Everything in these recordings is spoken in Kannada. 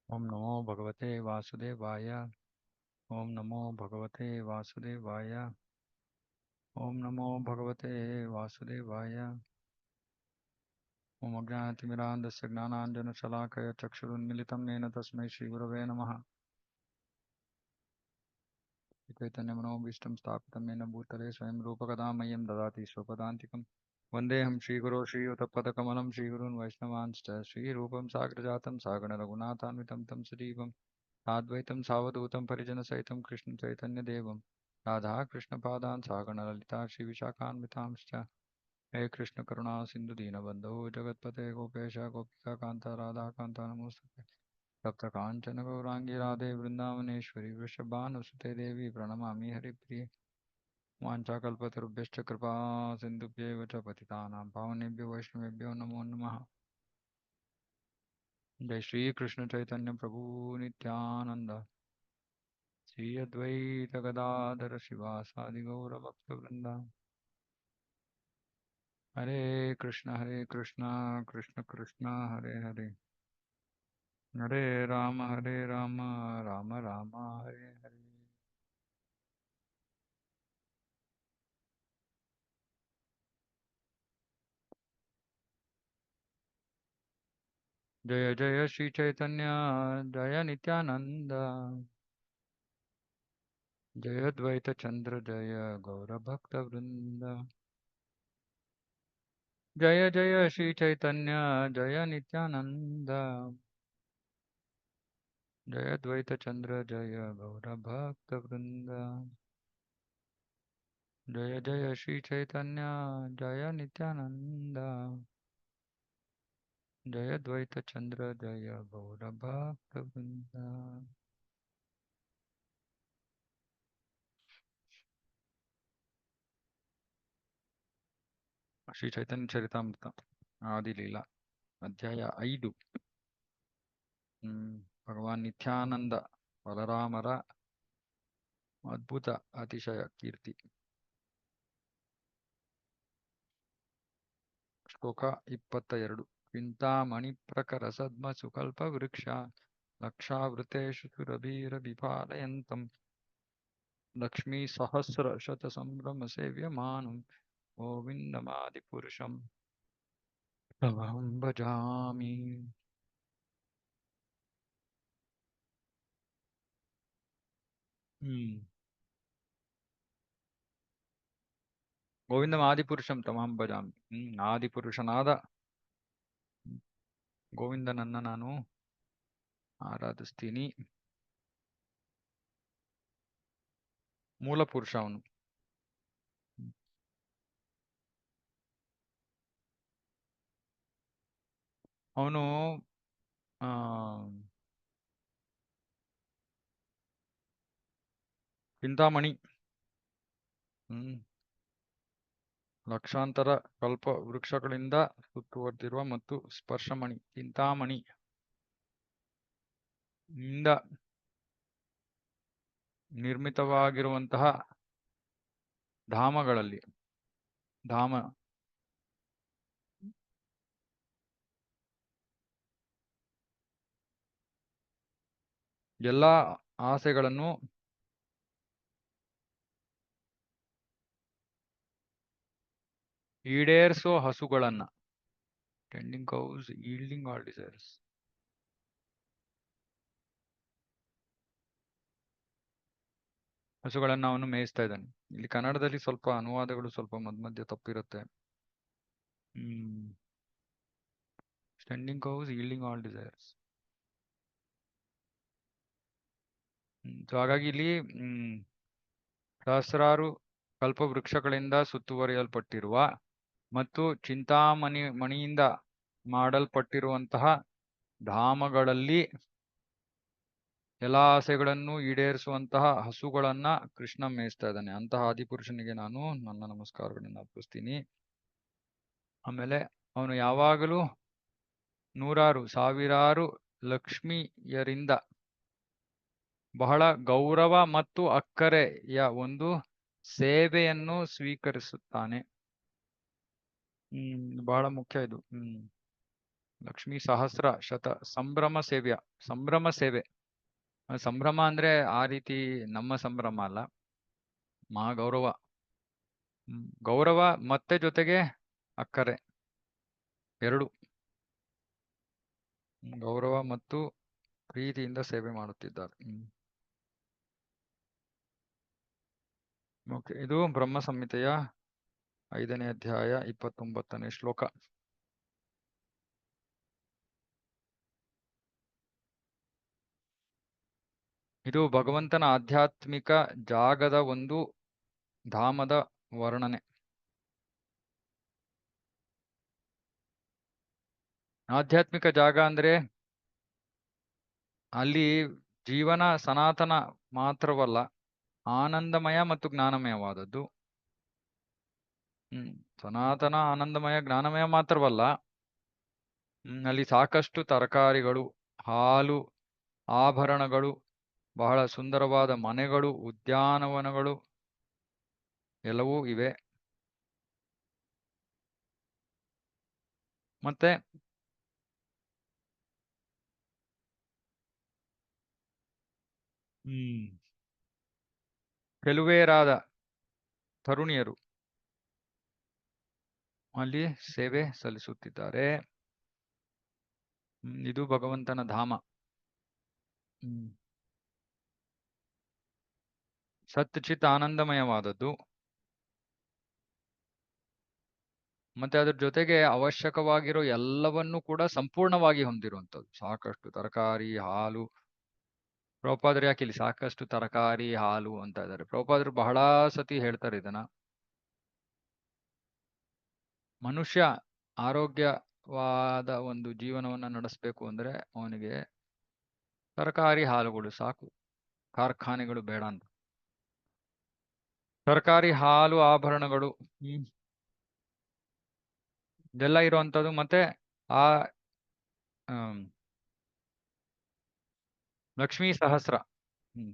ओम नमो भगवते वासुदेवाय। ओम नमो भगवते वासुदेवाय। ओम नमो भगवते वासुदेवाय। ओम अज्ञानतिमिरान्धस्य ज्ञानाञ्जनशलाकया चक्षुरुन्मिलितं येन तस्मै श्रीगुरवे नमः। चैतन्यमनोभीष्टं स्थापितं येन भूतले स्वयं रूपकदा मह्यं ददाति स्वपदान्तिकं। वन्देऽहं श्रीगुरो श्रीयुतपदकमलं श्रीगुरून् वैष्णवांश्च श्रीरूपं साग्रजातं सागणरघुनाथान्वितं तं सजीवं साद्वैतं सावधूतं परिजनसहितं कृष्णचैतन्यदेवं राधाकृष्णपादान् सागणललिता श्रीविशाखान्वितांश्च। हे कृष्ण करुणा सिंधु दीनबंधो जगतपते गोपेश गोपिकान्त राधाकान्त नमोस्तुते। तप्त काञ्चन गौरांगी राधे वृन्दावनेश्वरी वृषभानुसुते देवी प्रणमामि हरिप्रिये। वाञ्छाकल्पतरुभ्यश्च कृपा सिन्धुभ्यैव च पतितानां पावनेभ्यो वैष्णवेभ्यो नमो नमः। जय श्री कृष्ण चैतन्य प्रभु नित्यानंद श्री अद्वैत गदाधर शिवासादि गौरभक्तवृंदा। हरे कृष्ण कृष्ण कृष्ण हरे हरे, हरे राम राम राम हरे हरे। जय जय श्री चैतन्य जय नित्यानंद, जय द्वैत चंद्र जय गौर भक्त वृंद। जय जय श्री चैतन्य जय नित्यानंद, जय द्वैत चंद्र जय गौर भक्त वृंद। जय जय श्री चैतन्य जय नित्यानंद, जय द्वैत चंद्र जय गौर भक्त वृंद। ಶ್ರೀ ಚೈತನ್ಯ ಚರಿತಾಮೃತ ಆದಿಲೀಲಾ ಅಧ್ಯಾಯ 5. ಭಗವಾನ್ ನಿತ್ಯಾನಂದ ಬಲರಾಮರ ಅದ್ಭುತ ಅತಿಶಯ ಕೀರ್ತಿ. ಶ್ಲೋಕ 22. ಚಿಂತಾಮಣಿ ಪ್ರಕರ ಸದ್ಮ ಸುಕಲ್ಪ ವೃಕ್ಷ ಲಕ್ಷಾವೃತೇಷು ಸುರಭೀರಭಿಪಾಲಯಂತಂ ಲಕ್ಷ್ಮೀ ಸಹಸ್ರ ಶತ ಸಂಭ್ರಮ ಸೇವ್ಯಮಾನಂ ಗೋವಿಂದಮಾದಿಪುರುಷಂ ತಮಹಂ ಭಜಾಮಿ. ಗೋವಿಂದಂ ಆದಿಪುರುಷಂ ತಮಹಂ ಭಜಾಮಿ. ಆದಿಪುರುಷನಾದ ಗೋವಿಂದನನ್ನ ನಾನು ಆರಾಧಿಸ್ತೀನಿ. ಮೂಲ ಪುರುಷ ಅವನು. ಅವನು ಆ ಚಿಂತಾಮಣಿ, ಲಕ್ಷಾಂತರ ಕಲ್ಪ ವೃಕ್ಷಗಳಿಂದ ಸುತ್ತುವರೆದಿರುವ ಮತ್ತು ಸ್ಪರ್ಶಮಣಿ ಚಿಂತಾಮಣಿ ಇಂದ ನಿರ್ಮಿತವಾಗಿರುವಂತಹ ಧಾಮಗಳಲ್ಲಿ ಧಾಮ ಎಲ್ಲ ಆಸೆಗಳನ್ನು ಈಡೇರಿಸೋ ಹಸುಗಳನ್ನ, ಟೆಂಡಿಂಗ್ ಕೌಸ್ ಈಲ್ಡಿಂಗ್ ಆಲ್ ಡಿಸೈರ್ಸ್, ಹಸುಗಳನ್ನ ಅವನು ಮೇಯಿಸ್ತಾ ಇದ್ದಾನೆ. ಇಲ್ಲಿ ಕನ್ನಡದಲ್ಲಿ ಸ್ವಲ್ಪ ಅನುವಾದಗಳು ಸ್ವಲ್ಪ ಮಧ್ಯ ತಪ್ಪಿರುತ್ತೆ. Standing cows yielding all desires. So ಹಾಗಾಗಿ ಇಲ್ಲಿ ಸಹಸ್ರಾರು ಕಲ್ಪವೃಕ್ಷಗಳಿಂದ ಸುತ್ತುವರಿಯಲ್ಪಟ್ಟಿರುವ ಮತ್ತು ಮಣಿಯಿಂದ ಮಾಡಲ್ಪಟ್ಟಿರುವಂತಹ ಧಾಮಗಳಲ್ಲಿ ಎಲ್ಲ ಆಸೆಗಳನ್ನು ಈಡೇರಿಸುವಂತಹ ಹಸುಗಳನ್ನ ಕೃಷ್ಣ ಮೇಯಿಸ್ತಾ ಇದ್ದಾನೆ. ಅಂತಹ ಆದಿಪುರುಷನಿಗೆ ನಾನು ನನ್ನ ನಮಸ್ಕಾರಗಳನ್ನು ಅರ್ಪಿಸ್ತೀನಿ. ಆಮೇಲೆ ಅವನು ಯಾವಾಗಲೂ ನೂರಾರು ಸಾವಿರಾರು ಲಕ್ಷ್ಮಿಯರಿಂದ ಬಹಳ ಗೌರವ ಮತ್ತು ಅಕ್ಕರೆಯ ಒಂದು ಸೇವೆಯನ್ನು ಸ್ವೀಕರಿಸುತ್ತಾನೆ. ಬಹಳ ಮುಖ್ಯ ಇದು. ಲಕ್ಷ್ಮೀ ಸಹಸ್ರ ಶತ ಸಂಭ್ರಮ ಸೇವ್ಯ. ಸಂಭ್ರಮ ಸೇವೆ. ಸಂಭ್ರಮ ಅಂದ್ರೆ ಆ ರೀತಿ ನಮ್ಮ ಸಂಭ್ರಮ ಅಲ್ಲ. ಮಹಾ ಗೌರವ. ಗೌರವ ಮತ್ತೆ ಜೊತೆಗೆ ಅಕ್ಕರೆ ಎರಡು. ಗೌರವ ಮತ್ತು ಪ್ರೀತಿಯಿಂದ ಸೇವೆ ಮಾಡುತ್ತಿದ್ದಾರೆ. ಓಕೆ, ಇದು ಬ್ರಹ್ಮ ಸಂಹಿತೆಯ 5ನೇ ಅಧ್ಯಾಯ 29ನೇ ಶ್ಲೋಕ. ಇದು ಭಗವಂತನ ಆಧ್ಯಾತ್ಮಿಕ ಜಾಗದ ಒಂದು ಧಾಮದ ವರ್ಣನೆ. ಆಧ್ಯಾತ್ಮಿಕ ಜಾಗ ಅಂದ್ರೆ ಅಲ್ಲಿ ಜೀವನ ಸನಾತನ ಮಾತ್ರವಲ್ಲ, ಆನಂದಮಯ ಮತ್ತು ಜ್ಞಾನಮಯವಾದದ್ದು. ಸನಾತನ ಆನಂದಮಯ ಜ್ಞಾನಮಯ ಮಾತ್ರವಲ್ಲ, ಅಲ್ಲಿ ಸಾಕಷ್ಟು ತರಕಾರಿಗಳು, ಹಾಲು, ಆಭರಣಗಳು, ಬಹಳ ಸುಂದರವಾದ ಮನೆಗಳು, ಉದ್ಯಾನವನಗಳು ಎಲ್ಲವೂ ಇವೆ. ಮತ್ತೆ ಕೆಲವೇರಾದ ತರುಣಿಯರು ಅಲ್ಲಿ ಸೇವೆ ಸಲ್ಲಿಸುತ್ತಿದ್ದಾರೆ. ಇದು ಭಗವಂತನ ಧಾಮ. ಸತ್ಚಿತ್ ಆನಂದಮಯವಾದದ್ದು. ಮತ್ತೆ ಅದ್ರ ಜೊತೆಗೆ ಅವಶ್ಯಕವಾಗಿರೋ ಎಲ್ಲವನ್ನೂ ಕೂಡ ಸಂಪೂರ್ಣವಾಗಿ ಹೊಂದಿರುವಂಥದ್ದು. ಸಾಕಷ್ಟು ತರಕಾರಿ, ಹಾಲು. ಪ್ರಭುಪಾದರು ಯಾಕೆ ಇಲ್ಲಿ ಸಾಕಷ್ಟು ತರಕಾರಿ, ಹಾಲು ಅಂತ ಇದ್ದಾರೆ? ಪ್ರಭುಪಾದರು ಬಹಳ ಸತಿ ಹೇಳ್ತಾರೆ ಇದನ್ನ. ಮನುಷ್ಯ ಆರೋಗ್ಯವಾದ ಒಂದು ಜೀವನವನ್ನ ನಡೆಸಬೇಕು ಅಂದ್ರೆ ಅವನಿಗೆ ತರಕಾರಿ, ಹಾಲುಗಳು ಸಾಕು, ಕಾರ್ಖಾನೆಗಳು ಬೇಡ ಅಂತ. ತರಕಾರಿ, ಹಾಲು, ಆಭರಣಗಳು ಇದೆಲ್ಲ ಇರುವಂತದ್ದು. ಮತ್ತೆ ಆ ಲಕ್ಷ್ಮೀ ಸಹಸ್ರ,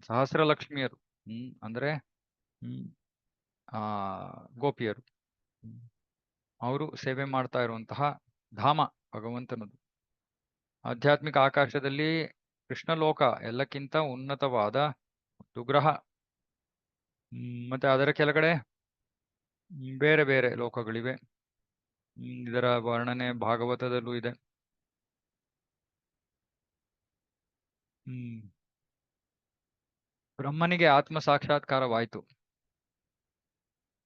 ಸಹಸ್ರ ಲಕ್ಷ್ಮಿಯರು ಅಂದ್ರೆ ಗೋಪಿಯರು, ಅವರು ಸೇವೆ ಮಾಡ್ತಾ ಇರುವಂತಹ ಧಾಮ ಭಗವಂತನದು. ಆಧ್ಯಾತ್ಮಿಕ ಆಕಾಶದಲ್ಲಿ ಕೃಷ್ಣಲೋಕ ಎಲ್ಲಕ್ಕಿಂತ ಉನ್ನತವಾದ ಒಂದು ಗ್ರಹ. ಮತ್ತೆ ಅದರ ಕೆಳಗಡೆ ಬೇರೆ ಬೇರೆ ಲೋಕಗಳಿವೆ. ಇದರ ವರ್ಣನೆ ಭಾಗವತದಲ್ಲೂ ಇದೆ. ಬ್ರಹ್ಮನಿಗೆ ಆತ್ಮ ಸಾಕ್ಷಾತ್ಕಾರವಾಯಿತು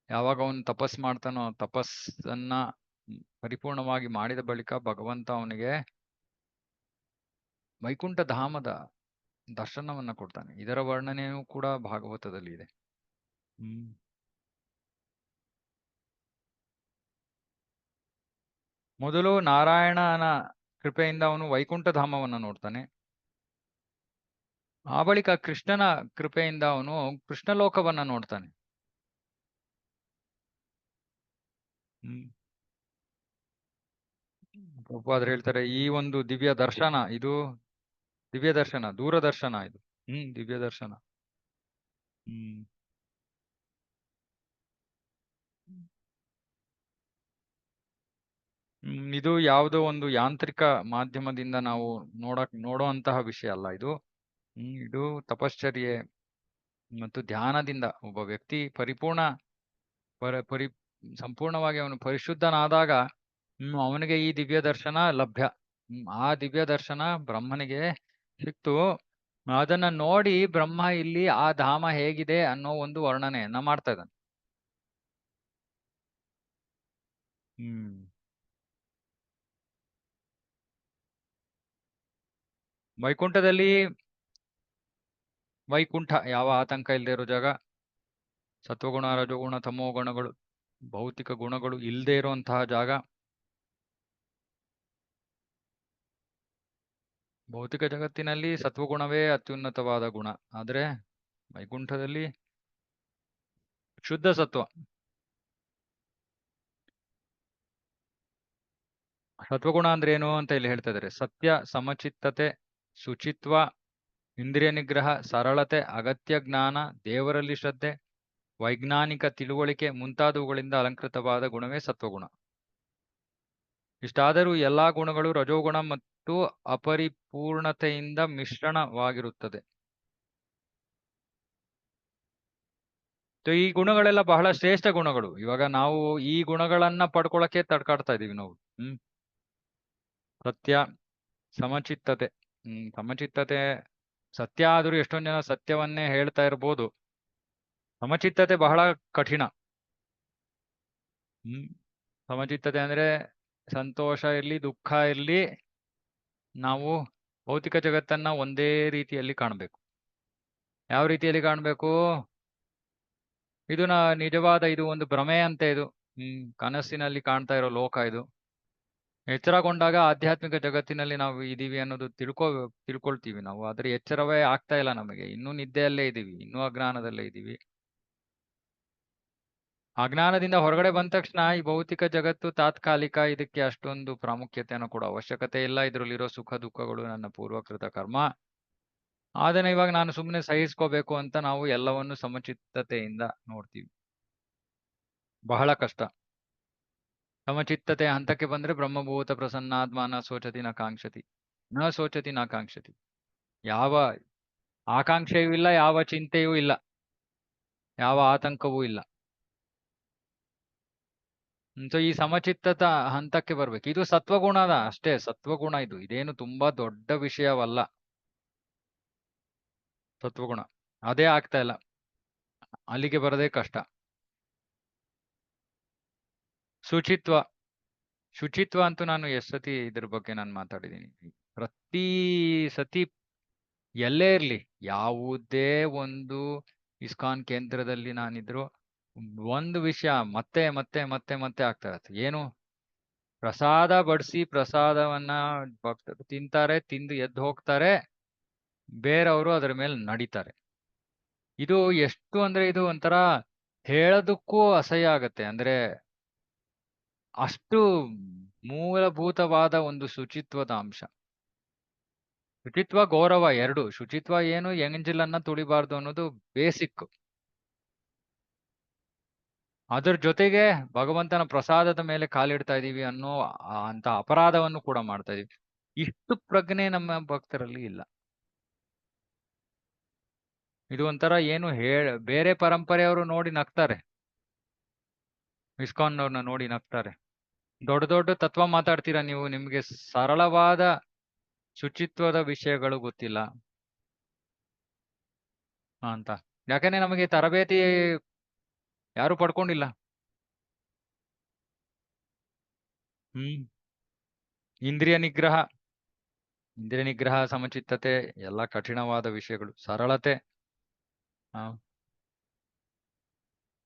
ಯಾವಾಗ ಅವನು ತಪಸ್ ಮಾಡ್ತಾನೋ. ತಪಸ್ಸನ್ನ ಪರಿಪೂರ್ಣವಾಗಿ ಮಾಡಿದ ಬಳಿಕ ಭಗವಂತ ಅವನಿಗೆ ವೈಕುಂಠ ಧಾಮದ ದರ್ಶನವನ್ನ ಕೊಡ್ತಾನೆ. ಇದರ ವರ್ಣನೆಯೂ ಕೂಡ ಭಾಗವತದಲ್ಲಿ ಇದೆ. ಮೊದಲು ನಾರಾಯಣನ ಕೃಪೆಯಿಂದ ಅವನು ವೈಕುಂಠ ಧಾಮವನ್ನ ನೋಡ್ತಾನೆ. ಆ ಬಳಿಕ ಕೃಷ್ಣನ ಕೃಪೆಯಿಂದ ಅವನು ಕೃಷ್ಣಲೋಕವನ್ನ ನೋಡ್ತಾನೆ. ಪ್ರಭುಪಾದರು ಹೇಳ್ತಾರೆ, ಈ ಒಂದು ದಿವ್ಯ ದರ್ಶನ, ಇದು ದಿವ್ಯ ದರ್ಶನ, ದೂರದರ್ಶನ ಇದು. ದಿವ್ಯ ದರ್ಶನ. ಇದು ಯಾವುದೋ ಒಂದು ಯಾಂತ್ರಿಕ ಮಾಧ್ಯಮದಿಂದ ನಾವು ನೋಡುವಂತಹ ವಿಷಯ ಅಲ್ಲ ಇದು. ಇದು ತಪಶ್ಚರ್ಯೆ ಮತ್ತು ಧ್ಯಾನದಿಂದ ಒಬ್ಬ ವ್ಯಕ್ತಿ ಸಂಪೂರ್ಣವಾಗಿ ಅವನು ಪರಿಶುದ್ಧನಾದಾಗ ಅವನಿಗೆ ಈ ದಿವ್ಯ ದರ್ಶನ ಲಭ್ಯ. ಆ ದಿವ್ಯ ದರ್ಶನ ಬ್ರಹ್ಮನಿಗೆ ಸಿಕ್ತು. ಅದನ್ನ ನೋಡಿ ಬ್ರಹ್ಮ ಇಲ್ಲಿ ಆ ಧಾಮ ಹೇಗಿದೆ ಅನ್ನೋ ಒಂದು ವರ್ಣನೆಯನ್ನ ಮಾಡ್ತಾ ಇದ್ದಾನೆ. ವೈಕುಂಠದಲ್ಲಿ ವೈಕುಂಠ ಯಾವ ಆತಂಕ ಇಲ್ಲದೆ ಇರೋ ಜಾಗ. ಸತ್ವಗುಣ, ರಜೋಗುಣ, ತಮೋ ಗುಣಗಳು, ಭೌತಿಕ ಗುಣಗಳು ಇಲ್ಲದೆ ಇರುವಂತಹ ಜಾಗ. ಭೌತಿಕ ಜಗತ್ತಿನಲ್ಲಿ ಸತ್ವಗುಣವೇ ಅತ್ಯುನ್ನತವಾದ ಗುಣ. ಆದ್ರೆ ವೈಕುಂಠದಲ್ಲಿ ಶುದ್ಧ ಸತ್ವ. ಸತ್ವಗುಣ ಅಂದ್ರೆ ಏನು ಅಂತ ಇಲ್ಲಿ ಹೇಳ್ತಾ ಇದ್ದಾರೆ. ಸತ್ಯ, ಸಮಚಿತ್ತತೆ, ಶುಚಿತ್ವ, ಇಂದ್ರಿಯ ನಿಗ್ರಹ, ಸರಳತೆ, ಅಗತ್ಯ ಜ್ಞಾನ, ದೇವರಲ್ಲಿ ಶ್ರದ್ಧೆ, ವೈಜ್ಞಾನಿಕ ತಿಳುವಳಿಕೆ ಮುಂತಾದವುಗಳಿಂದ ಅಲಂಕೃತವಾದ ಗುಣವೇ ಸತ್ವಗುಣ. ಇಷ್ಟಾದರೂ ಎಲ್ಲಾ ಗುಣಗಳು ರಜೋಗುಣ ಮತ್ತು ಅಪರಿಪೂರ್ಣತೆಯಿಂದ ಮಿಶ್ರಣವಾಗಿರುತ್ತದೆ. ಈ ಗುಣಗಳೆಲ್ಲ ಬಹಳ ಶ್ರೇಷ್ಠ ಗುಣಗಳು. ಇವಾಗ ನಾವು ಈ ಗುಣಗಳನ್ನ ಪಡ್ಕೊಳಕ್ಕೆ ತಡ್ಕಾಡ್ತಾ ಇದೀವಿ ನಾವು. ಸತ್ಯ, ಸಮಚಿತ್ತತೆ. ಸಮಚಿತ್ತತೆ ಸತ್ಯ ಆದ್ರೂ ಎಷ್ಟೊಂದ್ ಜನ ಸತ್ಯವನ್ನೇ ಹೇಳ್ತಾ ಇರ್ಬೋದು. ಸಮಚಿತ್ತತೆ ಬಹಳ ಕಠಿಣ. ಸಮಚಿತ್ತತೆ ಅಂದ್ರೆ ಸಂತೋಷ ಇರ್ಲಿ, ದುಃಖ ಇರ್ಲಿ, ನಾವು ಭೌತಿಕ ಜಗತ್ತನ್ನ ಒಂದೇ ರೀತಿಯಲ್ಲಿ ಕಾಣಬೇಕು. ಯಾವ ರೀತಿಯಲ್ಲಿ ಕಾಣಬೇಕು? ಇದು ನಿಜವಾದ, ಇದು ಒಂದು ಭ್ರಮೆ ಅಂತ. ಇದು ಕನಸಿನಲ್ಲಿ ಕಾಣ್ತಾ ಇರೋ ಲೋಕ. ಇದು ಎಚ್ಚರಗೊಂಡಾಗ ಆಧ್ಯಾತ್ಮಿಕ ಜಗತ್ತಿನಲ್ಲಿ ನಾವು ಇದೀವಿ ಅನ್ನೋದು ತಿಳ್ಕೊಳ್ತೀವಿ ನಾವು. ಆದ್ರೆ ಎಚ್ಚರವೇ ಆಗ್ತಾ ಇಲ್ಲ ನಮಗೆ. ಇನ್ನೂ ನಿದ್ದೆಯಲ್ಲೇ ಇದೀವಿ, ಇನ್ನೂ ಅಜ್ಞಾನದಲ್ಲೇ ಇದೀವಿ. ಅಜ್ಞಾನದಿಂದ ಹೊರಗಡೆ ಬಂದ ತಕ್ಷಣ ಈ ಭೌತಿಕ ಜಗತ್ತು ತಾತ್ಕಾಲಿಕ, ಇದಕ್ಕೆ ಅಷ್ಟೊಂದು ಪ್ರಾಮುಖ್ಯತೆಯನ್ನು ಕೊಡೋ ಅವಶ್ಯಕತೆ ಇಲ್ಲ. ಇದರಲ್ಲಿರೋ ಸುಖ ದುಃಖಗಳು ನನ್ನ ಪೂರ್ವಕೃತ ಕರ್ಮ. ಅದನ್ನ ಇವಾಗ ನಾನು ಸುಮ್ಮನೆ ಸಹಿಸ್ಕೋಬೇಕು ಅಂತ ನಾವು ಎಲ್ಲವನ್ನು ಸಮಚಿತ್ತತೆಯಿಂದ ನೋಡ್ತೀವಿ. ಬಹಳ ಕಷ್ಟ. ಸಮಚಿತ್ತತೆ ಹಂತಕ್ಕೆ ಬಂದ್ರೆ ಬ್ರಹ್ಮಭೂತ ಪ್ರಸನ್ನಾತ್ಮ ನ ಸೋಚತಿ ನ ಕಾಂಕ್ಷತಿ, ನ ಸೋಚತಿ ನ ಕಾಂಕ್ಷತಿ. ಯಾವ ಆಕಾಂಕ್ಷೆಯೂ ಇಲ್ಲ, ಯಾವ ಚಿಂತೆಯೂ ಇಲ್ಲ, ಯಾವ ಆತಂಕವೂ ಇಲ್ಲ. ಸೊ ಈ ಸಮಚಿತ್ತತ ಹಂತಕ್ಕೆ ಬರ್ಬೇಕು. ಇದು ಸತ್ವಗುಣದ ಅಷ್ಟೇ, ಸತ್ವಗುಣ ಇದು. ಇದೇನು ತುಂಬಾ ದೊಡ್ಡ ವಿಷಯವಲ್ಲ. ಸತ್ವಗುಣ ಅದೇ ಆಗ್ತಾ ಇಲ್ಲ, ಅಲ್ಲಿಗೆ ಬರದೇ ಕಷ್ಟ. ಶುಚಿತ್ವ. ಶುಚಿತ್ವ ಅಂತೂ ನಾನು ಎಷ್ಟು ಸತಿ ಇದ್ರ ಬಗ್ಗೆ ನಾನು ಮಾತಾಡಿದ್ದೀನಿ. ಪ್ರತಿ ಸತಿ ಎಲ್ಲೇ ಇರ್ಲಿ, ಯಾವುದೇ ಒಂದು ಇಸ್ಕಾನ್ ಕೇಂದ್ರದಲ್ಲಿ ನಾನಿದ್ರು ಒಂದು ವಿಷಯ ಮತ್ತೆ ಮತ್ತೆ ಮತ್ತೆ ಮತ್ತೆ ಆಗ್ತಾ ಇರತ್ತೆ. ಏನು? ಪ್ರಸಾದ ಬಡಿಸಿ ಪ್ರಸಾದವನ್ನ ಭಕ್ತರು ತಿಂತಾರೆ, ತಿಂದು ಎದ್ದು ಹೋಗ್ತಾರೆ, ಬೇರೆಯವರು ಅದರ ಮೇಲೆ ನಡೀತಾರೆ. ಇದು ಎಷ್ಟು ಅಂದ್ರೆ ಇದು ಒಂಥರ ಹೇಳೋದಕ್ಕೂ ಅಸಹ್ಯ ಆಗತ್ತೆ. ಅಂದ್ರೆ ಅಷ್ಟು ಮೂಲಭೂತವಾದ ಒಂದು ಶುಚಿತ್ವದ ಅಂಶ. ಶುಚಿತ್ವ, ಗೌರವ ಎರಡು. ಶುಚಿತ್ವ ಏನು? ಎಂಜಿಲನ್ನ ತುಳಿಬಾರ್ದು ಅನ್ನೋದು ಬೇಸಿಕ್. ಅದ್ರ ಜೊತೆಗೆ ಭಗವಂತನ ಪ್ರಸಾದದ ಮೇಲೆ ಕಾಲಿಡ್ತಾ ಇದೀವಿ ಅನ್ನೋ ಅಂತ ಅಪರಾಧವನ್ನು ಕೂಡ ಮಾಡ್ತಾ ಇದೀವಿ. ಇಷ್ಟು ಪ್ರಜ್ಞೆ ನಮ್ಮ ಭಕ್ತರಲ್ಲಿ ಇಲ್ಲ. ಇದು ಒಂಥರ ಏನು ಬೇರೆ ಪರಂಪರೆಯವರು ನೋಡಿ ನಗ್ತಾರೆ, ಇಸ್ಕಾನ್ನವ್ರನ್ನ ನೋಡಿ ನಗ್ತಾರೆ. ದೊಡ್ಡ ದೊಡ್ಡ ತತ್ವ ಮಾತಾಡ್ತೀರಾ ನೀವು, ನಿಮ್ಗೆ ಸರಳವಾದ ಶುಚಿತ್ವದ ವಿಷಯಗಳು ಗೊತ್ತಿಲ್ಲ ಅಂತ. ಯಾಕಂದ್ರೆ ನಮಗೆ ತರಬೇತಿ ಯಾರು ಪಡ್ಕೊಂಡಿಲ್ಲ. ಇಂದ್ರಿಯ ನಿಗ್ರಹ, ಸಮಚಿತ್ತತೆ ಎಲ್ಲ ಕಠಿಣವಾದ ವಿಷಯಗಳು. ಸರಳತೆ,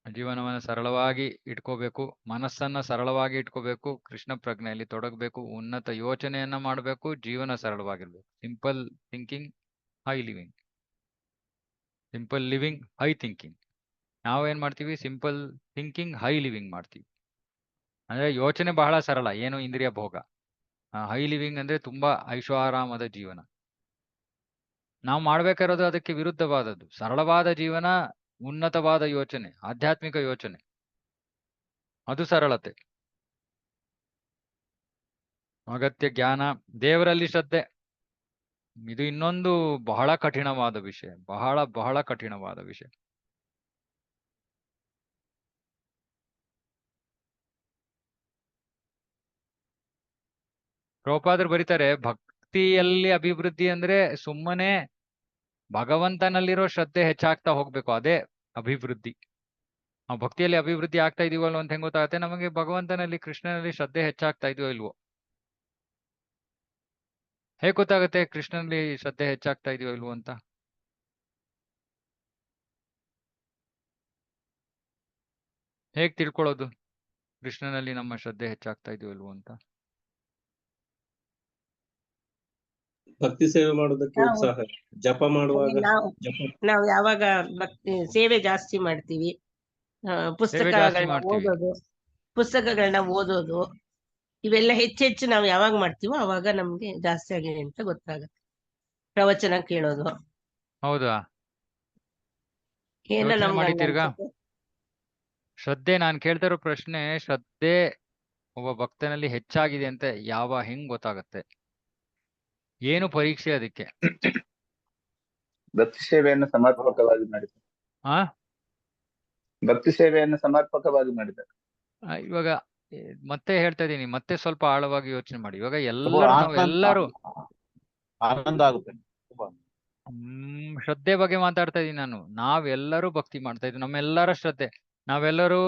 ಜೀವನವನ್ನು ಸರಳವಾಗಿ ಇಟ್ಕೋಬೇಕು, ಮನಸ್ಸನ್ನ ಸರಳವಾಗಿ ಇಟ್ಕೋಬೇಕು, ಕೃಷ್ಣ ಪ್ರಜ್ಞೆಯಲ್ಲಿ ತೊಡಗಬೇಕು, ಉನ್ನತ ಯೋಚನೆಯನ್ನ ಮಾಡಬೇಕು, ಜೀವನ ಸರಳವಾಗಿರ್ಬೇಕು. Simple thinking, high living. Simple living, high thinking. ನಾವೇನ್ ಮಾಡ್ತೀವಿ? ಸಿಂಪಲ್ ಥಿಂಕಿಂಗ್, ಹೈ ಲಿವಿಂಗ್ ಮಾಡ್ತೀವಿ. ಅಂದ್ರೆ ಯೋಚನೆ ಬಹಳ ಸರಳ, ಏನು ಇಂದ್ರಿಯ ಭೋಗ. ಹೈ ಲಿವಿಂಗ್ ಅಂದ್ರೆ ತುಂಬಾ ಐಷಾರಾಮದ ಜೀವನ. ನಾವು ಮಾಡ್ಬೇಕಾಗಿರೋದು ಅದಕ್ಕೆ ವಿರುದ್ಧವಾದದ್ದು. ಸರಳವಾದ ಜೀವನ, ಉನ್ನತವಾದ ಯೋಚನೆ, ಆಧ್ಯಾತ್ಮಿಕ ಯೋಚನೆ, ಅದು ಸರಳತೆ. ಅಗತ್ಯ ಜ್ಞಾನ, ದೇವರಲ್ಲಿ ಶ್ರದ್ಧೆ. ಇದು ಇನ್ನೊಂದು ಬಹಳ ಕಠಿಣವಾದ ವಿಷಯ, ಬಹಳ ಬಹಳ ಕಠಿಣವಾದ ವಿಷಯ. ಪ್ರಭುಪಾದರು ಬರೀತಾರೆ, ಭಕ್ತಿಯಲ್ಲಿ ಅಭಿವೃದ್ಧಿ ಅಂದ್ರೆ ಸುಮ್ಮನೆ ಭಗವಂತನಲ್ಲಿರೋ ಶ್ರದ್ಧೆ ಹೆಚ್ಚಾಗ್ತಾ ಹೋಗ್ಬೇಕು, ಅದೇ ಅಭಿವೃದ್ಧಿ. ನಾವು ಭಕ್ತಿಯಲ್ಲಿ ಅಭಿವೃದ್ಧಿ ಆಗ್ತಾ ಇದೀವಲ್ಲ ಅಂತ ಹೆಂಗ್ ಗೊತ್ತಾಗುತ್ತೆ? ನಮಗೆ ಭಗವಂತನಲ್ಲಿ, ಕೃಷ್ಣನಲ್ಲಿ ಶ್ರದ್ಧೆ ಹೆಚ್ಚಾಗ್ತಾ ಇದೆಯೋ ಇಲ್ವೋ. ಹೇಗೆ ಗೊತ್ತಾಗುತ್ತೆ ಕೃಷ್ಣನಲ್ಲಿ ಶ್ರದ್ಧೆ ಹೆಚ್ಚಾಗ್ತಾ ಇದೆಯೋ ಇಲ್ವೋ ಅಂತ? ಹೇಗ್ ತಿಳ್ಕೊಳ್ಳೋದು ಕೃಷ್ಣನಲ್ಲಿ ನಮ್ಮ ಶ್ರದ್ಧೆ ಹೆಚ್ಚಾಗ್ತಾ ಇದೆಯೋ ಇಲ್ವೋ ಅಂತ? ಭಕ್ತಿ ಸೇವೆ ಮಾಡೋದಕ್ಕೆ ಉತ್ಸಾಹ, ಜಪ ಮಾಡುವಾಗ ನಾವು ಯಾವಾಗ ಭಕ್ತಿ ಸೇವೆ ಜಾಸ್ತಿ ಮಾಡ್ತೀವಿ, ಪುಸ್ತಕಗಳನ್ನ ಓದೋದು ಇವೆಲ್ಲ ಹೆಚ್ಚೆಚ್ಚು ನಾವು ಯಾವಾಗ ಮಾಡ್ತೀವೋ ಅವಾಗ ನಮ್ಗೆ ಜಾಸ್ತಿ ಆಗಿದೆ ಅಂತ ಗೊತ್ತಾಗುತ್ತೆ. ಪ್ರವಚನ ಕೇಳೋದು. ಹೌದಾ? ಏನೋ ಮಾಡಿ ತಿರ್ಗಾ ಶ್ರದ್ಧೆ. ನಾನು ಕೇಳ್ತಾ ಇರೋ ಪ್ರಶ್ನೆ, ಶ್ರದ್ಧೆ ಒಬ್ಬ ಭಕ್ತನಲ್ಲಿ ಹೆಚ್ಚಾಗಿದೆ ಅಂತ ಹೆಂಗ್ ಗೊತ್ತಾಗತ್ತೆ? ಏನು ಪರೀಕ್ಷೆ ಅದಕ್ಕೆ? ಭಕ್ತಿ ಸೇವೆಯನ್ನು ಸಮರ್ಪಕವಾಗಿ ಮಾಡಿದ್ದಾರೆ. ಆ ಭಕ್ತಿ ಸೇವೆಯನ್ನು ಸಮರ್ಪಕವಾಗಿ ಮಾಡಿದ್ದಾರೆ. ಇವಾಗ ಮತ್ತೆ ಹೇಳ್ತಾ ಇದೀನಿ, ಮತ್ತೆ ಸ್ವಲ್ಪ ಆಳವಾಗಿ ಯೋಚನೆ ಮಾಡಿ. ಇವಾಗ ಪ್ರಭು, ನಾವೆಲ್ಲರೂ ಆನಂದ ಆಗುತ್ತೆ. ಶ್ರದ್ಧೆ ಬಗ್ಗೆ ಮಾತಾಡ್ತಾ ಇದೀನಿ ನಾನು. ನಾವೆಲ್ಲರೂ ಭಕ್ತಿ ಮಾಡ್ತಾ ಇದೀವಿ, ನಮ್ಮೆಲ್ಲರ ಶ್ರದ್ಧೆ. ನಾವೆಲ್ಲರೂ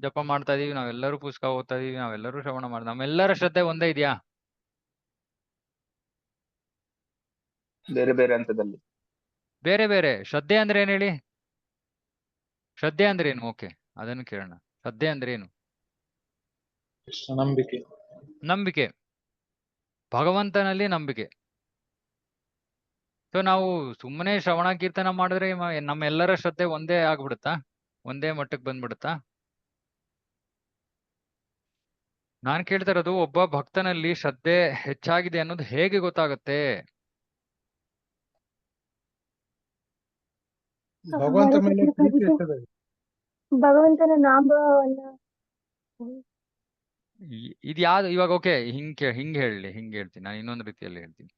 ಜಪ ಮಾಡ್ತಾ ಇದೀವಿ, ನಾವೆಲ್ಲರೂ ಪುಸ್ತಕ ಓದ್ತಾ ಇದೀವಿ, ನಾವೆಲ್ಲರೂ ಶ್ರವಣ ಮಾಡ್ತಾ, ನಮ್ಮೆಲ್ಲರ ಶ್ರದ್ಧೆ ಒಂದೇ ಇದೆಯಾ? ಬೇರೆ ಬೇರೆ ಹಂತದಲ್ಲಿ. ಬೇರೆ ಬೇರೆ. ಶ್ರದ್ಧೆ ಅಂದ್ರೆ ಏನ್ ಹೇಳಿ? ಶ್ರದ್ಧೆ ಅಂದ್ರೆ ಏನು? ಓಕೆ, ಅದನ್ನು ಕೇಳೋಣ. ಶ್ರದ್ಧೆ ಅಂದ್ರೆ ಏನು? ನಂಬಿಕೆ. ನಂಬಿಕೆ, ಭಗವಂತನಲ್ಲಿ ನಂಬಿಕೆ. ಸೊ ನಾವು ಸುಮ್ಮನೆ ಶ್ರವಣ ಕೀರ್ತನ ಮಾಡಿದ್ರೆ ನಮ್ಮೆಲ್ಲರ ಶ್ರದ್ಧೆ ಒಂದೇ ಆಗ್ಬಿಡುತ್ತಾ? ಒಂದೇ ಮಟ್ಟಕ್ಕೆ ಬಂದ್ಬಿಡುತ್ತಾ? ನಾನ್ ಕೇಳ್ತಾ ಇರೋದು, ಒಬ್ಬ ಭಕ್ತನಲ್ಲಿ ಶ್ರದ್ಧೆ ಹೆಚ್ಚಾಗಿದೆ ಅನ್ನೋದು ಹೇಗೆ ಗೊತ್ತಾಗತ್ತೆ? ಭಗವಂತನ ನಾಮವನ್ನ ಇದ್ಯಾವ್ದು ಇವಾಗ? ಓಕೆ, ಹಿಂಗ್ ಹೇಳ್ತೀನಿ ನಾನು. ಇನ್ನೊಂದು ರೀತಿಯಲ್ಲಿ ಹೇಳ್ತೀನಿ.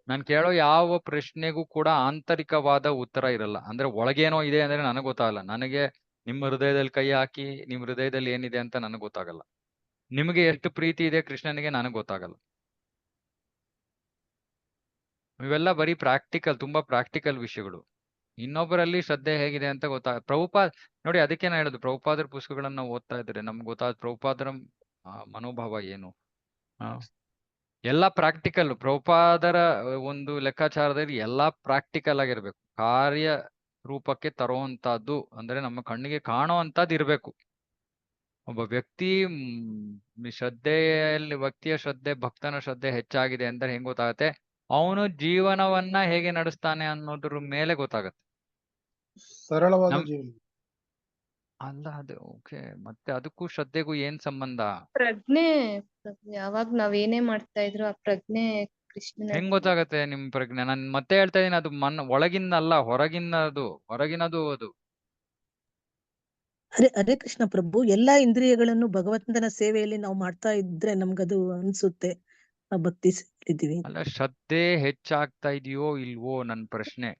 ನಾನು ಕೇಳೋ ಯಾವ ಪ್ರಶ್ನೆಗೂ ಕೂಡ ಆಂತರಿಕವಾದ ಉತ್ತರ ಇರಲ್ಲ. ಅಂದ್ರೆ ಒಳಗೇನೋ ಇದೆ ಅಂದ್ರೆ ನನಗೆ ಗೊತ್ತಾಗಲ್ಲ. ನನಗೆ ನಿಮ್ಮ ಹೃದಯದಲ್ಲಿ ಕೈ ಹಾಕಿ ನಿಮ್ಮ ಹೃದಯದಲ್ಲಿ ಏನಿದೆ ಅಂತ ನನಗೆ ಗೊತ್ತಾಗಲ್ಲ. ನಿಮಗೆ ಎಷ್ಟು ಪ್ರೀತಿ ಇದೆ ಕೃಷ್ಣನಿಗೆ ನನಗೆ ಗೊತ್ತಾಗಲ್ಲ. ಇವೆಲ್ಲ ಬರೀ ಪ್ರಾಕ್ಟಿಕಲ್, ತುಂಬಾ ಪ್ರಾಕ್ಟಿಕಲ್ ವಿಷಯಗಳು. ಇನ್ನೊಬ್ಬರಲ್ಲಿ ಶ್ರದ್ಧೆ ಹೇಗಿದೆ ಅಂತ ಪ್ರಭುಪಾದ್ ನೋಡಿ, ಅದಕ್ಕೆ ನಾನು ಹೇಳುದು, ಪ್ರಭುಪಾದರ ಪುಸ್ತಕಗಳನ್ನ ಓದ್ತಾ ಇದ್ರೆ ನಮ್ಗೆ ಗೊತ್ತಾದ ಪ್ರಭುಪಾದರ ಮನೋಭಾವ ಏನು. ಎಲ್ಲ ಪ್ರಾಕ್ಟಿಕಲ್. ಪ್ರಭುಪಾದರ ಒಂದು ಲೆಕ್ಕಾಚಾರದಲ್ಲಿ ಎಲ್ಲಾ ಪ್ರಾಕ್ಟಿಕಲ್ ಆಗಿರ್ಬೇಕು, ಕಾರ್ಯ ರೂಪಕ್ಕೆ ತರುವಂತಹದ್ದು. ಅಂದ್ರೆ ನಮ್ಮ ಕಣ್ಣಿಗೆ ಕಾಣುವಂತದ್ದು ಇರ್ಬೇಕು. ಒಬ್ಬ ವ್ಯಕ್ತಿ ವ್ಯಕ್ತಿಯ ಶ್ರದ್ಧೆ, ಭಕ್ತನ ಶ್ರದ್ಧೆ ಹೆಚ್ಚಾಗಿದೆ ಅಂದ್ರೆ ಹೆಂಗ್ ಗೊತ್ತಾಗತ್ತೆ? ಅವನು ಜೀವನವನ್ನ ಹೇಗೆ ನಡೆಸ್ತಾನೆ ಅನ್ನೋದ್ರ ಮೇಲೆ ಗೊತ್ತಾಗತ್ತೆ. ಸರಳವಾದ ಜೀವನ ಅಲ್ಲ ಅದು. ಓಕೆ, ಮತ್ತೆ ಅದಕ್ಕೂ ಶ್ರದ್ಧೆಗೂ ಏನ್ ಸಂಬಂಧ? ಪ್ರಜ್ಞೆ. ಯಾವಾಗ ನಾವೇನೇ ಮಾಡ್ತಾ ಇದ್ರು ಆ ಪ್ರಜ್ಞೆ ಕೃಷ್ಣನ ಹೆಂಗ್ ಗೊತ್ತಾಗತ್ತೆ ನಿಮ್ ಪ್ರಜ್ಞೆ? ನಾನ್ ಮತ್ತೆ ಹೇಳ್ತಾ ಇದೀನಿ, ಅದು ಒಳಗಿಂದ ಅಲ್ಲ, ಹೊರಗಿನದು ಅದು. ಅದೇ ಕೃಷ್ಣ ಪ್ರಭು, ಎಲ್ಲಾ ಇಂದ್ರಿಯಗಳನ್ನು ಭಗವಂತನ ಸೇವೆಯಲ್ಲಿ ನಾವು ಮಾಡ್ತಾ ಇದ್ರೆ ನಮ್ಗದು ಅನ್ಸುತ್ತೆ ನಾವು ಭಕ್ತಿ ಇದ್ದೀವಿ. ಅಲ್ಲ, ಶ್ರದ್ಧೆ ಹೆಚ್ಚಾಗ್ತಾ ಇದೆಯೋ ಇಲ್ವೋ ನನ್ ಪ್ರಶ್ನೆ.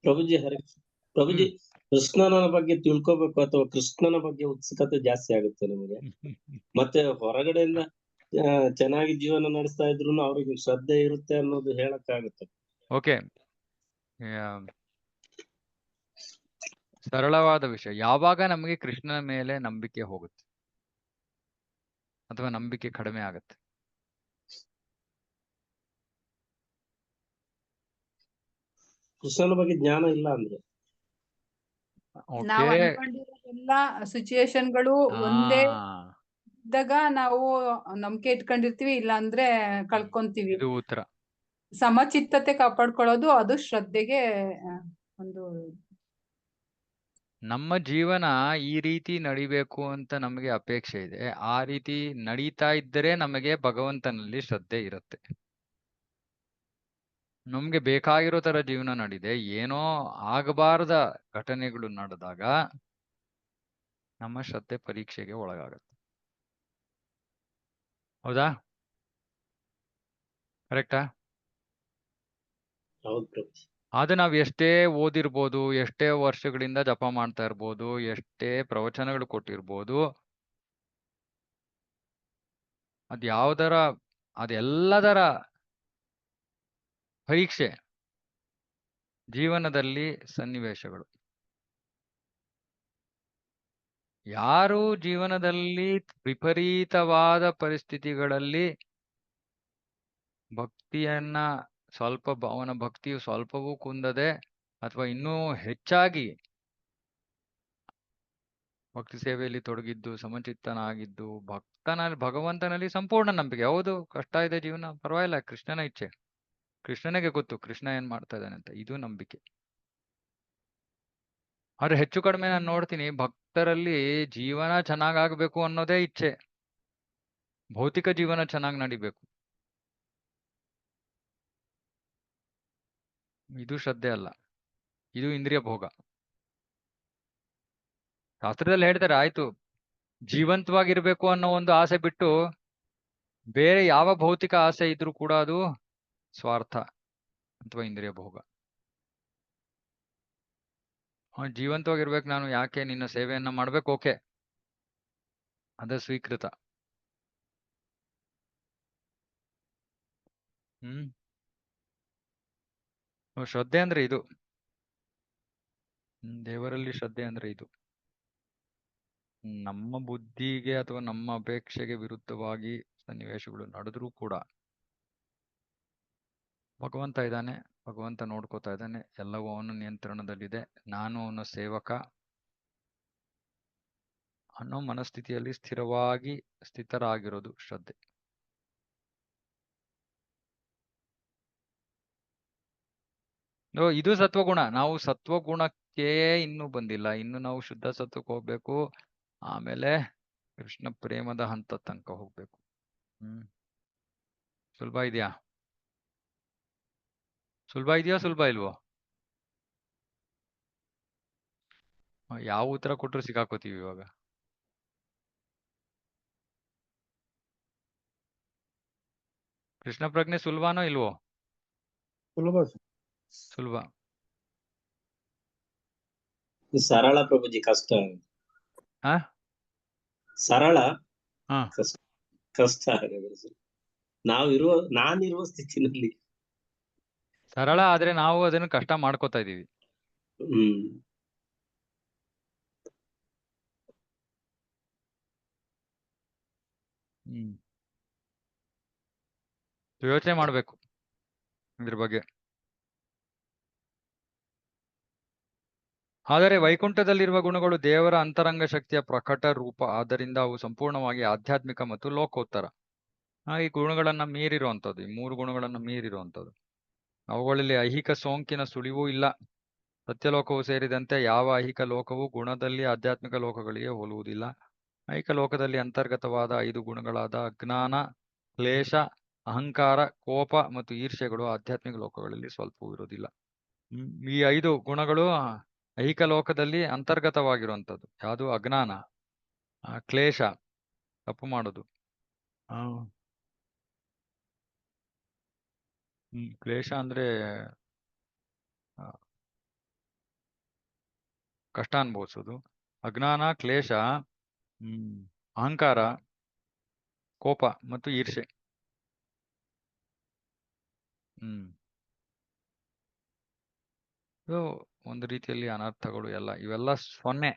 ಪ್ರಭುಜಿ, ಕೃಷ್ಣನ ಬಗ್ಗೆ ತಿಳ್ಕೊಬೇಕು ಅಥವಾ ಕೃಷ್ಣನ ಬಗ್ಗೆ ಉತ್ಸುಕತೆ ಜಾಸ್ತಿ ಆಗುತ್ತೆ ನಮಗೆ. ಮತ್ತೆ ಹೊರಗಡೆಯಿಂದ ಚೆನ್ನಾಗಿ ಜೀವನ ನಡೆಸ್ತಾ ಇದ್ರು ಅವ್ರಿಗೆ ಶ್ರದ್ಧೆ ಇರುತ್ತೆ ಅನ್ನೋದು ಹೇಳಕ್ಕಾಗುತ್ತೆ. ಓಕೆ, ಸರಳವಾದ ವಿಷಯ. ಯಾವಾಗ ನಮಗೆ ಕೃಷ್ಣನ ಮೇಲೆ ನಂಬಿಕೆ ಹೋಗುತ್ತೆ ಅಥವಾ ನಂಬಿಕೆ ಕಡಿಮೆ ಆಗುತ್ತೆ? ಕೃಷ್ಣನ ಬಗ್ಗೆ ಜ್ಞಾನ ಇಲ್ಲ ಅಂದ್ರೆ. ನಾವು ಅನ್ಕೊಂಡಿರೋ ಎಲ್ಲಾ ಸಿಚುಯೇಷನ್ಗಳು ಒಂದೇ ಇದ್ದಾಗ ನಾವು ನಂಬಿಕೆ ಇಟ್ಕೊಂಡಿರ್ತೀವಿ, ಇಲ್ಲ ಅಂದ್ರೆ ಕಳ್ಕೊಂತೀವಿ. ಇದು ಉತ್ತರ. ಸಮಚಿತ್ತತೆ ಕಾಪಾಡ್ಕೊಳ್ಳೋದು ಅದು ಶ್ರದ್ಧೆಗೆ ಒಂದು. ನಮ್ಮ ಜೀವನ ಈ ರೀತಿ ನಡಿಬೇಕು ಅಂತ ನಮಗೆ ಅಪೇಕ್ಷೆ ಇದೆ. ಆ ರೀತಿ ನಡೀತಾ ಇದ್ದರೆ ನಮಗೆ ಭಗವಂತನಲ್ಲಿ ಶ್ರದ್ಧೆ ಇರುತ್ತೆ. ನಮ್ಗೆ ಬೇಕಾಗಿರೋ ತರ ಜೀವನ ನಡಿದೆ, ಏನೋ ಆಗಬಾರದ ಘಟನೆಗಳು ನಡೆದಾಗ ನಮ್ಮ ಶ್ರದ್ಧೆ ಪರೀಕ್ಷೆಗೆ ಒಳಗಾಗತ್ತೆ. ಹೌದಾ? ಕರೆಕ್ಟಾ? ಅದು ನಾವ್ ಎಷ್ಟೇ ಓದಿರ್ಬೋದು, ಎಷ್ಟೇ ವರ್ಷಗಳಿಂದ ಜಪ ಮಾಡ್ತಾ ಇರ್ಬೋದು, ಎಷ್ಟೇ ಪ್ರವಚನಗಳು ಕೊಟ್ಟಿರ್ಬೋದು, ಅದೆಲ್ಲದರ ಪರೀಕ್ಷೆ ಜೀವನದಲ್ಲಿ ಸನ್ನಿವೇಶಗಳು. ಯಾರು ಜೀವನದಲ್ಲಿ ವಿಪರೀತವಾದ ಪರಿಸ್ಥಿತಿಗಳಲ್ಲಿ ಭಕ್ತಿಯನ್ನ ಅವನ ಭಕ್ತಿಯು ಸ್ವಲ್ಪವೂ ಕುಂದದೆ ಅಥವಾ ಇನ್ನೂ ಹೆಚ್ಚಾಗಿ ಭಕ್ತಿ ಸೇವೆಯಲ್ಲಿ ತೊಡಗಿದ್ದು, ಸಮಚಿತ್ತನಾಗಿದ್ದು, ಭಗವಂತನಲ್ಲಿ ಸಂಪೂರ್ಣ ನಂಬಿಕೆ. ಹೌದು, ಕಷ್ಟ ಇದೆ ಜೀವನ, ಪರವಾಗಿಲ್ಲ, ಕೃಷ್ಣನ ಇಚ್ಛೆ, ಕೃಷ್ಣನಿಗೆ ಗೊತ್ತು ಕೃಷ್ಣ ಏನ್ ಮಾಡ್ತಾ ಇದ್ದಾನೆ ಅಂತ, ಇದು ನಂಬಿಕೆ. ಆದ್ರೆ ಹೆಚ್ಚು ಕಡಿಮೆ ನಾನು ನೋಡ್ತೀನಿ, ಭಕ್ತರಲ್ಲಿ ಜೀವನ ಚೆನ್ನಾಗಾಗ್ಬೇಕು ಅನ್ನೋದೇ ಇಚ್ಛೆ, ಭೌತಿಕ ಜೀವನ ಚೆನ್ನಾಗಿ ನಡಿಬೇಕು. ಇದು ಶ್ರದ್ಧೆ ಅಲ್ಲ, ಇದು ಇಂದ್ರಿಯ ಭೋಗ. ಶಾಸ್ತ್ರದಲ್ಲಿ ಹೇಳ್ತಾರೆ, ಆಯ್ತು ಜೀವಂತವಾಗಿರ್ಬೇಕು ಅನ್ನೋ ಒಂದು ಆಸೆ ಬಿಟ್ಟು ಬೇರೆ ಯಾವ ಭೌತಿಕ ಆಸೆ ಇದ್ರೂ ಕೂಡ ಅದು ಸ್ವಾರ್ಥ ಅಥವಾ ಇಂದ್ರಿಯ ಭೋಗ. ಜೀವಂತವಾಗಿರ್ಬೇಕು, ನಾನು ಯಾಕೆ ನಿನ್ನ ಸೇವೆಯನ್ನ ಮಾಡ್ಬೇಕು, ಓಕೆ, ಅದ ಸ್ವೀಕೃತ. ಶ್ರದ್ಧೆ ಅಂದ್ರೆ ಇದು. ದೇವರಲ್ಲಿ ಶ್ರದ್ಧೆ ಅಂದ್ರೆ ಇದು. ನಮ್ಮ ಬುದ್ಧಿಗೆ ಅಥವಾ ನಮ್ಮ ಅಪೇಕ್ಷೆಗೆ ವಿರುದ್ಧವಾಗಿ ಸನ್ನಿವೇಶಗಳು ನಡೆದ್ರೂ ಕೂಡ ಭಗವಂತ ಇದ್ದಾನೆ, ಭಗವಂತ ನೋಡ್ಕೋತಾ ಇದ್ದಾನೆ, ಎಲ್ಲವೂ ಅವನ ನಿಯಂತ್ರಣದಲ್ಲಿದೆ, ನಾನು ಅವನ ಸೇವಕ ಅನ್ನೋ ಮನಸ್ಥಿತಿಯಲ್ಲಿ ಸ್ಥಿತರಾಗಿರೋದು ಶ್ರದ್ಧೆ. ಇದು ಸತ್ವಗುಣ. ನಾವು ಸತ್ವಗುಣಕ್ಕೆ ಇನ್ನೂ ಬಂದಿಲ್ಲ. ಇನ್ನು ನಾವು ಶುದ್ಧ ಸತ್ವಕ್ಕೆ ಹೋಗ್ಬೇಕು, ಆಮೇಲೆ ಕೃಷ್ಣ ಪ್ರೇಮದ ಹಂತ ತನಕ ಹೋಗ್ಬೇಕು. ಸುಲಭ ಇದೆಯಾ? ಸುಲಭ ಇಲ್ವೋ? ಯಾವ ಉತ್ತರ ಕೊಟ್ಟರು ಸಿಕ್ಕಾಕೋತೀವಿ ಇವಾಗ. ಕೃಷ್ಣ ಪ್ರಜ್ಞೆ ಸುಲಭನೋ ಇಲ್ವೋ? ಸುಲಭ. ಸರಳ ಪ್ರಭುಜಿ, ಕಷ್ಟ. ಸರಳ ಕಷ್ಟ. ನಾನಿರುವ ಸ್ಥಿತಿನಲ್ಲಿ ಸರಳ, ಆದ್ರೆ ನಾವು ಅದನ್ನು ಕಷ್ಟ ಮಾಡ್ಕೋತಾ ಇದೀವಿ. ಯೋಚನೆ ಮಾಡ್ಬೇಕು ಇದ್ರ ಬಗ್ಗೆ. ಆದರೆ ವೈಕುಂಠದಲ್ಲಿರುವ ಗುಣಗಳು ದೇವರ ಅಂತರಂಗ ಶಕ್ತಿಯ ಪ್ರಕಟ ರೂಪ. ಆದ್ದರಿಂದ ಅವು ಸಂಪೂರ್ಣವಾಗಿ ಆಧ್ಯಾತ್ಮಿಕ ಮತ್ತು ಲೋಕೋತ್ತರ. ಈ ಗುಣಗಳನ್ನ ಮೀರಿರುವಂಥದ್ದು, ಈ 3 ಗುಣಗಳನ್ನ ಮೀರಿರುವಂಥದ್ದು. ಅವುಗಳಲ್ಲಿ ಐಹಿಕ ಸೋಂಕಿನ ಸುಳಿವೂ ಇಲ್ಲ. ಸತ್ಯಲೋಕವು ಸೇರಿದಂತೆ ಯಾವ ಐಹಿಕ ಲೋಕವು ಗುಣದಲ್ಲಿ ಆಧ್ಯಾತ್ಮಿಕ ಲೋಕಗಳಿಗೆ ಹೋಲುವುದಿಲ್ಲ. ಐಹಿಕ ಲೋಕದಲ್ಲಿ ಅಂತರ್ಗತವಾದ 5 ಗುಣಗಳಾದ ಅಜ್ಞಾನ, ಕ್ಲೇಶ, ಅಹಂಕಾರ, ಕೋಪ ಮತ್ತು ಈರ್ಷ್ಯೆಗಳು ಆಧ್ಯಾತ್ಮಿಕ ಲೋಕಗಳಲ್ಲಿ ಸ್ವಲ್ಪವೂ ಇರೋದಿಲ್ಲ. ಈ 5 ಗುಣಗಳು ಐಹಿಕ ಲೋಕದಲ್ಲಿ ಅಂತರ್ಗತವಾಗಿರುವಂಥದ್ದು. ಯಾವುದು? ಅಜ್ಞಾನ, ಕ್ಲೇಶ, ತಪ್ಪು ಮಾಡೋದು, ಕ್ಲೇಶ ಅಂದ್ರೆ ಕಷ್ಟ ಅನುಭವಿಸೋದು. ಅಜ್ಞಾನ, ಕ್ಲೇಶ, ಅಹಂಕಾರ, ಕೋಪ ಮತ್ತು ಈರ್ಷೆ. ಒಂದು ರೀತಿಯಲ್ಲಿ ಅನರ್ಥಗಳು ಎಲ್ಲ. ಇವೆಲ್ಲ 0.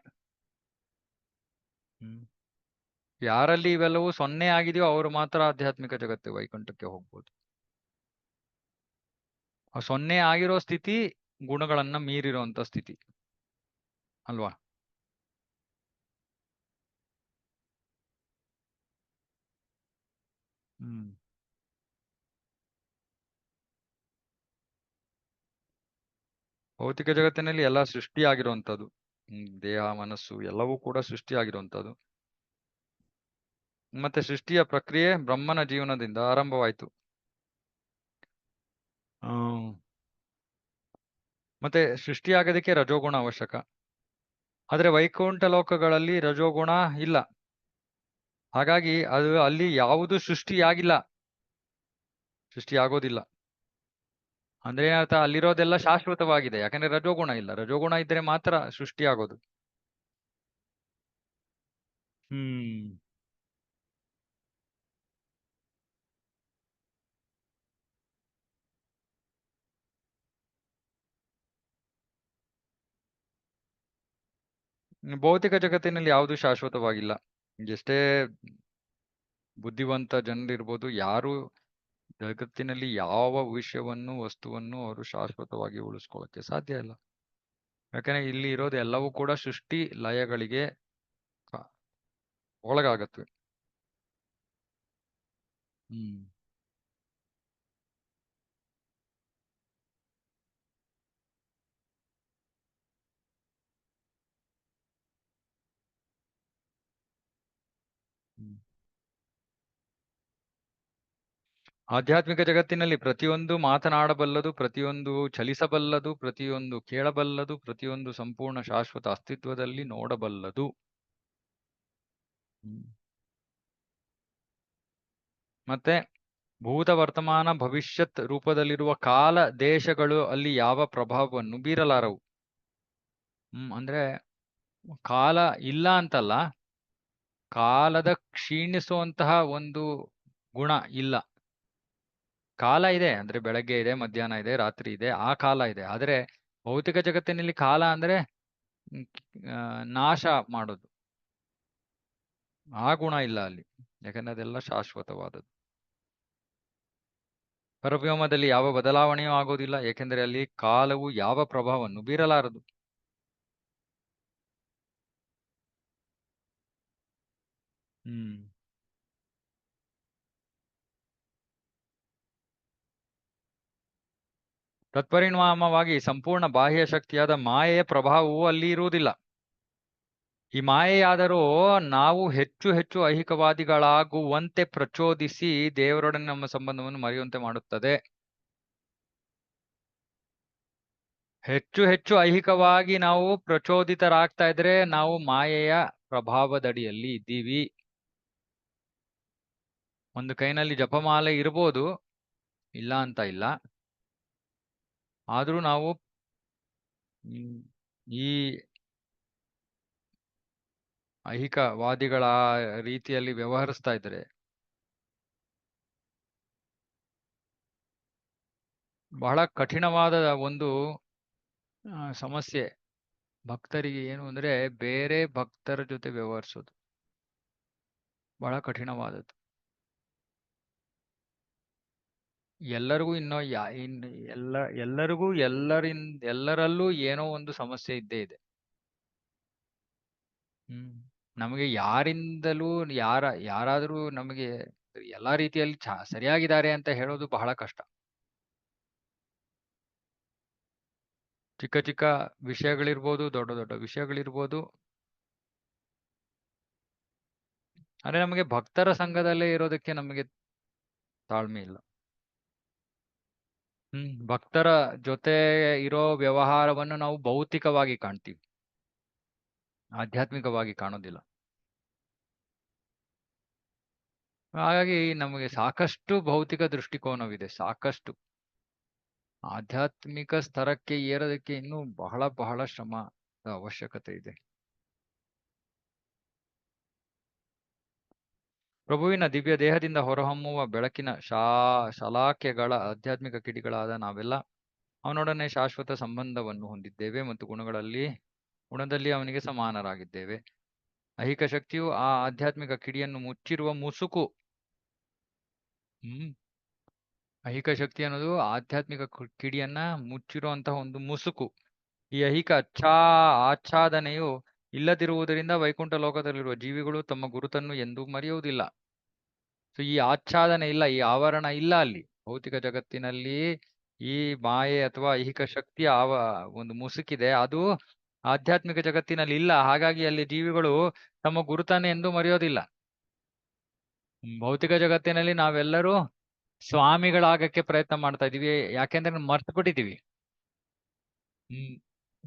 ಯಾರಲ್ಲಿ ಇವೆಲ್ಲವೂ 0 ಆಗಿದೆಯೋ ಅವರು ಮಾತ್ರ ಆಧ್ಯಾತ್ಮಿಕ ಜಗತ್ತು ವೈಕುಂಠಕ್ಕೆ ಹೋಗ್ಬೋದು. ಆ 0 ಆಗಿರೋ ಸ್ಥಿತಿ ಗುಣಗಳನ್ನ ಮೀರಿರುವಂತ ಸ್ಥಿತಿ ಅಲ್ವಾ? ಭೌತಿಕ ಜಗತ್ತಿನಲ್ಲಿ ಎಲ್ಲ ಸೃಷ್ಟಿಯಾಗಿರುವಂಥದ್ದು. ದೇಹ, ಮನಸ್ಸು ಎಲ್ಲವೂ ಕೂಡ ಸೃಷ್ಟಿಯಾಗಿರುವಂಥದ್ದು. ಮತ್ತೆ ಸೃಷ್ಟಿಯ ಪ್ರಕ್ರಿಯೆ ಬ್ರಹ್ಮನ ಜೀವನದಿಂದ ಆರಂಭವಾಯಿತು. ಮತ್ತೆ ಸೃಷ್ಟಿಯಾಗೋದಕ್ಕೆ ರಜೋಗುಣ ಅವಶ್ಯಕ. ಆದ್ರೆ ವೈಕುಂಠ ಲೋಕಗಳಲ್ಲಿ ರಜೋಗುಣ ಇಲ್ಲ. ಹಾಗಾಗಿ ಅದು ಅಲ್ಲಿ ಯಾವುದು ಸೃಷ್ಟಿಯಾಗಿಲ್ಲ, ಸೃಷ್ಟಿಯಾಗೋದಿಲ್ಲ. ಅಂದ್ರೆ ಏನರ್ಥ? ಅಲ್ಲಿರೋದೆಲ್ಲ ಶಾಶ್ವತವಾಗಿದೆ. ಯಾಕಂದ್ರೆ ರಜೋಗುಣ ಇಲ್ಲ. ರಜೋಗುಣ ಇದ್ರೆ ಮಾತ್ರ ಸೃಷ್ಟಿಯಾಗೋದು. ಭೌತಿಕ ಜಗತ್ತಿನಲ್ಲಿ ಯಾವುದು ಶಾಶ್ವತವಾಗಿಲ್ಲ. ಎಷ್ಟೇ ಬುದ್ಧಿವಂತ ಜನರಿರ್ಬೋದು, ಯಾರು ಜಗತ್ತಿನಲ್ಲಿ ಯಾವ ವಿಷಯವನ್ನು, ವಸ್ತುವನ್ನು ಅವರು ಶಾಶ್ವತವಾಗಿ ಉಳಿಸ್ಕೊಳ್ಳಕ್ಕೆ ಸಾಧ್ಯ ಇಲ್ಲ. ಯಾಕಂದ್ರೆ ಇಲ್ಲಿ ಇರೋದು ಎಲ್ಲವೂ ಕೂಡ ಸೃಷ್ಟಿ ಲಯಗಳಿಗೆ ಒಳಗಾಗತ್ವೆ. ಆಧ್ಯಾತ್ಮಿಕ ಜಗತ್ತಿನಲ್ಲಿ ಪ್ರತಿಯೊಂದು ಮಾತನಾಡಬಲ್ಲದು, ಪ್ರತಿಯೊಂದು ಚಲಿಸಬಲ್ಲದು, ಪ್ರತಿಯೊಂದು ಕೇಳಬಲ್ಲದು, ಪ್ರತಿಯೊಂದು ಸಂಪೂರ್ಣ ಶಾಶ್ವತ ಅಸ್ತಿತ್ವದಲ್ಲಿ ನೋಡಬಲ್ಲದು. ಮತ್ತೆ ಭೂತ ವರ್ತಮಾನ ಭವಿಷ್ಯತ್ ರೂಪದಲ್ಲಿರುವ ಕಾಲ ದೇಶಗಳು ಅಲ್ಲಿ ಯಾವ ಪ್ರಭಾವವನ್ನು ಬೀರಲಾರವು. ಅಂದ್ರೆ ಕಾಲ ಇಲ್ಲ ಅಂತಲ್ಲ, ಕಾಲದ ಕ್ಷೀಣಿಸುವಂತಹ ಒಂದು ಗುಣ ಇಲ್ಲ. ಕಾಲ ಇದೆ, ಅಂದ್ರೆ ಬೆಳಗ್ಗೆ ಇದೆ, ಮಧ್ಯಾಹ್ನ ಇದೆ, ರಾತ್ರಿ ಇದೆ, ಆ ಕಾಲ ಇದೆ. ಆದರೆ ಭೌತಿಕ ಜಗತ್ತಿನಲ್ಲಿ ಕಾಲ ಅಂದ್ರೆ ನಾಶ ಮಾಡೋದು, ಆ ಗುಣ ಇಲ್ಲ ಅಲ್ಲಿ. ಯಾಕಂದ್ರೆ ಅದೆಲ್ಲ ಶಾಶ್ವತವಾದದ್ದು. ಪರವ್ಯೋಮದಲ್ಲಿ ಯಾವ ಬದಲಾವಣೆಯೂ ಆಗೋದಿಲ್ಲ, ಏಕೆಂದರೆ ಅಲ್ಲಿ ಕಾಲವು ಯಾವ ಪ್ರಭಾವವನ್ನು ಬೀರಲಾರದು. ತತ್ಪರಿಣಾಮವಾಗಿ ಸಂಪೂರ್ಣ ಬಾಹ್ಯ ಶಕ್ತಿಯಾದ ಮಾಯೆಯ ಪ್ರಭಾವವು ಅಲ್ಲಿ ಇರುವುದಿಲ್ಲ. ಈ ಮಾಯೆಯಾದರೂ ನಾವು ಹೆಚ್ಚು ಹೆಚ್ಚು ಐಹಿಕವಾದಿಗಳಾಗುವಂತೆ ಪ್ರಚೋದಿಸಿ ದೇವರೊಡನೆ ನಮ್ಮ ಸಂಬಂಧವನ್ನು ಮರೆಯುವಂತೆ ಮಾಡುತ್ತದೆ. ಹೆಚ್ಚು ಹೆಚ್ಚು ಐಹಿಕವಾಗಿ ನಾವು ಪ್ರಚೋದಿತರಾಗ್ತಾ ಇದ್ರೆ ನಾವು ಮಾಯೆಯ ಪ್ರಭಾವದಡಿಯಲ್ಲಿ ಇದ್ದೀವಿ. ಒಂದು ಕೈನಲ್ಲಿ ಜಪಮಾಲೆ ಇರ್ಬೋದು, ಇಲ್ಲ ಅಂತ ಇಲ್ಲ. ಆದ್ರೂ ನಾವು ಈ ಐಹಿಕವಾದಿಗಳ ರೀತಿಯಲ್ಲಿ ವ್ಯವಹರಿಸ್ತಾ ಇದ್ರೆ ಬಹಳ ಕಠಿಣವಾದ ಒಂದು ಸಮಸ್ಯೆ ಭಕ್ತರಿಗೆ. ಏನು ಅಂದ್ರೆ ಬೇರೆ ಭಕ್ತರ ಜೊತೆ ವ್ಯವಹರಿಸೋದು ಬಹಳ ಕಠಿಣವಾದದ್ದು. ಎಲ್ಲರಿಗೂ ಎಲ್ಲರಿಗೂ ಎಲ್ಲರಲ್ಲೂ ಏನೋ ಒಂದು ಸಮಸ್ಯೆ ಇದ್ದೇ ಇದೆ. ನಮಗೆ ಯಾರಿಂದಲೂ ಯಾರಾದರೂ ನಮಗೆ ಎಲ್ಲಾ ರೀತಿಯಲ್ಲಿ ಸರಿಯಾಗಿದ್ದಾರೆ ಅಂತ ಹೇಳೋದು ಬಹಳ ಕಷ್ಟ. ಚಿಕ್ಕ ಚಿಕ್ಕ ವಿಷಯಗಳಿರ್ಬೋದು, ದೊಡ್ಡ ದೊಡ್ಡ ವಿಷಯಗಳಿರ್ಬೋದು. ಆದ್ರೆ ನಮಗೆ ಭಕ್ತರ ಸಂಘದಲ್ಲೇ ಇರೋದಕ್ಕೆ ನಮಗೆ ತಾಳ್ಮೆ ಇಲ್ಲ. ಭಕ್ತರ ಜೊತೆ ಇರೋ ವ್ಯವಹಾರವನ್ನು ನಾವು ಭೌತಿಕವಾಗಿ ಕಾಣ್ತೀವಿ, ಆಧ್ಯಾತ್ಮಿಕವಾಗಿ ಕಾಣೋದಿಲ್ಲ. ಹಾಗಾಗಿ ನಮಗೆ ಸಾಕಷ್ಟು ಭೌತಿಕ ದೃಷ್ಟಿಕೋನವಿದೆ, ಸಾಕಷ್ಟು. ಆಧ್ಯಾತ್ಮಿಕ ಸ್ತರಕ್ಕೆ ಏರೋದಕ್ಕೆ ಇನ್ನೂ ಬಹಳ ಬಹಳ ಶ್ರಮದ ಅವಶ್ಯಕತೆ ಇದೆ. ಪ್ರಭುವಿನ ದಿವ್ಯ ದೇಹದಿಂದ ಹೊರಹೊಮ್ಮುವ ಬೆಳಕಿನ ಶಲಾಖ್ಯಗಳ ಆಧ್ಯಾತ್ಮಿಕ ಕಿಡಿಗಳಾದ ನಾವೆಲ್ಲ ಅವನೊಡನೆ ಶಾಶ್ವತ ಸಂಬಂಧವನ್ನು ಹೊಂದಿದ್ದೇವೆ ಮತ್ತು ಗುಣದಲ್ಲಿ ಅವನಿಗೆ ಸಮಾನರಾಗಿದ್ದೇವೆ. ಐಹಿಕ ಶಕ್ತಿಯು ಆ ಆಧ್ಯಾತ್ಮಿಕ ಕಿಡಿಯನ್ನು ಮುಚ್ಚಿರುವ ಮುಸುಕು. ಐಹಿಕ ಶಕ್ತಿ ಅನ್ನೋದು ಆಧ್ಯಾತ್ಮಿಕ ಕಿಡಿಯನ್ನ ಮುಚ್ಚಿರುವಂತಹ ಒಂದು ಮುಸುಕು. ಈ ಐಹಿಕ ಆಚ್ಛಾದನೆಯು ಇಲ್ಲದಿರುವುದರಿಂದ ವೈಕುಂಠ ಲೋಕದಲ್ಲಿರುವ ಜೀವಿಗಳು ತಮ್ಮ ಗುರುತನ್ನು ಎಂದೂ ಮರೆಯುವುದಿಲ್ಲ. ಸೊ ಈ ಆಚ್ಛಾದನೆ ಇಲ್ಲ, ಈ ಆವರಣ ಇಲ್ಲ ಅಲ್ಲಿ. ಭೌತಿಕ ಜಗತ್ತಿನಲ್ಲಿ ಈ ಮಾಯೆ ಅಥವಾ ಐಹಿಕ ಶಕ್ತಿಯ ಒಂದು ಮುಸುಕಿದೆ, ಅದು ಆಧ್ಯಾತ್ಮಿಕ ಜಗತ್ತಿನಲ್ಲಿ ಇಲ್ಲ. ಹಾಗಾಗಿ ಅಲ್ಲಿ ಜೀವಿಗಳು ತಮ್ಮ ಗುರುತನ್ನು ಎಂದೂ ಮರೆಯೋದಿಲ್ಲ. ಭೌತಿಕ ಜಗತ್ತಿನಲ್ಲಿ ನಾವೆಲ್ಲರೂ ಸ್ವಾಮಿಗಳಾಗಕ್ಕೆ ಪ್ರಯತ್ನ ಮಾಡ್ತಾ ಇದೀವಿ, ಯಾಕೆಂದ್ರೆ ಮರ್ತು ಬಿಟ್ಟಿದೀವಿ.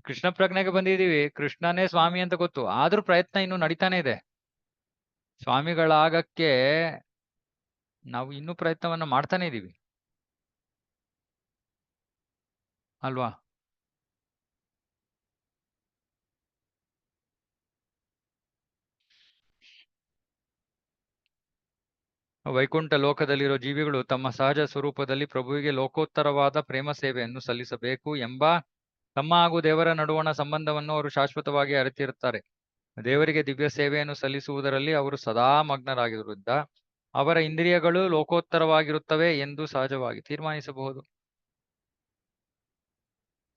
ಕೃಷ್ಣ ಪ್ರಜ್ಞೆಗೆ ಬಂದಿದೀವಿ, ಕೃಷ್ಣನೇ ಸ್ವಾಮಿ ಅಂತ ಗೊತ್ತು, ಆದ್ರೂ ಪ್ರಯತ್ನ ಇನ್ನು ನಡೀತಾನೆ ಇದೆ. ಸ್ವಾಮಿಗಳಾಗಕ್ಕೆ ನಾವು ಇನ್ನೂ ಪ್ರಯತ್ನವನ್ನ ಮಾಡ್ತಾನೆ ಇದೀವಿ ಅಲ್ವಾ? ವೈಕುಂಠ ಲೋಕದಲ್ಲಿರೋ ಜೀವಿಗಳು ತಮ್ಮ ಸಹಜ ಸ್ವರೂಪದಲ್ಲಿ ಪ್ರಭುವಿಗೆ ಲೋಕೋತ್ತರವಾದ ಪ್ರೇಮ ಸೇವೆಯನ್ನು ಸಲ್ಲಿಸಬೇಕು ಎಂಬ ತಮ್ಮ ಹಾಗೂ ದೇವರ ನಡುವಣ ಸಂಬಂಧವನ್ನು ಅವರು ಶಾಶ್ವತವಾಗಿ ಅರಿತಿರುತ್ತಾರೆ. ದೇವರಿಗೆ ದಿವ್ಯ ಸೇವೆಯನ್ನು ಸಲ್ಲಿಸುವುದರಲ್ಲಿ ಅವರು ಸದಾ ಮಗ್ನರಾಗಿರುವುದರಿಂದ ಅವರ ಇಂದ್ರಿಯಗಳು ಲೋಕೋತ್ತರವಾಗಿರುತ್ತವೆ ಎಂದು ಸಹಜವಾಗಿ ತೀರ್ಮಾನಿಸಬಹುದು.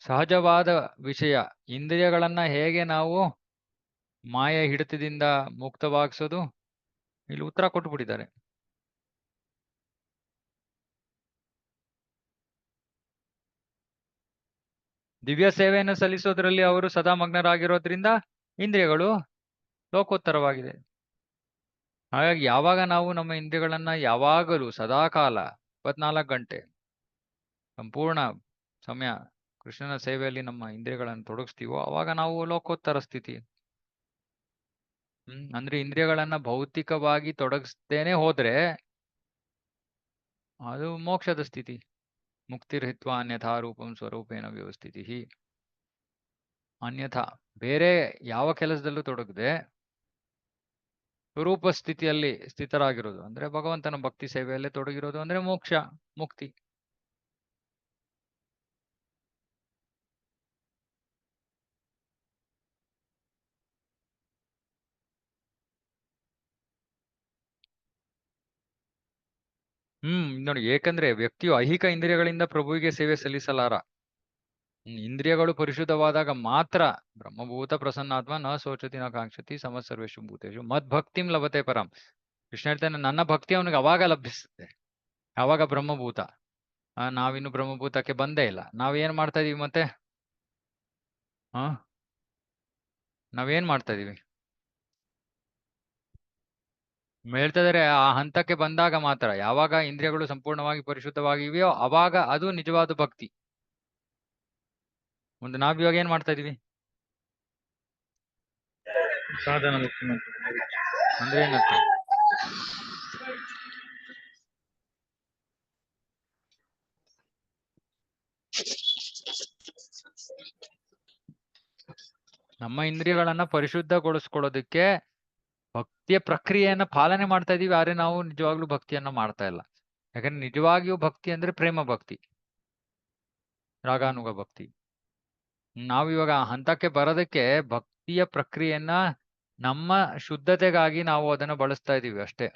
ಸಹಜವಾದ ವಿಷಯ, ಇಂದ್ರಿಯಗಳನ್ನ ಹೇಗೆ ನಾವು ಮಾಯ ಹಿಡಿತದಿಂದ ಮುಕ್ತವಾಗಿಸೋದು, ಇಲ್ಲಿ ಉತ್ತರ ಕೊಟ್ಟುಬಿಟ್ಟಿದ್ದಾರೆ. ದಿವ್ಯ ಸೇವೆಯನ್ನು ಸಲ್ಲಿಸೋದ್ರಲ್ಲಿ ಅವರು ಸದಾ ಮಗ್ನರಾಗಿರೋದ್ರಿಂದ ಇಂದ್ರಿಯಗಳು ಲೋಕೋತ್ತರವಾಗಿದೆ. ಹಾಗಾಗಿ ಯಾವಾಗ ನಾವು ನಮ್ಮ ಇಂದ್ರಿಯಗಳನ್ನ ಯಾವಾಗಲೂ ಸದಾಕಾಲ 24 ಗಂಟೆ ಸಂಪೂರ್ಣ ಸಮಯ ಕೃಷ್ಣನ ಸೇವೆಯಲ್ಲಿ ನಮ್ಮ ಇಂದ್ರಿಯಗಳನ್ನು ತೊಡಗಿಸ್ತೀವೋ ಅವಾಗ ನಾವು ಲೋಕೋತ್ತರ ಸ್ಥಿತಿ. ಅಂದ್ರೆ ಇಂದ್ರಿಯಗಳನ್ನ ಭೌತಿಕವಾಗಿ ತೊಡಗಿಸ್ತೇನೆ ಹೋದ್ರೆ ಅದು ಮೋಕ್ಷದ ಸ್ಥಿತಿ. ಮುಕ್ತಿರ್ಹಿತ್ವ ಅನ್ಯಥಾ ರೂಪಂ ಸ್ವರೂಪೇಣ ವ್ಯವಸ್ಥಿತಿ. ಅನ್ಯಥಾ ಬೇರೆ ಯಾವ ಕೆಲಸದಲ್ಲೂ ತೊಡಗದೆ ರೂಪ ಸ್ಥಿತಿಯಲ್ಲಿ ಸ್ಥಿತರಾಗಿರೋದು ಅಂದ್ರೆ ಭಗವಂತನ ಭಕ್ತಿ ಸೇವೆಯಲ್ಲೇ ತೊಡಗಿರೋದು ಅಂದ್ರೆ ಮೋಕ್ಷ, ಮುಕ್ತಿ. ನೋಡಿ, ಏಕೆಂದ್ರೆ ವ್ಯಕ್ತಿಯು ಐಹಿಕ ಇಂದ್ರಿಯಗಳಿಂದ ಪ್ರಭುವಿಗೆ ಸೇವೆ ಸಲ್ಲಿಸಲಾರ. ಇಂದ್ರಿಯಗಳು ಪರಿಶುದ್ಧವಾದಾಗ ಮಾತ್ರ ಬ್ರಹ್ಮಭೂತ ಪ್ರಸನ್ನಾತ್ಮ ನ ಶೋಚತಿ ನ ಕಾಂಕ್ಷತಿ ಸಮ ಸರ್ವೇಶು ಭೂತೇಶು ಮದ್ಭಕ್ತಿಂ ಲಭತೆ ಪರಂ. ಕೃಷ್ಣ ಹೇಳ್ತಾನೆ, ನನ್ನ ಭಕ್ತಿ ಅವನಿಗೆ ಅವಾಗ ಲಭಿಸುತ್ತೆ ಯಾವಾಗ ಬ್ರಹ್ಮಭೂತ. ನಾವಿನ್ನು ಬ್ರಹ್ಮಭೂತಕ್ಕೆ ಬಂದೇ ಇಲ್ಲ. ನಾವೇನ್ ಮಾಡ್ತಾ ಇದೀವಿ ಮತ್ತೆ? ನಾವೇನ್ ಮಾಡ್ತಾ ಇದೀವಿ? ಹೇಳ್ತಾ ಇದಾರೆ, ಆ ಹಂತಕ್ಕೆ ಬಂದಾಗ ಮಾತ್ರ, ಯಾವಾಗ ಇಂದ್ರಿಯಗಳು ಸಂಪೂರ್ಣವಾಗಿ ಪರಿಶುದ್ಧವಾಗಿವೆಯೋ ಅವಾಗ ಅದು ನಿಜವಾದ ಭಕ್ತಿ. ಒಂದು ನಾವಿವಾಗ ಏನ್ ಮಾಡ್ತಾ ಇದೀವಿ? ಸಾಧನ ಅಂದ್ರೆ ಏನಂತ? ನಮ್ಮ ಇಂದ್ರಿಯಗಳನ್ನ ಪರಿಶುದ್ಧಗೊಳಿಸ್ಕೊಳ್ಳೋದಕ್ಕೆ ಭಕ್ತಿಯ ಪ್ರಕ್ರಿಯೆಯನ್ನ ಪಾಲನೆ ಮಾಡ್ತಾ ಇದೀವಿ. ಆದ್ರೆ ನಾವು ನಿಜವಾಗ್ಲೂ ಭಕ್ತಿಯನ್ನ ಮಾಡ್ತಾ ಇಲ್ಲ. ಯಾಕಂದ್ರೆ ನಿಜವಾಗಿಯೂ ಭಕ್ತಿ ಅಂದ್ರೆ ಪ್ರೇಮ ಭಕ್ತಿ, ರಾಗಾನುಗ ಭಕ್ತಿ. ನಾವಿವಾಗ ಹಂತಕ್ಕೆ ಬರೋದಕ್ಕೆ ಭಕ್ತಿಯ ಪ್ರಕ್ರಿಯೆಯನ್ನ ನಮ್ಮ ಶುದ್ಧತೆಗಾಗಿ ನಾವು ಅದನ್ನ ಬಳಸ್ತಾ ಇದೀವಿ ಅಷ್ಟೇ.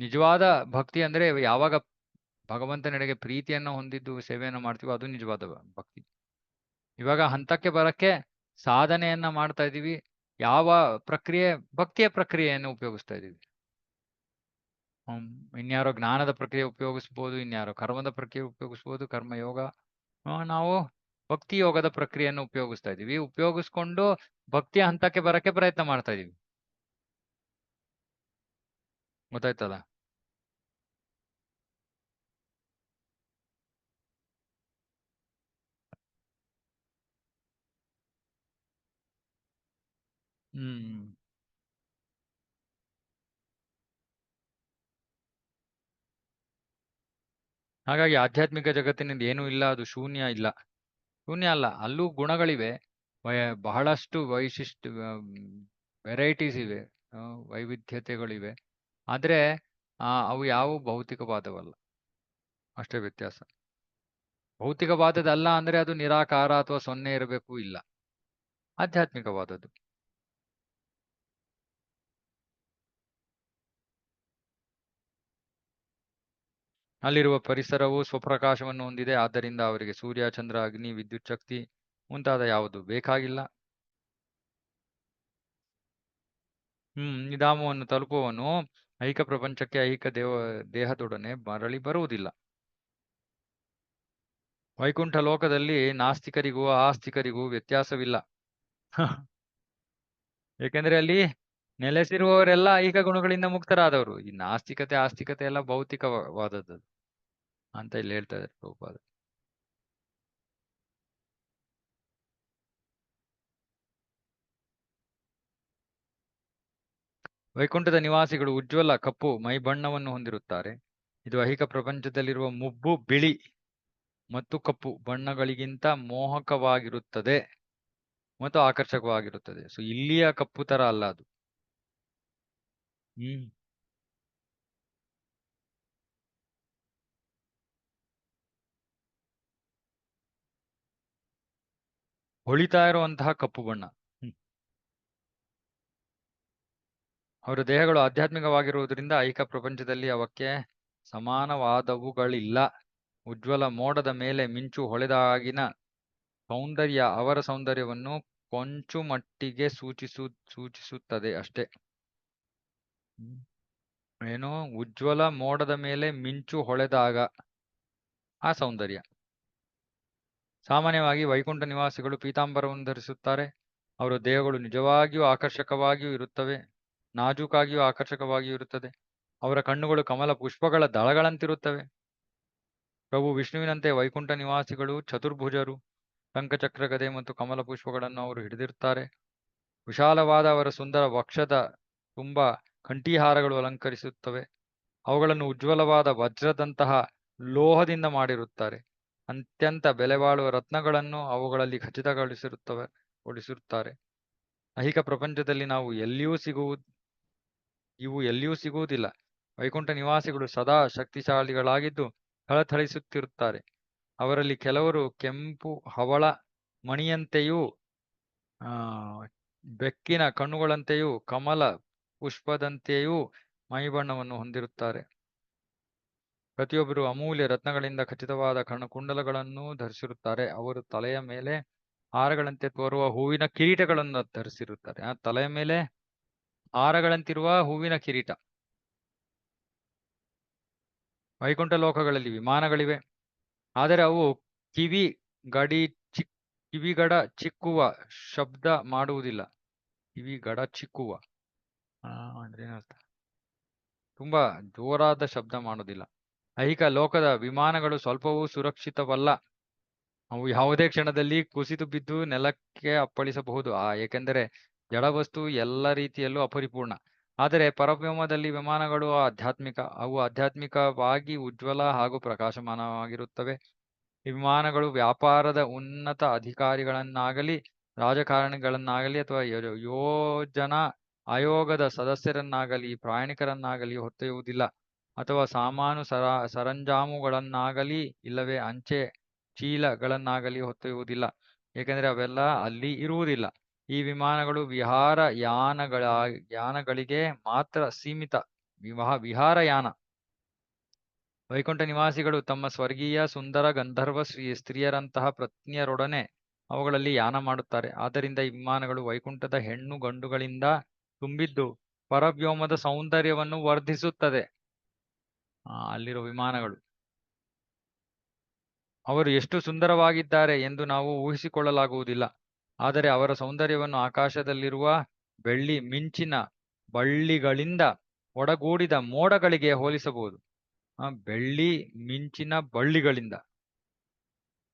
ನಿಜವಾದ ಭಕ್ತಿ ಅಂದ್ರೆ ಯಾವಾಗ ಭಗವಂತನೆಡೆಗೆ ಪ್ರೀತಿಯನ್ನ ಹೊಂದಿದ್ದು ಸೇವೆಯನ್ನ ಮಾಡ್ತೀವೋ ಅದು ನಿಜವಾದ ಭಕ್ತಿ. ಇವಾಗ ಹಂತಕ್ಕೆ ಬರಕ್ಕೆ ಸಾಧನೆಯನ್ನ ಮಾಡ್ತಾ ಇದೀವಿ. ಯಾವ ಪ್ರಕ್ರಿಯೆ? ಭಕ್ತಿಯ ಪ್ರಕ್ರಿಯೆಯನ್ನು ಉಪಯೋಗಿಸ್ತಾ ಇದೀವಿ. ಇನ್ಯಾರೋ ಜ್ಞಾನದ ಪ್ರಕ್ರಿಯೆ ಉಪಯೋಗಿಸ್ಬೋದು, ಇನ್ಯಾರೋ ಕರ್ಮದ ಪ್ರಕ್ರಿಯೆ ಉಪಯೋಗಿಸ್ಬೋದು, ಕರ್ಮಯೋಗ. ನಾವು ಭಕ್ತಿ ಯೋಗದ ಪ್ರಕ್ರಿಯೆಯನ್ನು ಉಪಯೋಗಿಸ್ತಾ ಇದೀವಿ. ಉಪಯೋಗಿಸ್ಕೊಂಡು ಭಕ್ತಿಯ ಹಂತಕ್ಕೆ ಬರಕ್ಕೆ ಪ್ರಯತ್ನ ಮಾಡ್ತಾ ಇದೀವಿ. ಗೊತ್ತಾಯ್ತಲ್ಲ? ಹಾಗಾಗಿ ಆಧ್ಯಾತ್ಮಿಕ ಜಗತ್ತಿನಲ್ಲಿ ಏನೂ ಇಲ್ಲ, ಅದು ಶೂನ್ಯ ಇಲ್ಲ. ಶೂನ್ಯ ಅಲ್ಲ, ಅಲ್ಲೂ ಗುಣಗಳಿವೆ, ಬಹಳಷ್ಟು ವೆರೈಟೀಸ್ ಇವೆ, ವೈವಿಧ್ಯತೆಗಳಿವೆ. ಆದ್ರೆ ಅವು ಯಾವುವು ಭೌತಿಕವಾದವಲ್ಲ, ಅಷ್ಟೇ ವ್ಯತ್ಯಾಸ. ಭೌತಿಕವಾದದಲ್ಲ ಅಂದ್ರೆ ಅದು ನಿರಾಕಾರ ಅಥವಾ ಸೊನ್ನೆ ಇರಬೇಕು, ಇಲ್ಲ, ಆಧ್ಯಾತ್ಮಿಕವಾದದ್ದು. ಅಲ್ಲಿರುವ ಪರಿಸರವು ಸ್ವಪ್ರಕಾಶವನ್ನು ಹೊಂದಿದೆ. ಆದ್ದರಿಂದ ಅವರಿಗೆ ಸೂರ್ಯ, ಚಂದ್ರ, ಅಗ್ನಿ, ವಿದ್ಯುತ್ ಶಕ್ತಿ ಮುಂತಾದ ಯಾವುದು ಬೇಕಾಗಿಲ್ಲ. ನಿಧಾಮವನ್ನು ತಲುಪುವವನು ಐಹಿಕ ಪ್ರಪಂಚಕ್ಕೆ ಐಹಿಕ ದೇಹದೊಡನೆ ಮರಳಿ ಬರುವುದಿಲ್ಲ. ವೈಕುಂಠ ಲೋಕದಲ್ಲಿ ನಾಸ್ತಿಕರಿಗೂ ಆಸ್ತಿಕರಿಗೂ ವ್ಯತ್ಯಾಸವಿಲ್ಲ. ಏಕೆಂದ್ರೆ ಅಲ್ಲಿ ನೆಲೆಸಿರುವವರೆಲ್ಲ ಐಹಿಕ ಗುಣಗಳಿಂದ ಮುಕ್ತರಾದವರು. ಈ ನಾಸ್ತಿಕತೆ ಆಸ್ತಿಕತೆ ಎಲ್ಲ ಭೌತಿಕವಾದದ್ದು ಅಂತ ಇಲ್ಲಿ ಹೇಳ್ತಾ ಇದ್ದಾರೆ ಪ್ರಭುಪಾದ. ವೈಕುಂಠದ ನಿವಾಸಿಗಳು ಉಜ್ವಲ ಕಪ್ಪು ಮೈ ಬಣ್ಣವನ್ನು ಹೊಂದಿರುತ್ತಾರೆ. ಇದು ಐಹಿಕ ಪ್ರಪಂಚದಲ್ಲಿರುವ ಮುಬ್ಬು, ಬಿಳಿ ಮತ್ತು ಕಪ್ಪು ಬಣ್ಣಗಳಿಗಿಂತ ಮೋಹಕವಾಗಿರುತ್ತದೆ ಮತ್ತು ಆಕರ್ಷಕವಾಗಿರುತ್ತದೆ. ಸೊ ಇಲ್ಲಿಯ ಕಪ್ಪು ತರ ಅಲ್ಲ ಅದು. ಹೊಳಿತಾ ಇರುವಂತಹ ಕಪ್ಪು ಬಣ್ಣ. ಅವರ ದೇಹಗಳು ಆಧ್ಯಾತ್ಮಿಕವಾಗಿರುವುದರಿಂದ ಐಹಿಕ ಪ್ರಪಂಚದಲ್ಲಿ ಅವಕ್ಕೆ ಸಮಾನವಾದವುಗಳಿಲ್ಲ. ಉಜ್ವಲ ಮೋಡದ ಮೇಲೆ ಮಿಂಚು ಹೊಳೆದಾಗಿನ ಸೌಂದರ್ಯ ಅವರ ಸೌಂದರ್ಯವನ್ನು ಕೊಂಚು ಮಟ್ಟಿಗೆ ಸೂಚಿಸುತ್ತದೆ ಅಷ್ಟೇ. ಏನು? ಉಜ್ವಲ ಮೋಡದ ಮೇಲೆ ಮಿಂಚು ಹೊಳೆದಾಗ ಆ ಸೌಂದರ್ಯ. ಸಾಮಾನ್ಯವಾಗಿ ವೈಕುಂಠ ನಿವಾಸಿಗಳು ಪೀತಾಂಬರವನ್ನು ಧರಿಸುತ್ತಾರೆ. ಅವರ ದೇಹಗಳು ನಿಜವಾಗಿಯೂ ಆಕರ್ಷಕವಾಗಿಯೂ ಇರುತ್ತವೆ, ನಾಜೂಕಾಗಿಯೂ ಆಕರ್ಷಕವಾಗಿಯೂ ಇರುತ್ತದೆ. ಅವರ ಕಣ್ಣುಗಳು ಕಮಲ ಪುಷ್ಪಗಳ ದಳಗಳಂತಿರುತ್ತವೆ. ಪ್ರಭು ವಿಷ್ಣುವಿನಂತೆ ವೈಕುಂಠ ನಿವಾಸಿಗಳು ಚತುರ್ಭುಜರು, ಶಂಖಚಕ್ರ ಗದೆ ಮತ್ತು ಕಮಲ ಪುಷ್ಪಗಳನ್ನು ಅವರು ಹಿಡಿದಿರುತ್ತಾರೆ. ವಿಶಾಲವಾದ ಅವರ ಸುಂದರ ವಕ್ಷದ ತುಂಬಾ ಕಂಠೀಹಾರಗಳು ಅಲಂಕರಿಸುತ್ತವೆ. ಅವುಗಳನ್ನು ಉಜ್ವಲವಾದ ವಜ್ರದಂತಹ ಲೋಹದಿಂದ ಮಾಡಿರುತ್ತಾರೆ. ಅತ್ಯಂತ ಬೆಲೆಬಾಳುವ ರತ್ನಗಳನ್ನು ಅವುಗಳಲ್ಲಿ ಖಚಿತಗೊಳಿಸಿರುತ್ತಾರೆ. ಐಹಿಕ ಪ್ರಪಂಚದಲ್ಲಿ ಇವು ಎಲ್ಲಿಯೂ ಸಿಗುವುದಿಲ್ಲ. ವೈಕುಂಠ ನಿವಾಸಿಗಳು ಸದಾ ಶಕ್ತಿಶಾಲಿಗಳಾಗಿದ್ದು ಥಳಥಳಿಸುತ್ತಿರುತ್ತಾರೆ. ಅವರಲ್ಲಿ ಕೆಲವರು ಕೆಂಪು ಹವಳ ಮಣಿಯಂತೆಯೂ ಬೆಕ್ಕಿನ ಕಣ್ಣುಗಳಂತೆಯೂ ಕಮಲ ಪುಷ್ಪದಂತೆಯೂ ಮೈಬಣ್ಣವನ್ನು ಹೊಂದಿರುತ್ತಾರೆ. ಪ್ರತಿಯೊಬ್ಬರು ಅಮೂಲ್ಯ ರತ್ನಗಳಿಂದ ಖಚಿತವಾದ ಕಣ್ಣುಕುಂಡಲಗಳನ್ನು ಧರಿಸಿರುತ್ತಾರೆ. ಅವರು ತಲೆಯ ಮೇಲೆ ಹಾರಗಳಂತೆ ತೋರುವ ಹೂವಿನ ಕಿರೀಟಗಳನ್ನು ಧರಿಸಿರುತ್ತಾರೆ. ಆ ತಲೆಯ ಮೇಲೆ ಹಾರಗಳಂತಿರುವ ಹೂವಿನ ಕಿರೀಟ. ವೈಕುಂಠ ಲೋಕಗಳಲ್ಲಿ ವಿಮಾನಗಳಿವೆ, ಆದರೆ ಅವು ಕಿವಿಗಡ ಚಿಕ್ಕುವ ಶಬ್ದ ಮಾಡುವುದಿಲ್ಲ. ಕಿವಿಗಡ ಚಿಕ್ಕುವ ಅಂದ್ರೆ ಏನರ್ಥ? ತುಂಬಾ ಜೋರಾದ ಶಬ್ದ ಮಾಡೋದಿಲ್ಲ. ಐಹಿಕ ಲೋಕದ ವಿಮಾನಗಳು ಸ್ವಲ್ಪವೂ ಸುರಕ್ಷಿತವಲ್ಲ. ಅವು ಯಾವುದೇ ಕ್ಷಣದಲ್ಲಿ ಕುಸಿದು ಬಿದ್ದು ನೆಲಕ್ಕೆ ಅಪ್ಪಳಿಸಬಹುದು. ಏಕೆಂದರೆ ಜಡವಸ್ತು ಎಲ್ಲ ರೀತಿಯಲ್ಲೂ ಅಪರಿಪೂರ್ಣ. ಆದರೆ ಪರಬ್ರಹ್ಮದಲ್ಲಿ ವಿಮಾನಗಳು ಆಧ್ಯಾತ್ಮಿಕ. ಅವು ಆಧ್ಯಾತ್ಮಿಕವಾಗಿ ಉಜ್ವಲ ಹಾಗೂ ಪ್ರಕಾಶಮಾನವಾಗಿರುತ್ತವೆ. ವಿಮಾನಗಳು ವ್ಯಾಪಾರದ ಉನ್ನತ ಅಧಿಕಾರಿಗಳನ್ನಾಗಲಿ, ರಾಜಕಾರಣಿಗಳನ್ನಾಗಲಿ ಅಥವಾ ಯೋಜನಾ ಆಯೋಗದ ಸದಸ್ಯರನ್ನಾಗಲಿ, ಪ್ರಯಾಣಿಕರನ್ನಾಗಲಿ ಹೊತ್ತೊಯ್ಯುವುದಿಲ್ಲ. ಅಥವಾ ಸಾಮಾನು ಸರಂಜಾಮುಗಳನ್ನಾಗಲಿ ಇಲ್ಲವೇ ಅಂಚೆ ಚೀಲಗಳನ್ನಾಗಲಿ ಹೊತ್ತೊಯ್ಯುವುದಿಲ್ಲ. ಏಕೆಂದರೆ ಅವೆಲ್ಲ ಅಲ್ಲಿ ಇರುವುದಿಲ್ಲ. ಈ ವಿಮಾನಗಳು ಯಾನಗಳಿಗೆ ಮಾತ್ರ ಸೀಮಿತ. ವಿಹಾರಯಾನ. ವೈಕುಂಠ ನಿವಾಸಿಗಳು ತಮ್ಮ ಸ್ವರ್ಗೀಯ ಸುಂದರ ಗಂಧರ್ವ ಸ್ತ್ರೀಯರಂತಹ ಪತ್ನಿಯರೊಡನೆ ಅವುಗಳಲ್ಲಿ ಯಾನ ಮಾಡುತ್ತಾರೆ. ಆದ್ದರಿಂದ ಈ ವಿಮಾನಗಳು ವೈಕುಂಠದ ಹೆಣ್ಣು ಗಂಡುಗಳಿಂದ ತುಂಬಿದ್ದು ಪರವ್ಯೋಮದ ಸೌಂದರ್ಯವನ್ನು ವರ್ಧಿಸುತ್ತದೆ. ಅಲ್ಲಿರೋ ವಿಮಾನಗಳು ಅವರು ಎಷ್ಟು ಸುಂದರವಾಗಿದ್ದಾರೆ ಎಂದು ನಾವು ಊಹಿಸಿಕೊಳ್ಳಲಾಗುವುದಿಲ್ಲ. ಆದರೆ ಅವರ ಸೌಂದರ್ಯವನ್ನು ಆಕಾಶದಲ್ಲಿರುವ ಬೆಳ್ಳಿ ಮಿಂಚಿನ ಬಳ್ಳಿಗಳಿಂದ ಒಡಗೂಡಿದ ಮೋಡಗಳಿಗೆ ಹೋಲಿಸಬಹುದು. ಬೆಳ್ಳಿ ಮಿಂಚಿನ ಬಳ್ಳಿಗಳಿಂದ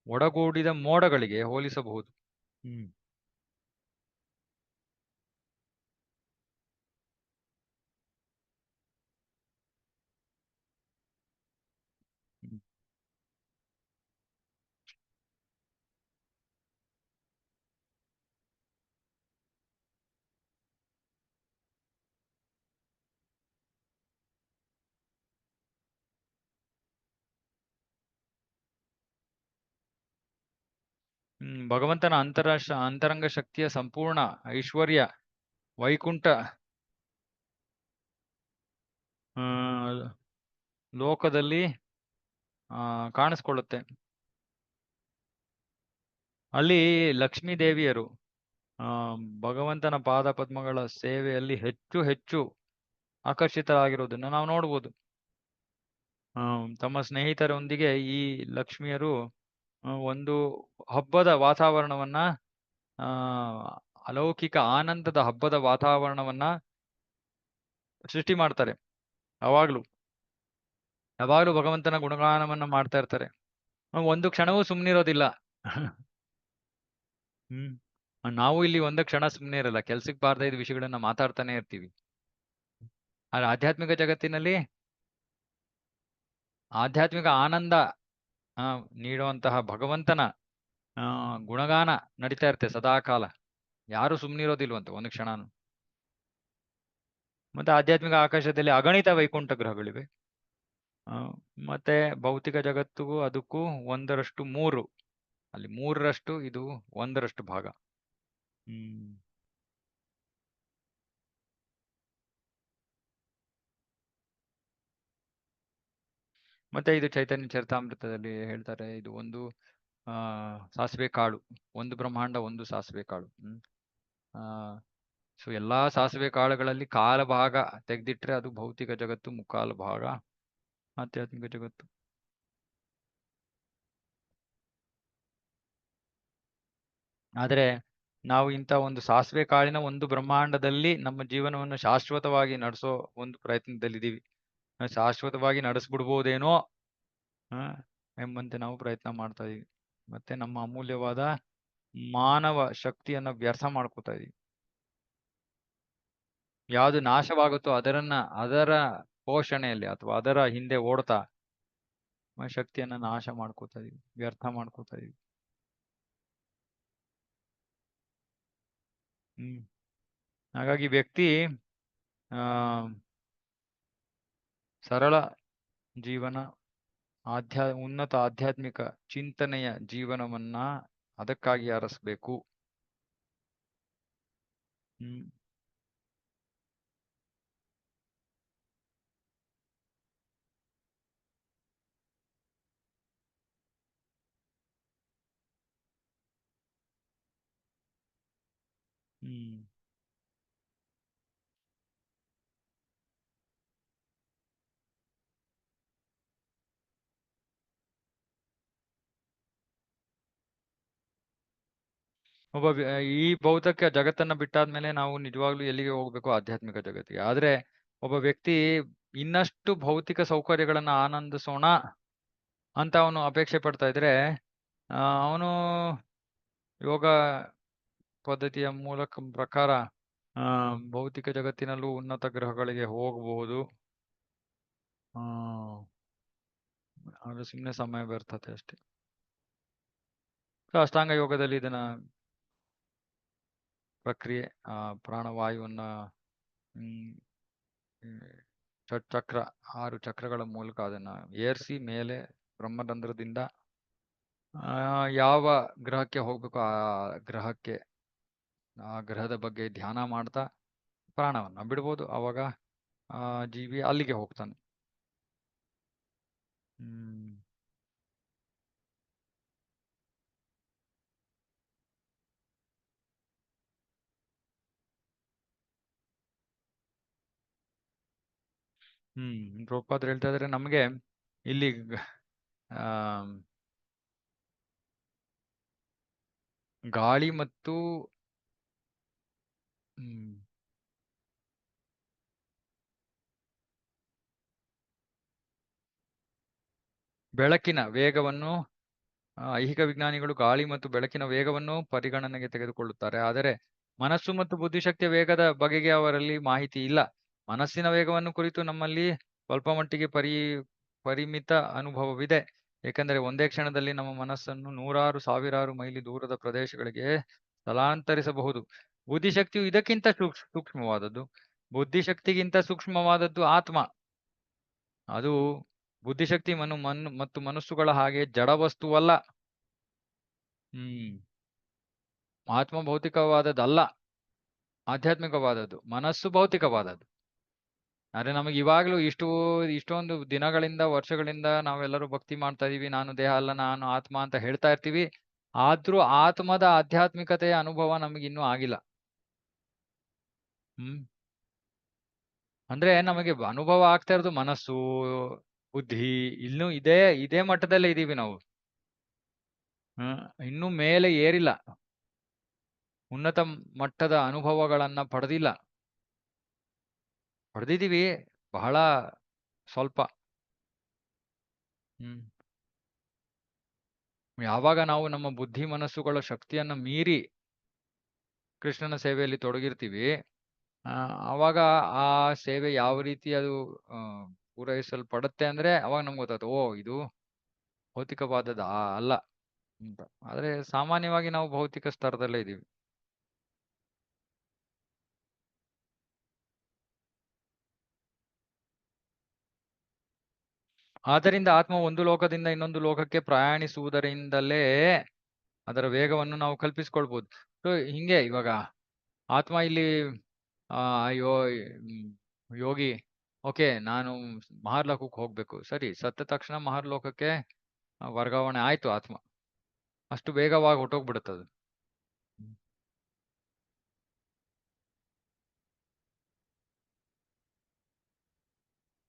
ಒಡಗೂಡಿದ ಮೋಡಗಳಿಗೆ ಹೋಲಿಸಬಹುದು. ಭಗವಂತನ ಅಂತರಂಗ ಶಕ್ತಿಯ ಸಂಪೂರ್ಣ ಐಶ್ವರ್ಯ ವೈಕುಂಠ ಲೋಕದಲ್ಲಿ ಕಾಣಿಸ್ಕೊಳ್ಳುತ್ತೆ. ಅಲ್ಲಿ ಲಕ್ಷ್ಮೀ ದೇವಿಯರು ಭಗವಂತನ ಪಾದ ಪದ್ಮಗಳ ಸೇವೆಯಲ್ಲಿ ಹೆಚ್ಚು ಹೆಚ್ಚು ಆಕರ್ಷಿತರಾಗಿರೋದನ್ನ ನಾವು ನೋಡ್ಬೋದು. ತಮ್ಮ ಸ್ನೇಹಿತರೊಂದಿಗೆ ಈ ಲಕ್ಷ್ಮಿಯರು ಒಂದು ಹಬ್ಬದ ವಾತಾವರಣವನ್ನ ಅಲೌಕಿಕ ಆನಂದದ ಹಬ್ಬದ ವಾತಾವರಣವನ್ನ ಸೃಷ್ಟಿ ಮಾಡ್ತಾರೆ. ಯಾವಾಗ್ಲೂ ಭಗವಂತನ ಗುಣಗಾನವನ್ನ ಮಾಡ್ತಾ ಇರ್ತಾರೆ. ಒಂದು ಕ್ಷಣವೂ ಸುಮ್ಮನಿರೋದಿಲ್ಲ. ನಾವು ಇಲ್ಲಿ ಒಂದು ಕ್ಷಣ ಸುಮ್ಮನೆ ಇರಲ್ಲ. ಕೆಲ್ಸಕ್ಕೆ ಬಾರ್ದ ಇದ್ದ ವಿಷಯಗಳನ್ನ ಮಾತಾಡ್ತಾನೆ ಇರ್ತೀವಿ. ಆದ್ರೆ ಆಧ್ಯಾತ್ಮಿಕ ಜಗತ್ತಿನಲ್ಲಿ ಆಧ್ಯಾತ್ಮಿಕ ಆನಂದ ನೀಡುವಂತಹ ಭಗವಂತನ ಗುಣಗಾನ ನಡೀತಾ ಇರುತ್ತೆ ಸದಾಕಾಲ. ಯಾರು ಸುಮ್ಮನಿರೋದಿಲ್ವಂತೆ ಒಂದು ಕ್ಷಣನು. ಮತ್ತೆ ಆಧ್ಯಾತ್ಮಿಕ ಆಕಾಶದಲ್ಲಿ ಅಗಣಿತ ವೈಕುಂಠ ಗ್ರಹಗಳಿವೆ. ಮತ್ತೆ ಭೌತಿಕ ಜಗತ್ತಿಗೂ ಅದಕ್ಕೂ 1/3. ಅಲ್ಲಿ 3ರಷ್ಟು, ಇದು 1ರಷ್ಟು ಭಾಗ. ಮತ್ತೆ ಇದು ಚೈತನ್ಯ ಚರಿತಾಮೃತದಲ್ಲಿ ಹೇಳ್ತಾರೆ, ಇದು ಒಂದು ಸಾಸಿವೆ ಕಾಳು, ಒಂದು ಬ್ರಹ್ಮಾಂಡ ಒಂದು ಸಾಸಿವೆ ಕಾಳು. ಸೊ ಎಲ್ಲಾ ಸಾಸಿವೆ ಕಾಳುಗಳಲ್ಲಿ ಕಾಲ ಭಾಗ ತೆಗೆದಿಟ್ರೆ ಅದು ಭೌತಿಕ ಜಗತ್ತು, ಮುಕ್ಕಾಲು ಭಾಗ ಆಧ್ಯಾತ್ಮಿಕ ಜಗತ್ತು. ಆದರೆ ನಾವು ಇಂಥ ಒಂದು ಸಾಸಿವೆ ಕಾಳಿನ ಒಂದು ಬ್ರಹ್ಮಾಂಡದಲ್ಲಿ ನಮ್ಮ ಜೀವನವನ್ನು ಶಾಶ್ವತವಾಗಿ ನಡೆಸೋ ಒಂದು ಪ್ರಯತ್ನದಲ್ಲಿದ್ದೀವಿ. ಶಾಶ್ವತವಾಗಿ ನಡೆಸ್ಬಿಡ್ಬೋದೇನೋ ಎಂಬಂತೆ ನಾವು ಪ್ರಯತ್ನ ಮಾಡ್ತಾ ಇದೀವಿ. ಮತ್ತೆ ನಮ್ಮ ಅಮೂಲ್ಯವಾದ ಮಾನವ ಶಕ್ತಿಯನ್ನ ವ್ಯರ್ಥ ಮಾಡ್ಕೋತಾ ಇದೀವಿ. ಯಾವುದು ನಾಶವಾಗುತ್ತೋ ಅದರ ಪೋಷಣೆಯಲ್ಲಿ ಅಥವಾ ಅದರ ಹಿಂದೆ ಓಡ್ತಾ ಶಕ್ತಿಯನ್ನ ನಾಶ ಮಾಡ್ಕೋತಾ ಇದೀವಿ, ವ್ಯರ್ಥ ಮಾಡ್ಕೋತಾ ಇದೀವಿ. ಹಾಗಾಗಿ ವ್ಯಕ್ತಿ ಸರಳ ಜೀವನ, ಉನ್ನತ ಆಧ್ಯಾತ್ಮಿಕ ಚಿಂತನೆಯ ಜೀವನವನ್ನ ಅದಕ್ಕಾಗಿ ಅರಸಬೇಕು. ಈ ಭೌತಿಕ ಜಗತ್ತನ್ನ ಬಿಟ್ಟಾದ್ಮೇಲೆ ನಾವು ನಿಜವಾಗ್ಲೂ ಎಲ್ಲಿಗೆ ಹೋಗ್ಬೇಕು? ಆಧ್ಯಾತ್ಮಿಕ ಜಗತ್ತಿಗೆ. ಆದ್ರೆ ಒಬ್ಬ ವ್ಯಕ್ತಿ ಇನ್ನಷ್ಟು ಭೌತಿಕ ಸೌಕರ್ಯಗಳನ್ನ ಆನಂದಿಸೋಣ ಅಂತ ಅವನು ಅಪೇಕ್ಷೆ ಪಡ್ತಾ ಇದ್ರೆ ಅವನು ಯೋಗ ಪದ್ಧತಿಯ ಪ್ರಕಾರ ಭೌತಿಕ ಜಗತ್ತಿನಲ್ಲೂ ಉನ್ನತ ಗ್ರಹಗಳಿಗೆ ಹೋಗಬಹುದು. ಅದು ಸುಮ್ಮನೆ ಸಮಯ ವ್ಯರ್ಥತೆ ಅಷ್ಟೇ. ಅಷ್ಟಾಂಗ ಯೋಗದಲ್ಲಿ ಇದನ್ನ ಪ್ರಕ್ರಿಯೆ ಪ್ರಾಣವಾಯುವನ್ನ ಷಟ್ಚಕ್ರ 6 ಚಕ್ರಗಳ ಮೂಲಕ ಅದನ್ನ ಏರ್ಸಿ ಮೇಲೆ ಬ್ರಹ್ಮರಂಧ್ರದಿಂದ ಯಾವ ಗ್ರಹಕ್ಕೆ ಹೋಗ್ಬೇಕು ಆ ಗ್ರಹದ ಬಗ್ಗೆ ಧ್ಯಾನ ಮಾಡ್ತಾ ಪ್ರಾಣವನ್ನ ಬಿಡ್ಬೋದು. ಅವಾಗ ಜೀವಿ ಅಲ್ಲಿಗೆ ಹೋಗ್ತಾನೆ. ಪ್ರಭುಪಾದರು ಹೇಳ್ತಾ ಇದ್ರೆ ನಮ್ಗೆ ಇಲ್ಲಿ ಗಾಳಿ ಮತ್ತು ಬೆಳಕಿನ ವೇಗವನ್ನು ಐಹಿಕ ವಿಜ್ಞಾನಿಗಳು ಗಾಳಿ ಮತ್ತು ಬೆಳಕಿನ ವೇಗವನ್ನು ಪರಿಗಣನೆಗೆ ತೆಗೆದುಕೊಳ್ಳುತ್ತಾರೆ. ಆದರೆ ಮನಸ್ಸು ಮತ್ತು ಬುದ್ಧಿಶಕ್ತಿಯ ವೇಗದ ಬಗೆಗೆ ಅವರಲ್ಲಿ ಮಾಹಿತಿ ಇಲ್ಲ. ಮನಸ್ಸಿನ ವೇಗವನ್ನು ಕುರಿತು ನಮ್ಮಲ್ಲಿ ಸ್ವಲ್ಪ ಮಟ್ಟಿಗೆ ಪರಿಮಿತ ಅನುಭವವಿದೆ. ಏಕೆಂದರೆ ಒಂದೇ ಕ್ಷಣದಲ್ಲಿ ನಮ್ಮ ಮನಸ್ಸನ್ನು 100,000 ಸಾವಿರಾರು ಮೈಲಿ ದೂರದ ಪ್ರದೇಶಗಳಿಗೆ ಸ್ಥಳಾಂತರಿಸಬಹುದು. ಬುದ್ಧಿಶಕ್ತಿಯು ಇದಕ್ಕಿಂತ ಸೂಕ್ಷ್ಮವಾದದ್ದು. ಬುದ್ಧಿಶಕ್ತಿಗಿಂತ ಸೂಕ್ಷ್ಮವಾದದ್ದು ಆತ್ಮ. ಅದು ಬುದ್ಧಿಶಕ್ತಿ ಮತ್ತು ಮನಸ್ಸುಗಳ ಹಾಗೆ ಜಡ ವಸ್ತುವಲ್ಲ. ಆತ್ಮ ಭೌತಿಕವಾದದ್ದಲ್ಲ, ಆಧ್ಯಾತ್ಮಿಕವಾದದ್ದು. ಮನಸ್ಸು ಭೌತಿಕವಾದದ್ದು. ಆದ್ರೆ ನಮಗೆ ಇವಾಗ್ಲೂ ಇಷ್ಟೊಂದು ದಿನಗಳಿಂದ ವರ್ಷಗಳಿಂದ ನಾವೆಲ್ಲರೂ ಭಕ್ತಿ ಮಾಡ್ತಾ ಇದೀವಿ. ನಾನು ದೇಹ ಅಲ್ಲ, ನಾನು ಆತ್ಮ ಅಂತ ಹೇಳ್ತಾ ಇರ್ತೀವಿ. ಆದ್ರೂ ಆತ್ಮದ ಆಧ್ಯಾತ್ಮಿಕತೆಯ ಅನುಭವ ನಮಗೆ ಇನ್ನೂ ಆಗಿಲ್ಲ. ಅಂದ್ರೆ ನಮಗೆ ಅನುಭವ ಆಗ್ತಾ ಇರೋದು ಮನಸ್ಸು, ಬುದ್ಧಿ, ಇನ್ನೂ ಇದೇ ಮಟ್ಟದಲ್ಲೇ ಇದೀವಿ ನಾವು. ಇನ್ನೂ ಮೇಲೆ ಏರಿಲ್ಲ, ಉನ್ನತ ಮಟ್ಟದ ಅನುಭವಗಳನ್ನ ಪಡೆದಿದ್ದೀವಿ, ಬಹಳ ಸ್ವಲ್ಪ. ಯಾವಾಗ ನಾವು ನಮ್ಮ ಬುದ್ಧಿ ಮನಸ್ಸುಗಳ ಶಕ್ತಿಯನ್ನ ಮೀರಿ ಕೃಷ್ಣನ ಸೇವೆಯಲ್ಲಿ ತೊಡಗಿರ್ತೀವಿ, ಆವಾಗ ಆ ಸೇವೆ ಯಾವ ರೀತಿ ಅದು ಪೂರೈಸಲ್ಪಡುತ್ತೆ ಅಂದ್ರೆ ಅವಾಗ ನಮ್ಗೆ ಗೊತ್ತಾಯ್ತು, ಓ ಇದು ಭೌತಿಕವಾದದ ಅಲ್ಲ ಅಂತ. ಆದ್ರೆ ಸಾಮಾನ್ಯವಾಗಿ ನಾವು ಭೌತಿಕ ಸ್ತರದಲ್ಲೇ ಇದೀವಿ. ಆದ್ದರಿಂದ ಆತ್ಮ ಒಂದು ಲೋಕದಿಂದ ಇನ್ನೊಂದು ಲೋಕಕ್ಕೆ ಪ್ರಯಾಣಿಸುವುದರಿಂದಲೇ ಅದರ ವೇಗವನ್ನು ನಾವು ಕಲ್ಪಿಸ್ಕೊಳ್ಬಹುದು. ಸೊ ಹಿಂಗೆ ಇವಾಗ ಆತ್ಮ ಇಲ್ಲಿ ಯೋಗಿ ಓಕೆ ನಾನು ಮಹಾರ್ಲೋಕಕ್ಕೆ ಹೋಗ್ಬೇಕು, ಸರಿ, ಸತ್ತ ತಕ್ಷಣ ಮಹಾರ್ಲೋಕಕ್ಕೆ ವರ್ಗಾವಣೆ ಆಯ್ತು. ಆತ್ಮ ಅಷ್ಟು ವೇಗವಾಗಿ ಹೊಟ್ಟೋಗ್ಬಿಡುತ್ತದು.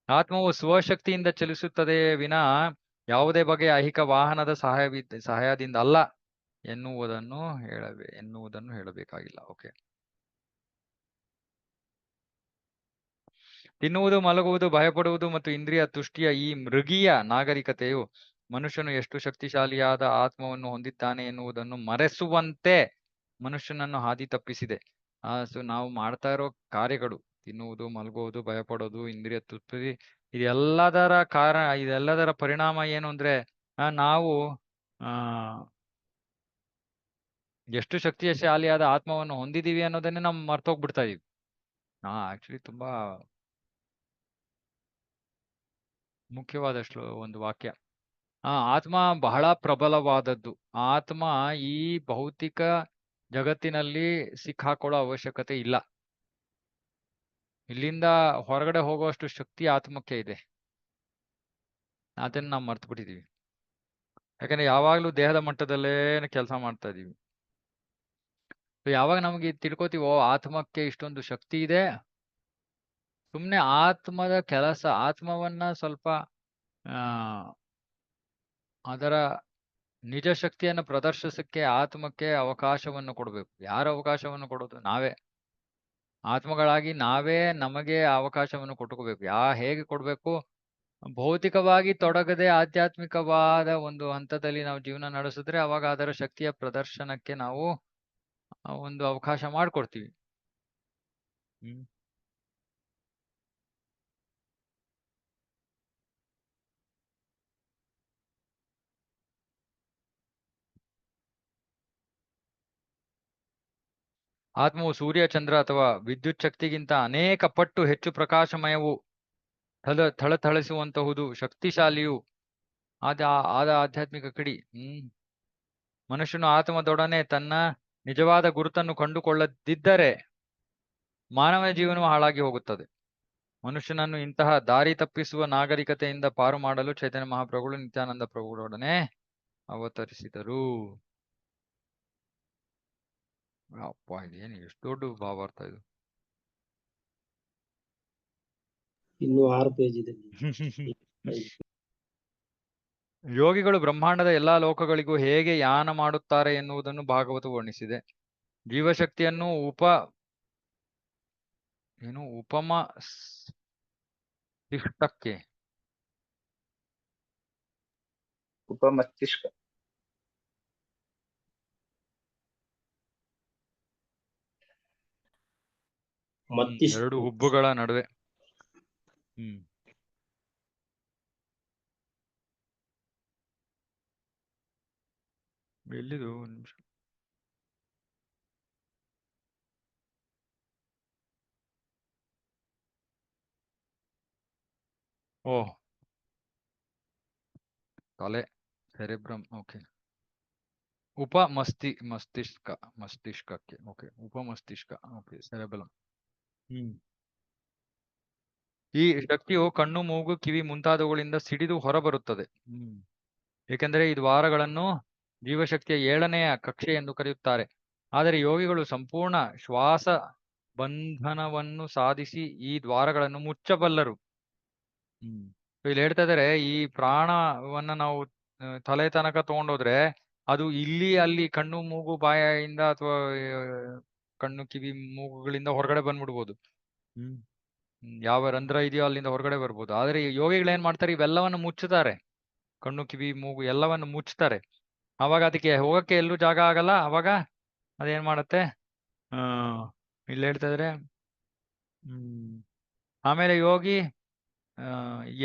ಆತ್ಮವು ಸ್ವಶಕ್ತಿಯಿಂದ ಚಲಿಸುತ್ತದೆ ವಿನಾ ಯಾವುದೇ ಬಗೆಯ ಐಹಿಕ ವಾಹನದ ಸಹಾಯದಿಂದ ಅಲ್ಲ ಎನ್ನುವುದನ್ನು ಹೇಳಬೇಕಾಗಿಲ್ಲ. ಓಕೆ. ತಿನ್ನುವುದು, ಮಲಗುವುದು, ಭಯಪಡುವುದು ಮತ್ತು ಇಂದ್ರಿಯ ತುಷ್ಟಿಯ ಈ ಮೃಗೀಯ ನಾಗರಿಕತೆಯು ಮನುಷ್ಯನು ಎಷ್ಟು ಶಕ್ತಿಶಾಲಿಯಾದ ಆತ್ಮವನ್ನು ಹೊಂದಿದ್ದಾನೆ ಎನ್ನುವುದನ್ನು ಮರೆಸುವಂತೆ ಮನುಷ್ಯನನ್ನು ಹಾದಿ ತಪ್ಪಿಸಿದೆ. ಸೊ ನಾವು ಮಾಡ್ತಾ ಇರೋ ಕಾರ್ಯಗಳು, ತಿನ್ನುವುದು, ಮಲಗುವುದು, ಭಯಪಡೋದು, ಇಂದ್ರಿಯ ತೃಪ್ತಿ, ಇದೆಲ್ಲದರ ಪರಿಣಾಮ ಏನು ಅಂದ್ರೆ ನಾವು ಎಷ್ಟು ಶಕ್ತಿಶಾಲಿಯಾದ ಆತ್ಮವನ್ನು ಹೊಂದಿದೀವಿ ಅನ್ನೋದನ್ನೇ ನಾವು ಮರ್ತೋಗ್ಬಿಡ್ತಾ ಇದೀವಿ. ಆಕ್ಚುಲಿ ತುಂಬಾ ಮುಖ್ಯವಾದ ಒಂದು ವಾಕ್ಯ. ಆತ್ಮ ಬಹಳ ಪ್ರಬಲವಾದದ್ದು. ಆತ್ಮ ಈ ಭೌತಿಕ ಜಗತ್ತಿನಲ್ಲಿ ಸಿಕ್ಕಾಕೊಳ್ಳೋ ಅವಶ್ಯಕತೆ ಇಲ್ಲ. ಇಲ್ಲಿಂದ ಹೊರಗಡೆ ಹೋಗುವಷ್ಟು ಶಕ್ತಿ ಆತ್ಮಕ್ಕೆ ಇದೆ. ಅದನ್ನ ನಾವು ಮರ್ತು ಬಿಟ್ಟಿದೀವಿ. ಯಾಕಂದ್ರೆ ಯಾವಾಗ್ಲೂ ದೇಹದ ಮಟ್ಟದಲ್ಲೇ ಕೆಲಸ ಮಾಡ್ತಾ ಇದೀವಿ. ಯಾವಾಗ ನಮಗೆ ತಿಳ್ಕೊತೀವೋ ಆತ್ಮಕ್ಕೆ ಇಷ್ಟೊಂದು ಶಕ್ತಿ ಇದೆ, ಸುಮ್ನೆ ಆತ್ಮದ ಕೆಲಸ, ಆತ್ಮವನ್ನ ಸ್ವಲ್ಪ ಅದರ ನಿಜ ಶಕ್ತಿಯನ್ನು ಪ್ರದರ್ಶಿಸಕ್ಕೆ ಆತ್ಮಕ್ಕೆ ಅವಕಾಶವನ್ನು ಕೊಡಬೇಕು. ಯಾರ ಅವಕಾಶವನ್ನು ಕೊಡೋದು? ನಾವೇ. ಆತ್ಮಗಳಾಗಿ ನಾವೇ ನಮಗೆ ಅವಕಾಶವನ್ನು ಕೊಟ್ಕೋಬೇಕು. ಹೇಗೆ ಕೊಡ್ಬೇಕು? ಭೌತಿಕವಾಗಿ ತೊಡಗದೆ ಆಧ್ಯಾತ್ಮಿಕವಾದ ಒಂದು ಹಂತದಲ್ಲಿ ನಾವು ಜೀವನ ನಡೆಸಿದ್ರೆ ಅವಾಗ ಅದರ ಶಕ್ತಿಯ ಪ್ರದರ್ಶನಕ್ಕೆ ನಾವು ಒಂದು ಅವಕಾಶ ಮಾಡ್ಕೊಡ್ತೀವಿ. ಆತ್ಮವು ಸೂರ್ಯ, ಚಂದ್ರ ಅಥವಾ ವಿದ್ಯುತ್ ಶಕ್ತಿಗಿಂತ ಅನೇಕ ಪಟ್ಟು ಹೆಚ್ಚು ಪ್ರಕಾಶಮಯವು, ಥಳಥಳಿಸುವಂತಹುದು, ಶಕ್ತಿಶಾಲಿಯು ಆದ ಆಧ್ಯಾತ್ಮಿಕ ಕಿಡಿ. ಮನುಷ್ಯನು ಆತ್ಮದೊಡನೆ ತನ್ನ ನಿಜವಾದ ಗುರುತನ್ನು ಕಂಡುಕೊಳ್ಳದಿದ್ದರೆ ಮಾನವ ಜೀವನವು ಹಾಳಾಗಿ ಹೋಗುತ್ತದೆ. ಮನುಷ್ಯನನ್ನು ಇಂತಹ ದಾರಿ ತಪ್ಪಿಸುವ ನಾಗರಿಕತೆಯಿಂದ ಪಾರು ಮಾಡಲು ಚೈತನ್ಯ ಮಹಾಪ್ರಭುಗಳು ನಿತ್ಯಾನಂದ ಪ್ರಭುಗಳೊಡನೆ ಅವತರಿಸಿದರು. ಅಪ್ಪ, ಇದೇನು ಎಷ್ಟು ದೊಡ್ಡ ಭಾವಾರ್ಥ ಇದು. ಇನ್ನು 6 ಪೇಜ್ ಇದೆ. ಯೋಗಿಗಳು ಬ್ರಹ್ಮಾಂಡದ ಎಲ್ಲಾ ಲೋಕಗಳಿಗೂ ಹೇಗೆ ಯಾನ ಮಾಡುತ್ತಾರೆ ಎನ್ನುವುದನ್ನು ಭಾಗವತ ವರ್ಣಿಸಿದೆ. ಜೀವಶಕ್ತಿಯನ್ನು ಉಪಮಸ್ತಿಷ್ಕ ಎರಡು ಹುಬ್ಬುಗಳ ನಡುವೆ. ಎಲ್ಲಿದು? ಒಂದು ನಿಮಿಷ. ತಲೆ, ಸೆರೆಬ್ರಮ್. ಓಕೆ. ಮಸ್ತಿಷ್ಕಕ್ಕೆ. ಓಕೆ, ಉಪಮಸ್ತಿಷ್ಕ. Okay, cerebrum. ಈ ಶಕ್ತಿಯು ಕಣ್ಣು, ಮೂಗು, ಕಿವಿ ಮುಂತಾದವುಗಳಿಂದ ಸಿಡಿದು ಹೊರಬರುತ್ತದೆ. ಏಕೆಂದರೆ ಈ ದ್ವಾರಗಳನ್ನು ಜೀವಶಕ್ತಿಯ 7ನೆಯ ಕಕ್ಷೆ ಎಂದು ಕರೆಯುತ್ತಾರೆ. ಆದರೆ ಯೋಗಿಗಳು ಸಂಪೂರ್ಣ ಶ್ವಾಸ ಬಂಧನವನ್ನು ಸಾಧಿಸಿ ಈ ದ್ವಾರಗಳನ್ನು ಮುಚ್ಚಬಲ್ಲರು. ಇಲ್ಲಿ ಹೇಳ್ತಾ ಇದಾರೆ, ಈ ಪ್ರಾಣವನ್ನ ನಾವು ತಲೆ ತನಕ ತಗೊಂಡೋದ್ರೆ ಅದು ಇಲ್ಲಿ ಅಲ್ಲಿ ಕಣ್ಣು, ಮೂಗು, ಬಾಯಿಂದ ಅಥವಾ ಕಣ್ಣು, ಕಿವಿ, ಮೂಗುಗಳಿಂದ ಹೊರಗಡೆ ಬಂದ್ಬಿಡ್ಬೋದು. ಯಾವ ರಂಧ್ರ ಇದೆಯೋ ಅಲ್ಲಿಂದ ಹೊರಗಡೆ ಬರ್ಬೋದು. ಆದ್ರೆ ಯೋಗಿಗಳು ಏನ್ ಮಾಡ್ತಾರೆ? ಇವೆಲ್ಲವನ್ನು ಮುಚ್ಚುತ್ತಾರೆ. ಕಣ್ಣು, ಕಿವಿ, ಮೂಗು ಎಲ್ಲವನ್ನು ಮುಚ್ಚುತ್ತಾರೆ. ಅವಾಗ ಅದಕ್ಕೆ ಹೋಗಕ್ಕೆ ಎಲ್ಲೂ ಜಾಗ ಆಗಲ್ಲ. ಅವಾಗ ಅದೇನ್ ಮಾಡತ್ತೆ? ಇಲ್ಲಿ ಹೇಳ್ತಾ ಇದ್ರೆ ಆಮೇಲೆ ಯೋಗಿ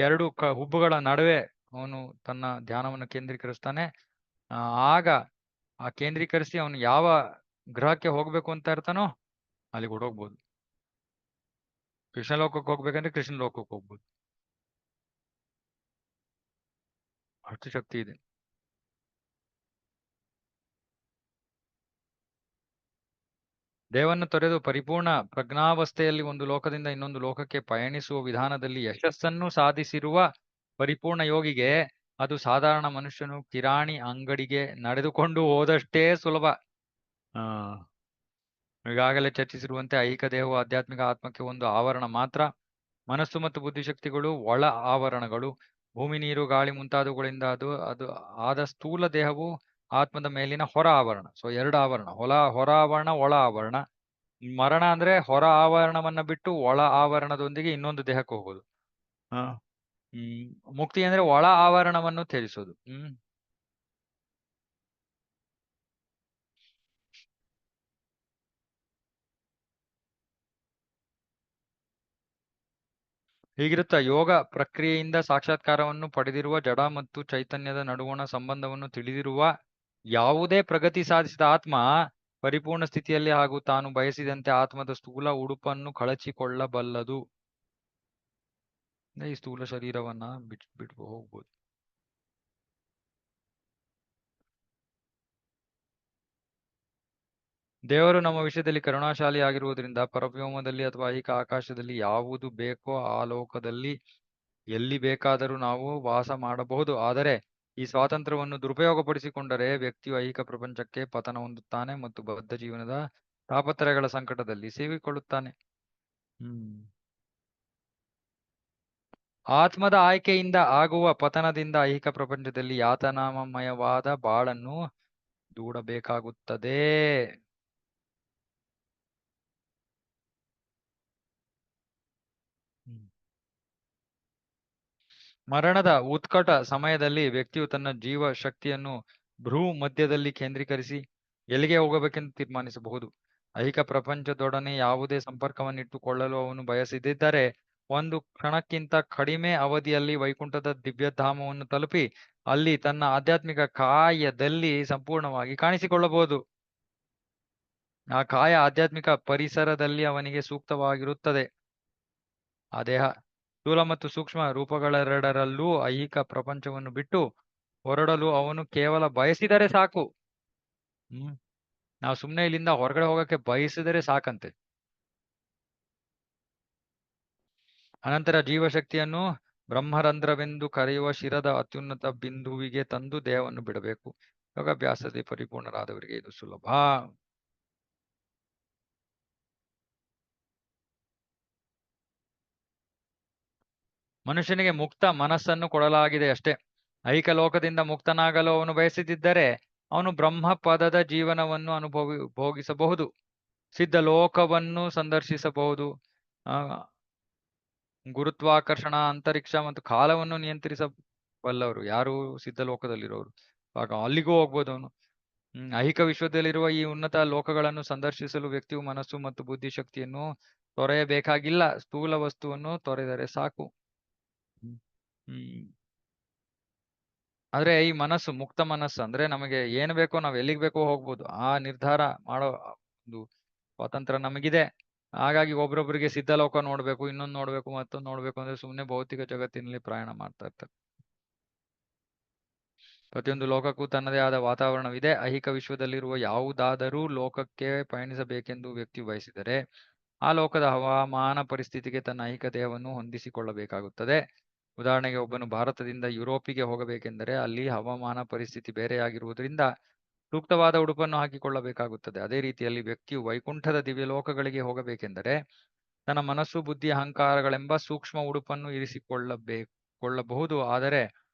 2 ಹುಬ್ಬುಗಳ ನಡುವೆ ಅವನು ತನ್ನ ಧ್ಯಾನವನ್ನು ಕೇಂದ್ರೀಕರಿಸ್ತಾನೆ. ಆಗ ಆ ಕೇಂದ್ರೀಕರಿಸಿ ಅವನು ಯಾವ ಗ್ರಹಕ್ಕೆ ಹೋಗ್ಬೇಕು ಅಂತ ಇರ್ತಾನೋ ಅಲ್ಲಿಗೆ ಹೊರಟೋಗ್ಬೋದು. ಕೃಷ್ಣ ಲೋಕಕ್ಕೆ ಹೋಗ್ಬೇಕಂದ್ರೆ ಕೃಷ್ಣ ಲೋಕಕ್ಕೆ ಹೋಗ್ಬೋದು. ಅಷ್ಟು ಶಕ್ತಿ ಇದೆ. ದೇಹವನ್ನು ತೊರೆದು ಪರಿಪೂರ್ಣ ಪ್ರಜ್ಞಾವಸ್ಥೆಯಲ್ಲಿ ಒಂದು ಲೋಕದಿಂದ ಇನ್ನೊಂದು ಲೋಕಕ್ಕೆ ಪಯಣಿಸುವ ವಿಧಾನದಲ್ಲಿ ಯಶಸ್ಸನ್ನು ಸಾಧಿಸಿರುವ ಪರಿಪೂರ್ಣ ಯೋಗಿಗೆ ಅದು ಸಾಧಾರಣ ಮನುಷ್ಯನು ಕಿರಾಣಿ ಅಂಗಡಿಗೆ ನಡೆದುಕೊಂಡು ಹೋದಷ್ಟೇ ಸುಲಭ. ಈಗಾಗಲೇ ಚರ್ಚಿಸಿರುವಂತೆ ಐಹಿಕ ದೇಹವು ಆಧ್ಯಾತ್ಮಿಕ ಆತ್ಮಕ್ಕೆ ಒಂದು ಆವರಣ ಮಾತ್ರ. ಮನಸ್ಸು ಮತ್ತು ಬುದ್ಧಿಶಕ್ತಿಗಳು ಒಳ ಆವರಣಗಳು. ಭೂಮಿ, ನೀರು, ಗಾಳಿ ಮುಂತಾದವುಗಳಿಂದ ಅದು ಆದ ಸ್ಥೂಲ ದೇಹವು ಆತ್ಮದ ಮೇಲಿನ ಹೊರ ಆವರಣ. ಸೊ 2 ಆವರಣ, ಹೊರ ಆವರಣ, ಒಳ ಆವರಣ. ಮರಣ ಅಂದ್ರೆ ಹೊರ ಆವರಣವನ್ನ ಬಿಟ್ಟು ಒಳ ಆವರಣದೊಂದಿಗೆ ಇನ್ನೊಂದು ದೇಹಕ್ಕೆ ಹೋಗೋದು. ಮುಕ್ತಿ ಅಂದ್ರೆ ಒಳ ಆವರಣವನ್ನು ತ್ಯಜಿಸೋದು. ಹೀಗಿರುತ್ತಾ ಯೋಗ ಪ್ರಕ್ರಿಯೆಯಿಂದ ಸಾಕ್ಷಾತ್ಕಾರವನ್ನು ಪಡೆದಿರುವ ಜಡ ಮತ್ತು ಚೈತನ್ಯದ ನಡುವಣ ಸಂಬಂಧವನ್ನು ತಿಳಿದಿರುವ ಯಾವುದೇ ಪ್ರಗತಿ ಸಾಧಿಸಿದ ಆತ್ಮ ಪರಿಪೂರ್ಣ ಸ್ಥಿತಿಯಲ್ಲಿ ಹಾಗೂ ತಾನು ಬಯಸಿದಂತೆ ಆತ್ಮದ ಸ್ಥೂಲ ಉಡುಪನ್ನು ಕಳಚಿಕೊಳ್ಳಬಲ್ಲದು. ಈ ಸ್ಥೂಲ ಶರೀರವನ್ನ ಬಿಟ್ಟು ಹೋಗ್ಬೋದು. ದೇವರು ನಮ್ಮ ವಿಷಯದಲ್ಲಿ ಕರುಣಾಶಾಲಿ ಆಗಿರುವುದರಿಂದ ಪರವ್ಯೋಮದಲ್ಲಿ ಅಥವಾ ಐಹಿಕ ಆಕಾಶದಲ್ಲಿ ಯಾವುದು ಬೇಕೋ ಆ ಲೋಕದಲ್ಲಿ ಎಲ್ಲಿ ಬೇಕಾದರೂ ನಾವು ವಾಸ ಮಾಡಬಹುದು. ಆದರೆ ಈ ಸ್ವಾತಂತ್ರ್ಯವನ್ನು ದುರುಪಯೋಗಪಡಿಸಿಕೊಂಡರೆ ವ್ಯಕ್ತಿಯು ಐಹಿಕ ಪ್ರಪಂಚಕ್ಕೆ ಪತನ ಹೊಂದುತ್ತಾನೆ ಮತ್ತು ಬದ್ಧ ಜೀವನದ ತಾಪತ್ರಯಗಳ ಸಂಕಟದಲ್ಲಿ ಸಿಕ್ಕಿಕೊಳ್ಳುತ್ತಾನೆ. ಆತ್ಮದ ಆಯ್ಕೆಯಿಂದ ಆಗುವ ಪತನದಿಂದ ಐಹಿಕ ಪ್ರಪಂಚದಲ್ಲಿ ಯಾತನಾಮಯವಾದ ಬಾಳನ್ನು ದೂಡಬೇಕಾಗುತ್ತದೆ. ಮರಣದ ಉತ್ಕಟ ಸಮಯದಲ್ಲಿ ವ್ಯಕ್ತಿಯು ತನ್ನ ಜೀವ ಶಕ್ತಿಯನ್ನು ಭ್ರೂ ಮಧ್ಯದಲ್ಲಿ ಕೇಂದ್ರೀಕರಿಸಿ ಎಲ್ಲಿಗೆ ಹೋಗಬೇಕೆಂದು ತೀರ್ಮಾನಿಸಬಹುದು. ಐಹಿಕ ಪ್ರಪಂಚದೊಡನೆ ಯಾವುದೇ ಸಂಪರ್ಕವನ್ನಿಟ್ಟುಕೊಳ್ಳಲು ಅವನು ಬಯಸದಿದ್ದರೆ ಒಂದು ಕ್ಷಣಕ್ಕಿಂತ ಕಡಿಮೆ ಅವಧಿಯಲ್ಲಿ ವೈಕುಂಠದ ದಿವ್ಯಧಾಮವನ್ನು ತಲುಪಿ ಅಲ್ಲಿ ತನ್ನ ಆಧ್ಯಾತ್ಮಿಕ ಕಾಯದಲ್ಲಿ ಸಂಪೂರ್ಣವಾಗಿ ಕಾಣಿಸಿಕೊಳ್ಳಬಹುದು. ಆ ಕಾಯ ಆಧ್ಯಾತ್ಮಿಕ ಪರಿಸರದಲ್ಲಿ ಅವನಿಗೆ ಸೂಕ್ತವಾಗಿರುತ್ತದೆ. ಆ ದೇಹ ಸ್ಥೂಲ ಮತ್ತು ಸೂಕ್ಷ್ಮ ರೂಪಗಳೆರಡರಲ್ಲೂ ಐಹಿಕ ಪ್ರಪಂಚವನ್ನು ಬಿಟ್ಟು ಹೊರಡಲು ಅವನು ಕೇವಲ ಬಯಸಿದರೆ ಸಾಕು. ನಾವು ಸುಮ್ಮನೆ ಇಲ್ಲಿಂದ ಹೊರಗಡೆ ಹೋಗಕ್ಕೆ ಬಯಸಿದರೆ ಸಾಕಂತೆ. ಅನಂತರ ಜೀವಶಕ್ತಿಯನ್ನು ಬ್ರಹ್ಮರಂಧ್ರವೆಂದು ಕರೆಯುವ ಶಿರದ ಅತ್ಯುನ್ನತ ಬಿಂದುವಿಗೆ ತಂದು ದೇಹವನ್ನು ಬಿಡಬೇಕು. ಯೋಗಾಭ್ಯಾಸದಲ್ಲಿ ಪರಿಪೂರ್ಣರಾದವರಿಗೆ ಇದು ಸುಲಭ. ಮನುಷ್ಯನಿಗೆ ಮುಕ್ತ ಮನಸ್ಸನ್ನು ಕೊಡಲಾಗಿದೆ ಅಷ್ಟೇ. ಐಹಿಕ ಲೋಕದಿಂದ ಮುಕ್ತನಾಗಲು ಅವನು ಬಯಸದಿದ್ದರೆ ಅವನು ಬ್ರಹ್ಮ ಪದದ ಜೀವನವನ್ನು ಭೋಗಿಸಬಹುದು. ಸಿದ್ಧ ಲೋಕವನ್ನು ಸಂದರ್ಶಿಸಬಹುದು. ಗುರುತ್ವಾಕರ್ಷಣ, ಅಂತರಿಕ್ಷ ಮತ್ತು ಕಾಲವನ್ನು ನಿಯಂತ್ರಿಸಬಲ್ಲವರು ಯಾರು? ಸಿದ್ಧ ಲೋಕದಲ್ಲಿರೋರು. ಆಗ ಅಲ್ಲಿಗೂ ಹೋಗ್ಬೋದು ಅವನು. ಐಹಿಕ ವಿಶ್ವದಲ್ಲಿರುವ ಈ ಉನ್ನತ ಲೋಕಗಳನ್ನು ಸಂದರ್ಶಿಸಲು ವ್ಯಕ್ತಿಯು ಮನಸ್ಸು ಮತ್ತು ಬುದ್ಧಿಶಕ್ತಿಯನ್ನು ತೊರೆಯಬೇಕಾಗಿಲ್ಲ. ಸ್ಥೂಲ ವಸ್ತುವನ್ನು ತೊರೆದರೆ ಸಾಕು. ಆದ್ರೆ ಈ ಮನಸ್ಸು, ಮುಕ್ತ ಮನಸ್ಸು ಅಂದ್ರೆ ನಮಗೆ ಏನು ಬೇಕೋ ನಾವು ಎಲ್ಲಿಗೆ ಬೇಕೋ ಹೋಗ್ಬೋದು. ಆ ನಿರ್ಧಾರ ಮಾಡೋ ಒಂದು ಸ್ವಾತಂತ್ರ್ಯ ನಮಗಿದೆ. ಹಾಗಾಗಿ ಒಬ್ರೊಬ್ರಿಗೆ ಸಿದ್ಧ ಲೋಕ ನೋಡ್ಬೇಕು, ಇನ್ನೊಂದು ನೋಡ್ಬೇಕು, ಮತ್ತೊಂದು ನೋಡ್ಬೇಕು ಅಂದ್ರೆ ಸುಮ್ಮನೆ ಭೌತಿಕ ಜಗತ್ತಿನಲ್ಲಿ ಪ್ರಯಾಣ ಮಾಡ್ತಾ ಇರ್ತಾರೆ. ಪ್ರತಿಯೊಂದು ಲೋಕಕ್ಕೂ ತನ್ನದೇ ಆದ ವಾತಾವರಣವಿದೆ. ಐಹಿಕ ವಿಶ್ವದಲ್ಲಿರುವ ಯಾವುದಾದರೂ ಲೋಕಕ್ಕೆ ಪಯಣಿಸಬೇಕೆಂದು ವ್ಯಕ್ತಿ ಬಯಸಿದರೆ ಆ ಲೋಕದ ಹವಾಮಾನ ಪರಿಸ್ಥಿತಿಗೆ ತನ್ನ ಐಹಿಕ ದೇಹವನ್ನು ಹೊಂದಿಸಿಕೊಳ್ಳಬೇಕಾಗುತ್ತದೆ. ಉದಾಹರಣೆಗೆ ಒಬ್ಬನು ಭಾರತದಿಂದ ಯುರೋಪಿಗೆ ಹೋಗಬೇಕೆಂದರೆ ಅಲ್ಲಿ ಹವಾಮಾನ ಪರಿಸ್ಥಿತಿ ಬೇರೆಯಾಗಿರುವುದರಿಂದ ಸೂಕ್ತವಾದ ಉಡುಪನ್ನು ಹಾಕಿಕೊಳ್ಳಬೇಕಾಗುತ್ತದೆ. ಅದೇ ರೀತಿಯಲ್ಲಿ ವ್ಯಕ್ತಿಯು ವೈಕುಂಠದ ದಿವ್ಯ ಲೋಕಗಳಿಗೆ ಹೋಗಬೇಕೆಂದರೆ ತನ್ನ ಮನಸ್ಸು, ಬುದ್ಧಿ, ಅಹಂಕಾರಗಳೆಂಬ ಸೂಕ್ಷ್ಮ ಉಡುಪನ್ನು ಇರಿಸಿಕೊಳ್ಳಬಹುದು. ಆದರೆ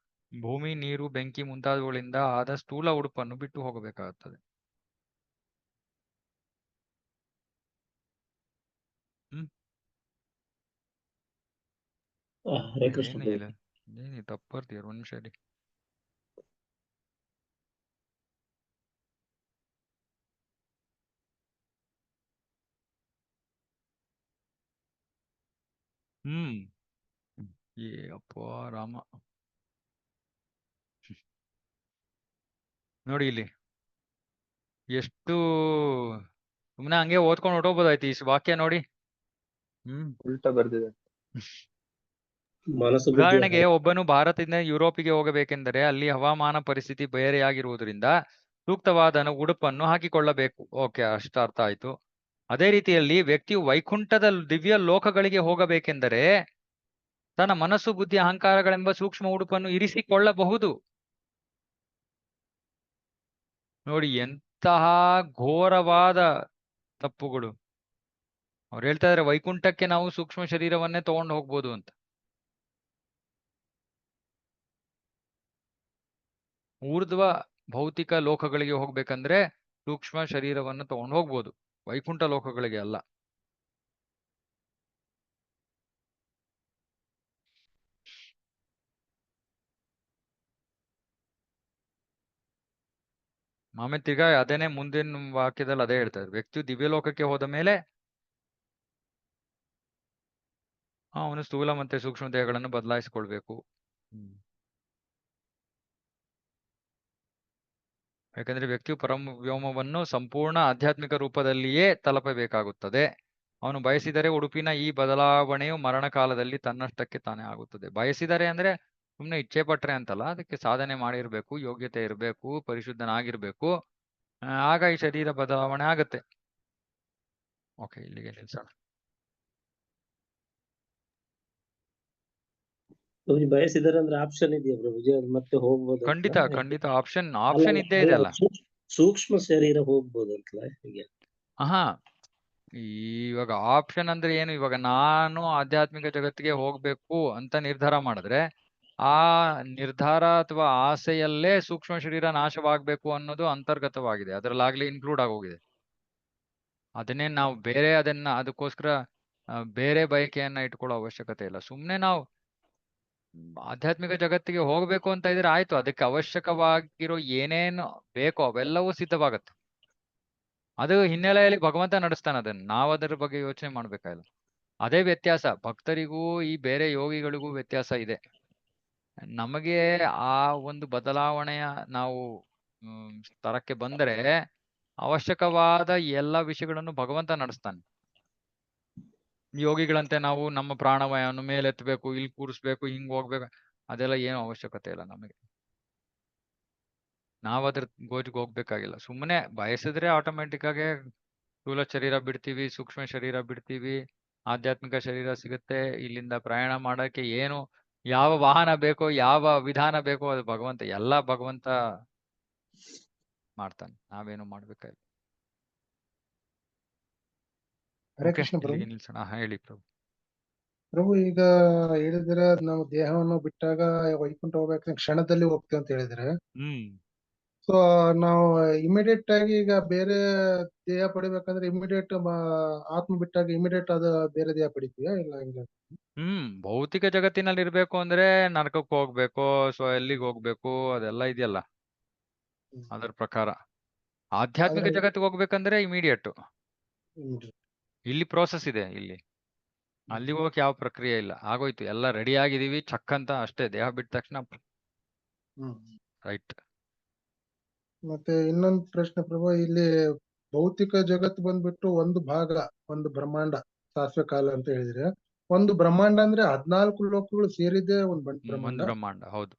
ಭೂಮಿ, ನೀರು, ಬೆಂಕಿ ಮುಂತಾದವುಗಳಿಂದ ಆದ ಸ್ಥೂಲ ಉಡುಪನ್ನು ಬಿಟ್ಟು ಹೋಗಬೇಕಾಗುತ್ತದೆ. ಹರೇ ಕೃಷ್ಣ. ಏನಿ ತಪ್ಪರ್ತೀರ ಒಂದ್ ನಿಮಿಷ ಹೇಳಿ. ಏ ಅಪ್ಪ ರಾಮ, ನೋಡಿ ಇಲ್ಲಿ ಎಷ್ಟು ಸುಮ್ನೆ ಹಂಗೆ ಓದ್ಕೊಂಡು ಹೊಟ್ಟೋಗ್ಬೋದಾಯ್ತು ಈ ವಾಕ್ಯ ನೋಡಿ. ಉಲ್ಟಾ ಬರ್ದಿದೆ. ಉದಾಹರಣೆಗೆ ಒಬ್ಬನು ಭಾರತದಿಂದ ಯುರೋಪಿಗೆ ಹೋಗಬೇಕೆಂದರೆ ಅಲ್ಲಿ ಹವಾಮಾನ ಪರಿಸ್ಥಿತಿ ಬೇರೆಯಾಗಿರುವುದರಿಂದ ಸೂಕ್ತವಾದ ಉಡುಪನ್ನು ಹಾಕಿಕೊಳ್ಳಬೇಕು. ಓಕೆ, ಅಷ್ಟ ಅರ್ಥ ಆಯ್ತು. ಅದೇ ರೀತಿಯಲ್ಲಿ ವ್ಯಕ್ತಿಯು ವೈಕುಂಠದ ದಿವ್ಯ ಲೋಕಗಳಿಗೆ ಹೋಗಬೇಕೆಂದರೆ ತನ್ನ ಮನಸ್ಸು, ಬುದ್ಧಿ, ಅಹಂಕಾರಗಳೆಂಬ ಸೂಕ್ಷ್ಮ ಉಡುಪನ್ನು ಇರಿಸಿಕೊಳ್ಳಬಹುದು. ನೋಡಿ ಎಂತಹ ಘೋರವಾದ ತಪ್ಪುಗಳು. ಅವ್ರು ಹೇಳ್ತಾ ಇದಾರೆ ವೈಕುಂಠಕ್ಕೆ ನಾವು ಸೂಕ್ಷ್ಮ ಶರೀರವನ್ನೇ ತಗೊಂಡು ಹೋಗ್ಬೋದು ಅಂತ. ಊರ್ಧ್ವ ಭೌತಿಕ ಲೋಕಗಳಿಗೆ ಹೋಗ್ಬೇಕಂದ್ರೆ ಸೂಕ್ಷ್ಮ ಶರೀರವನ್ನು ತಗೊಂಡು ಹೋಗ್ಬೋದು, ವೈಕುಂಠ ಲೋಕಗಳಿಗೆ ಅಲ್ಲ. ಆಮೇಲೆ ತಿರ್ಗಾ ಅದೇನೆ ಮುಂದಿನ ವಾಕ್ಯದಲ್ಲಿ ಅದೇ ಹೇಳ್ತಾರೆ, ವ್ಯಕ್ತಿಯು ದಿವ್ಯಲೋಕಕ್ಕೆ ಹೋದ ಮೇಲೆ ಅವನು ಸ್ಥೂಲ ಮತ್ತೆ ಸೂಕ್ಷ್ಮ ದೇಹಗಳನ್ನು ಬದಲಾಯಿಸಿಕೊಳ್ಬೇಕು. ಯಾಕಂದ್ರೆ ವ್ಯಕ್ತಿಯು ಪರಮ ವ್ಯೋಮವನ್ನು ಸಂಪೂರ್ಣ ಆಧ್ಯಾತ್ಮಿಕ ರೂಪದಲ್ಲಿಯೇ ತಲುಪಬೇಕಾಗುತ್ತದೆ. ಅವನು ಬಯಸಿದರೆ ಉಡುಪಿನ ಈ ಬದಲಾವಣೆಯು ಮರಣ ಕಾಲದಲ್ಲಿ ತನ್ನಷ್ಟಕ್ಕೆ ತಾನೇ ಆಗುತ್ತದೆ. ಬಯಸಿದರೆ ಅಂದ್ರೆ ಸುಮ್ಮನೆ ಇಚ್ಛೆ ಪಟ್ರೆ ಅಂತಲ್ಲ, ಅದಕ್ಕೆ ಸಾಧನೆ ಮಾಡಿರ್ಬೇಕು, ಯೋಗ್ಯತೆ ಇರಬೇಕು, ಪರಿಶುದ್ಧನಾಗಿರ್ಬೇಕು. ಆಗ ಈ ಶರೀರ ಬದಲಾವಣೆ ಆಗತ್ತೆ. ಓಕೆ, ಇಲ್ಲಿಗೆ ನಿಲ್ಸೋಣ. ಪ್ರಭುಜಿ ಬಯಸಿದರೆ ಅಂದ್ರೆ ಆಪ್ಷನ್ ಇದೆಯಾ ಪ್ರಭುಜಿ, ಅದು ಮತ್ತೆ ಹೋಗ್ಬೋದು ಖಂಡಿತ ಆಪ್ಷನ್ ಇದ್ದೇ ಅಲ್ಲ, ಇದೆ ಅಲ್ಲ. ಸೂಕ್ಷ್ಮ ಶರೀರ ಹೋಗ್ಬೋದಂತಲ್ಲ ಹೀಗೆ. ಆಹಾ, ಇವಾಗ ಆಪ್ಷನ್ ಅಂದ್ರೆ ಏನು? ಇವಾಗ ನಾನು ಆಧ್ಯಾತ್ಮಿಕ ಜಗತ್ತಿಗೆ ಹೋಗ್ಬೇಕು ಅಂತ ನಿರ್ಧಾರ ಮಾಡಿದ್ರೆ ಆ ನಿರ್ಧಾರ ಅಥವಾ ಆಸೆಯಲ್ಲೇ ಸೂಕ್ಷ್ಮ ಶರೀರ ನಾಶವಾಗ್ಬೇಕು ಅನ್ನೋದು ಅಂತರ್ಗತವಾಗಿದೆ, ಅದ್ರಲ್ಲಾಗ್ಲೇ ಇನ್ಕ್ಲೂಡ್ ಆಗೋಗಿದೆ. ಅದನ್ನೇ ನಾವು ಅದಕ್ಕೋಸ್ಕರ ಬೇರೆ ಬಯಕೆಯನ್ನ ಇಟ್ಕೊಳ್ಳೋ ಅವಶ್ಯಕತೆ ಇಲ್ಲ. ಸುಮ್ನೆ ನಾವು ಆಧ್ಯಾತ್ಮಿಕ ಜಗತ್ತಿಗೆ ಹೋಗ್ಬೇಕು ಅಂತ ಇದ್ರೆ ಆಯ್ತು, ಅದಕ್ಕೆ ಅವಶ್ಯಕವಾಗಿರೋ ಏನೇನು ಬೇಕೋ ಅವೆಲ್ಲವೂ ಸಿದ್ಧವಾಗತ್ತೆ. ಅದು ಹಿನ್ನೆಲೆಯಲ್ಲಿ ಭಗವಂತ ನಡೆಸ್ತಾನೆ ಅದನ್ನ, ನಾವು ಅದರ ಬಗ್ಗೆ ಯೋಚನೆ ಮಾಡ್ಬೇಕಾಗಿಲ್ಲ. ಅದೇ ವ್ಯತ್ಯಾಸ, ಭಕ್ತರಿಗೂ ಈ ಬೇರೆ ಯೋಗಿಗಳಿಗೂ ವ್ಯತ್ಯಾಸ ಇದೆ. ನಮಗೆ ಆ ಒಂದು ಬದಲಾವಣೆಯ ನಾವು ಸ್ತರಕ್ಕೆ ಬಂದರೆ ಅವಶ್ಯಕವಾದ ಎಲ್ಲ ವಿಷಯಗಳನ್ನು ಭಗವಂತ ನಡೆಸ್ತಾನೆ. ಯೋಗಿಗಳಂತೆ ನಾವು ನಮ್ಮ ಪ್ರಾಣವಾಯವನ್ನು ಮೇಲೆತ್ತಬೇಕು, ಇಲ್ಲಿ ಕೂರಿಸ್ಬೇಕು, ಹಿಂಗ್ ಹೋಗ್ಬೇಕು, ಅದೆಲ್ಲ ಏನು ಅವಶ್ಯಕತೆ ಇಲ್ಲ ನಮಗೆ. ನಾವ್ ಅದ್ರ ಗೋಜಿಗೆ ಹೋಗ್ಬೇಕಾಗಿಲ್ಲ. ಸುಮ್ಮನೆ ಬಯಸಿದ್ರೆ ಆಟೋಮೆಟಿಕ್ ಆಗಿ ಸ್ಥೂಲ ಶರೀರ ಬಿಡ್ತೀವಿ, ಸೂಕ್ಷ್ಮ ಶರೀರ ಬಿಡ್ತೀವಿ, ಆಧ್ಯಾತ್ಮಿಕ ಶರೀರ ಸಿಗುತ್ತೆ. ಇಲ್ಲಿಂದ ಪ್ರಯಾಣ ಮಾಡಕ್ಕೆ ಏನು ಯಾವ ವಾಹನ ಬೇಕೋ, ಯಾವ ವಿಧಾನ ಬೇಕೋ ಅದು ಭಗವಂತ, ಎಲ್ಲ ಭಗವಂತ ಮಾಡ್ತಾನೆ, ನಾವೇನು ಮಾಡ್ಬೇಕಾಗಿಲ್ಲ. ಹರೇ ಕೃಷ್ಣ ಪ್ರಭು. ಇಲ್ಲಿಗೆ ನಿಲ್ಸೋಣ. ಹೇಳಿ ಪ್ರಭು. ಪ್ರಭು, ಈಗ ಹೇಳಿದ್ರೆ ನಾವು ದೇಹವನ್ನು ಬಿಟ್ಟಾಗ ವೈಕುಂಠ ಹೋಗ್ಬೇಕಂದ್ರೆ ಕ್ಷಣದಲ್ಲಿ ಹೋಗ್ತೇವೆ ಅಂತ ಹೇಳಿದ್ರೆ, ಸೊ ನಾವು ಇಮಿಡಿಯೇಟ್ ಆಗಿ ಈಗ ಬೇರೆ ದೇಹ ಪಡಿಬೇಕಂದ್ರೆ ಇಮಿಡಿಯೇಟ್ ಆತ್ಮ ಬಿಟ್ಟಾಗ ಇಮಿಡಿಯೇಟ್ ಅದು ಬೇರೆ ದೇಹ ಪಡಿತೀಯಾ ಇಲ್ಲ ಹಿಂಗೆ? ಭೌತಿಕ ಜಗತ್ತಿನಲ್ಲಿ ಇರ್ಬೇಕು ಅಂದ್ರೆ ನರಕಕ್ಕೆ ಹೋಗ್ಬೇಕು, ಸೊ ಎಲ್ಲಿಗೆ ಹೋಗ್ಬೇಕು ಅದೆಲ್ಲ ಇದೆಯಲ್ಲ ಅದರ ಪ್ರಕಾರ. ಆಧ್ಯಾತ್ಮಿಕ ಆದ್ರೆ ಜಗತ್ತಿಗೆ ಹೋಗ್ಬೇಕಂದ್ರೆ ಇಮಿಡಿಯೇಟ್. immediate. ಇಲ್ಲಿ ಪ್ರೋಸೆಸ್ ಇದೆ, ಇಲ್ಲಿ ಅಲ್ಲಿ ಹೋಗಕ್ ಯಾವ ಪ್ರಕ್ರಿಯೆ ಇಲ್ಲ, ಆಗೋಯ್ತು, ಎಲ್ಲ ರೆಡಿ ಆಗಿದೀವಿ ಚಕ್ ಅಂತ ಅಷ್ಟೇ, ದೇಹ ಬಿಟ್ಟ ತಕ್ಷಣ ರೈಟ್. ಮತ್ತೆ ಇನ್ನೊಂದು ಪ್ರಶ್ನೆ ಪ್ರಭು, ಇಲ್ಲಿ ಭೌತಿಕ ಜಗತ್ತು ಬಂದ್ಬಿಟ್ಟು ಒಂದು ಬ್ರಹ್ಮಾಂಡ ಸಾಸಿವೆ ಕಾಲ ಅಂತ ಹೇಳಿದ್ರೆ, ಒಂದು ಬ್ರಹ್ಮಾಂಡ ಅಂದ್ರೆ 14 ಲೋಕಗಳು ಸೇರಿದೆ ಒಂದು ಬ್ರಹ್ಮಾಂಡ. ಒಂದು ಬ್ರಹ್ಮಾಂಡ, ಹೌದು.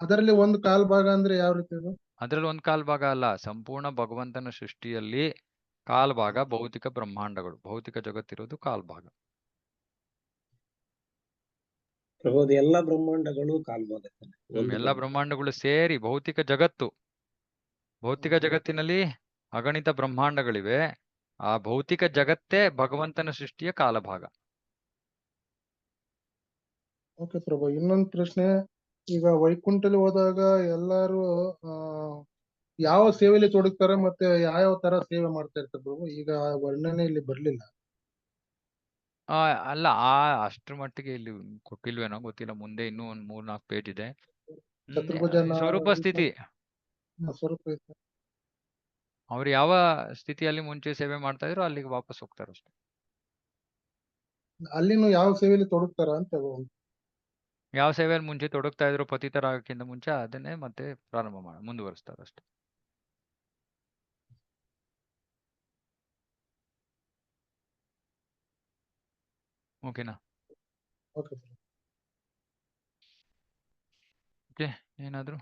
ಅದರಲ್ಲಿ ಒಂದು ಕಾಲ್ ಭಾಗ ಅಂದ್ರೆ ಯಾವ ರೀತಿ ಅದು? ಅದ್ರಲ್ಲಿ ಒಂದ್ ಕಾಲ್ ಭಾಗ ಅಲ್ಲ, ಸಂಪೂರ್ಣ ಭಗವಂತನ ಸೃಷ್ಟಿಯಲ್ಲಿ ಕಾಲ್ ಭಾಗ ಭೌತಿಕ ಬ್ರಹ್ಮಾಂಡಗಳು. ಭೌತಿಕ ಜಗತ್ತಿರೋದು ಕಾಲ್ ಭಾಗ. ಪ್ರಭು, ಎಲ್ಲ ಬ್ರಹ್ಮಾಂಡಗಳು ಕಾಲ್ಭಾಗ. ಎಲ್ಲ ಬ್ರಹ್ಮಾಂಡಗಳು ಸೇರಿ ಭೌತಿಕ ಜಗತ್ತು. ಭೌತಿಕ ಜಗತ್ತಿನಲ್ಲಿ ಅಗಣಿತ ಬ್ರಹ್ಮಾಂಡಗಳಿವೆ. ಆ ಭೌತಿಕ ಜಗತ್ತೇ ಭಗವಂತನ ಸೃಷ್ಟಿಯ ಕಾಲಭಾಗ. ಓಕೆ ಪ್ರಭು, ಇನ್ನೊಂದು ಪ್ರಶ್ನೆ, ಈಗ ವೈಕುಂಠಲ್ಲಿ ಹೋದಾಗ ಎಲ್ಲಾರು ಯಾವ ಸೇವೆಯಲ್ಲಿ ತೊಡಗ್ತಾರೆ ಮತ್ತೆ ಯಾವ ತರ ಸೇವೆ ಮಾಡ್ತಾ ಇರ್ತಾರೆ ಪ್ರಭು? ಈಗ ವರ್ಣನೆ ಇಲ್ಲಿ ಬರ್ಲಿಲ್ಲ. ಅಲ್ಲ, ಅಷ್ಟ್ರ ಮಟ್ಟಿಗೆ ಇಲ್ಲಿ ಕೊಟ್ಟಿಲ್ವೇನೋ ಗೊತ್ತಿಲ್ಲ, ಮುಂದೆ ಇನ್ನೂ ಒಂದ್ 3-4 ಪೇಜ್ ಇದೆ. ಚತುರ್ಭುಜನ ಸ್ವರೂಪ ಸ್ಥಿತಿ, ಸ್ವರೂಪ ಅವ್ರು ಯಾವ ಸ್ಥಿತಿಯಲ್ಲಿ ಮುಂಚೆ ಸೇವೆ ಮಾಡ್ತಾ ಇದ್ರು ಅಲ್ಲಿಗೆ ವಾಪಸ್ ಹೋಗ್ತಾರೆ ಅಷ್ಟೇ. ಅಲ್ಲಿನೂ ಯಾವ ಸೇವೆಯಲ್ಲಿ ತೊಡಗ್ತಾರ ಅಂತ? ಯಾವ ಸೇವೆಯಲ್ಲಿ ಮುಂಚೆ ತೊಡಗ್ತಾ ಇದ್ರು ಪತಿತರಾಗಕ್ಕಿಂತ ಮುಂಚೆ ಅದನ್ನೇ ಮತ್ತೆ ಮುಂದುವರಿಸ್ತಾರೆ ಅಷ್ಟೇ. ಓಕೆನಾ? ಓಕೆ ಏನಾದ್ರು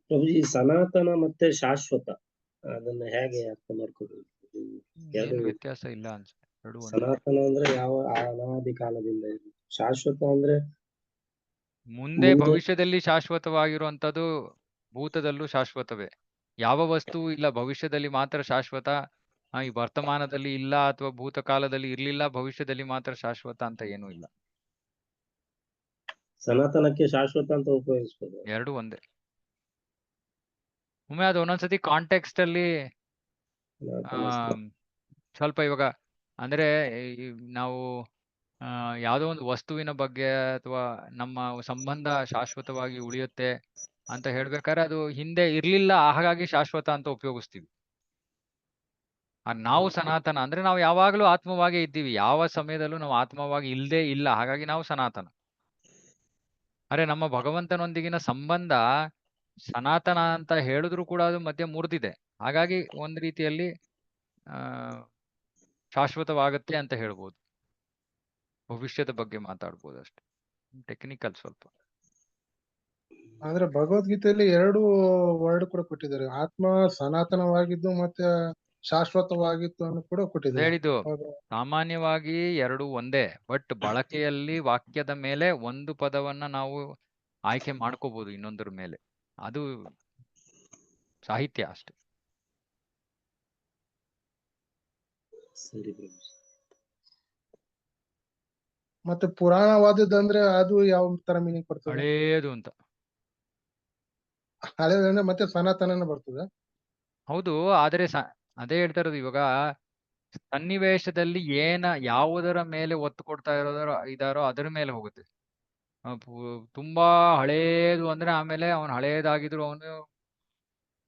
ಪ್ರಭುಜಿ, ಸನಾತನ ಮತ್ತೆ ಶಾಶ್ವತ ಅದನ್ನ ಹೇಗೆ ಅರ್ಥ ಮಾಡ್ಕೋಬೇಕು? ಏನು ವ್ಯತ್ಯಾಸ ಇಲ್ಲ ಅನ್ಸುತ್ತೆ, ಎರಡು ಒಂದೇ. ಸನಾತನ ಅಂದ್ರೆ ಯಾವ ಅನಾದಿ ಕಾಲದಿಂದ ಇದೆ, ಶಾಶ್ವತ ಅಂದ್ರೆ ಮುಂದೆ ಭವಿಷ್ಯದಲ್ಲಿ ಶಾಶ್ವತವಾಗಿರುವಂತದ್ದು ಭೂತದಲ್ಲೂ ಶಾಶ್ವತವೇ. ಯಾವ ವಸ್ತು ಇಲ್ಲ ಭವಿಷ್ಯದಲ್ಲಿ ಮಾತ್ರ ಶಾಶ್ವತ, ಈ ವರ್ತಮಾನದಲ್ಲಿ ಇಲ್ಲ, ಅಥವಾ ಭೂತಕಾಲದಲ್ಲಿ ಇರ್ಲಿಲ್ಲ ಭವಿಷ್ಯದಲ್ಲಿ ಮಾತ್ರ ಶಾಶ್ವತ ಅಂತ ಏನೂ ಇಲ್ಲ. ಸನಾತನಕ್ಕೆ ಶಾಶ್ವತ ಅಂತ ಉಪಯೋಗಿಸ್ಬೋದು, ಎರಡು ಒಂದೇ. ಒಮ್ಮೆ ಅದು ಒಂದೊಂದ್ಸತಿ ಕಾಂಟೆಕ್ಸ್ಟ್ ಅಲ್ಲಿ ಸ್ವಲ್ಪ, ಇವಾಗ ಅಂದ್ರೆ ನಾವು ಯಾವುದೋ ಒಂದು ವಸ್ತುವಿನ ಬಗ್ಗೆ ಅಥವಾ ನಮ್ಮ ಸಂಬಂಧ ಶಾಶ್ವತವಾಗಿ ಉಳಿಯುತ್ತೆ ಅಂತ ಹೇಳ್ಬೇಕಾದ್ರೆ ಅದು ಹಿಂದೆ ಇರ್ಲಿಲ್ಲ, ಹಾಗಾಗಿ ಶಾಶ್ವತ ಅಂತ ಉಪಯೋಗಿಸ್ತೀವಿ. ನಾವು ಸನಾತನ ಅಂದ್ರೆ ನಾವು ಯಾವಾಗಲೂ ಆತ್ಮವಾಗೇ ಇದ್ದೀವಿ, ಯಾವ ಸಮಯದಲ್ಲೂ ನಾವು ಆತ್ಮವಾಗಿ ಇಲ್ಲದೆ ಇಲ್ಲ, ಹಾಗಾಗಿ ನಾವು ಸನಾತನ. ಅರೆ ನಮ್ಮ ಭಗವಂತನೊಂದಿಗಿನ ಸಂಬಂಧ ಸನಾತನ ಅಂತ ಹೇಳಿದ್ರು ಕೂಡ ಅದು ಮಧ್ಯೆ ಮುರಿದಿದೆ, ಹಾಗಾಗಿ ಒಂದ್ ರೀತಿಯಲ್ಲಿ ಆ ಶಾಶ್ವತವಾಗತ್ತೆ ಅಂತ ಹೇಳ್ಬೋದು. ಭವಿಷ್ಯದ ಬಗ್ಗೆ ಮಾತಾಡ್ಬೋದು ಅಷ್ಟೇ, ಟೆಕ್ನಿಕಲ್ ಸ್ವಲ್ಪ. ಅಂದ್ರೆ ಭಗವದ್ಗೀತೆಯಲ್ಲಿ ಎರಡು ವರ್ಡ್ ಕೂಡ ಕೊಟ್ಟಿದ್ದಾರೆ, ಆತ್ಮ ಸನಾತನವಾಗಿದ್ದು ಮತ್ತೆ ಶಾಶ್ವತವಾಗಿತ್ತು ಅನ್ನು ಕೂಡ ಕೊಟ್ಟಿದ್ದಾರೆ. ಹೇಳಿದ್ದು ಹೌದಾ? ಸಾಮಾನ್ಯವಾಗಿ ಎರಡು ಒಂದೇ, ಬಟ್ ಬಳಕೆಯಲ್ಲಿ ವಾಕ್ಯದ ಮೇಲೆ ಒಂದು ಪದವನ್ನ ನಾವು ಆಯ್ಕೆ ಮಾಡ್ಕೋಬಹುದು ಇನ್ನೊಂದರ ಮೇಲೆ, ಅದು ಸಾಹಿತ್ಯ ಅಷ್ಟೆ. ಸರಿ ಪ್ರಭು. ಮತ್ತೆ ಪುರಾಣವಾದದಂದ್ರೆ ಅದು ಯಾವ ತರ ಮೀನಿಂಗ್ ಕೊಡ್ತದೆ? ಹಳೇದು ಅಂತ. ಹಳೇದಂದ್ರೆ ಮತ್ತೆ ಸನಾತನನೇ ಬರ್ತದೆ. ಹೌದು, ಆದ್ರೆ ಅದೇ ಹೇಳ್ತಾ ಇರೋದು, ಇವಾಗ ಸನ್ನಿವೇಶದಲ್ಲಿ ಯಾವುದರ ಮೇಲೆ ಒತ್ತು ಕೊಡ್ತಾ ಇದಾರೋ ಅದರ ಮೇಲೆ ಹೋಗುತ್ತೆ. ತುಂಬಾ ಹಳೇದು ಅಂದ್ರೆ ಆಮೇಲೆ ಅವನು ಹಳೇದಾಗಿದ್ರು ಅವನು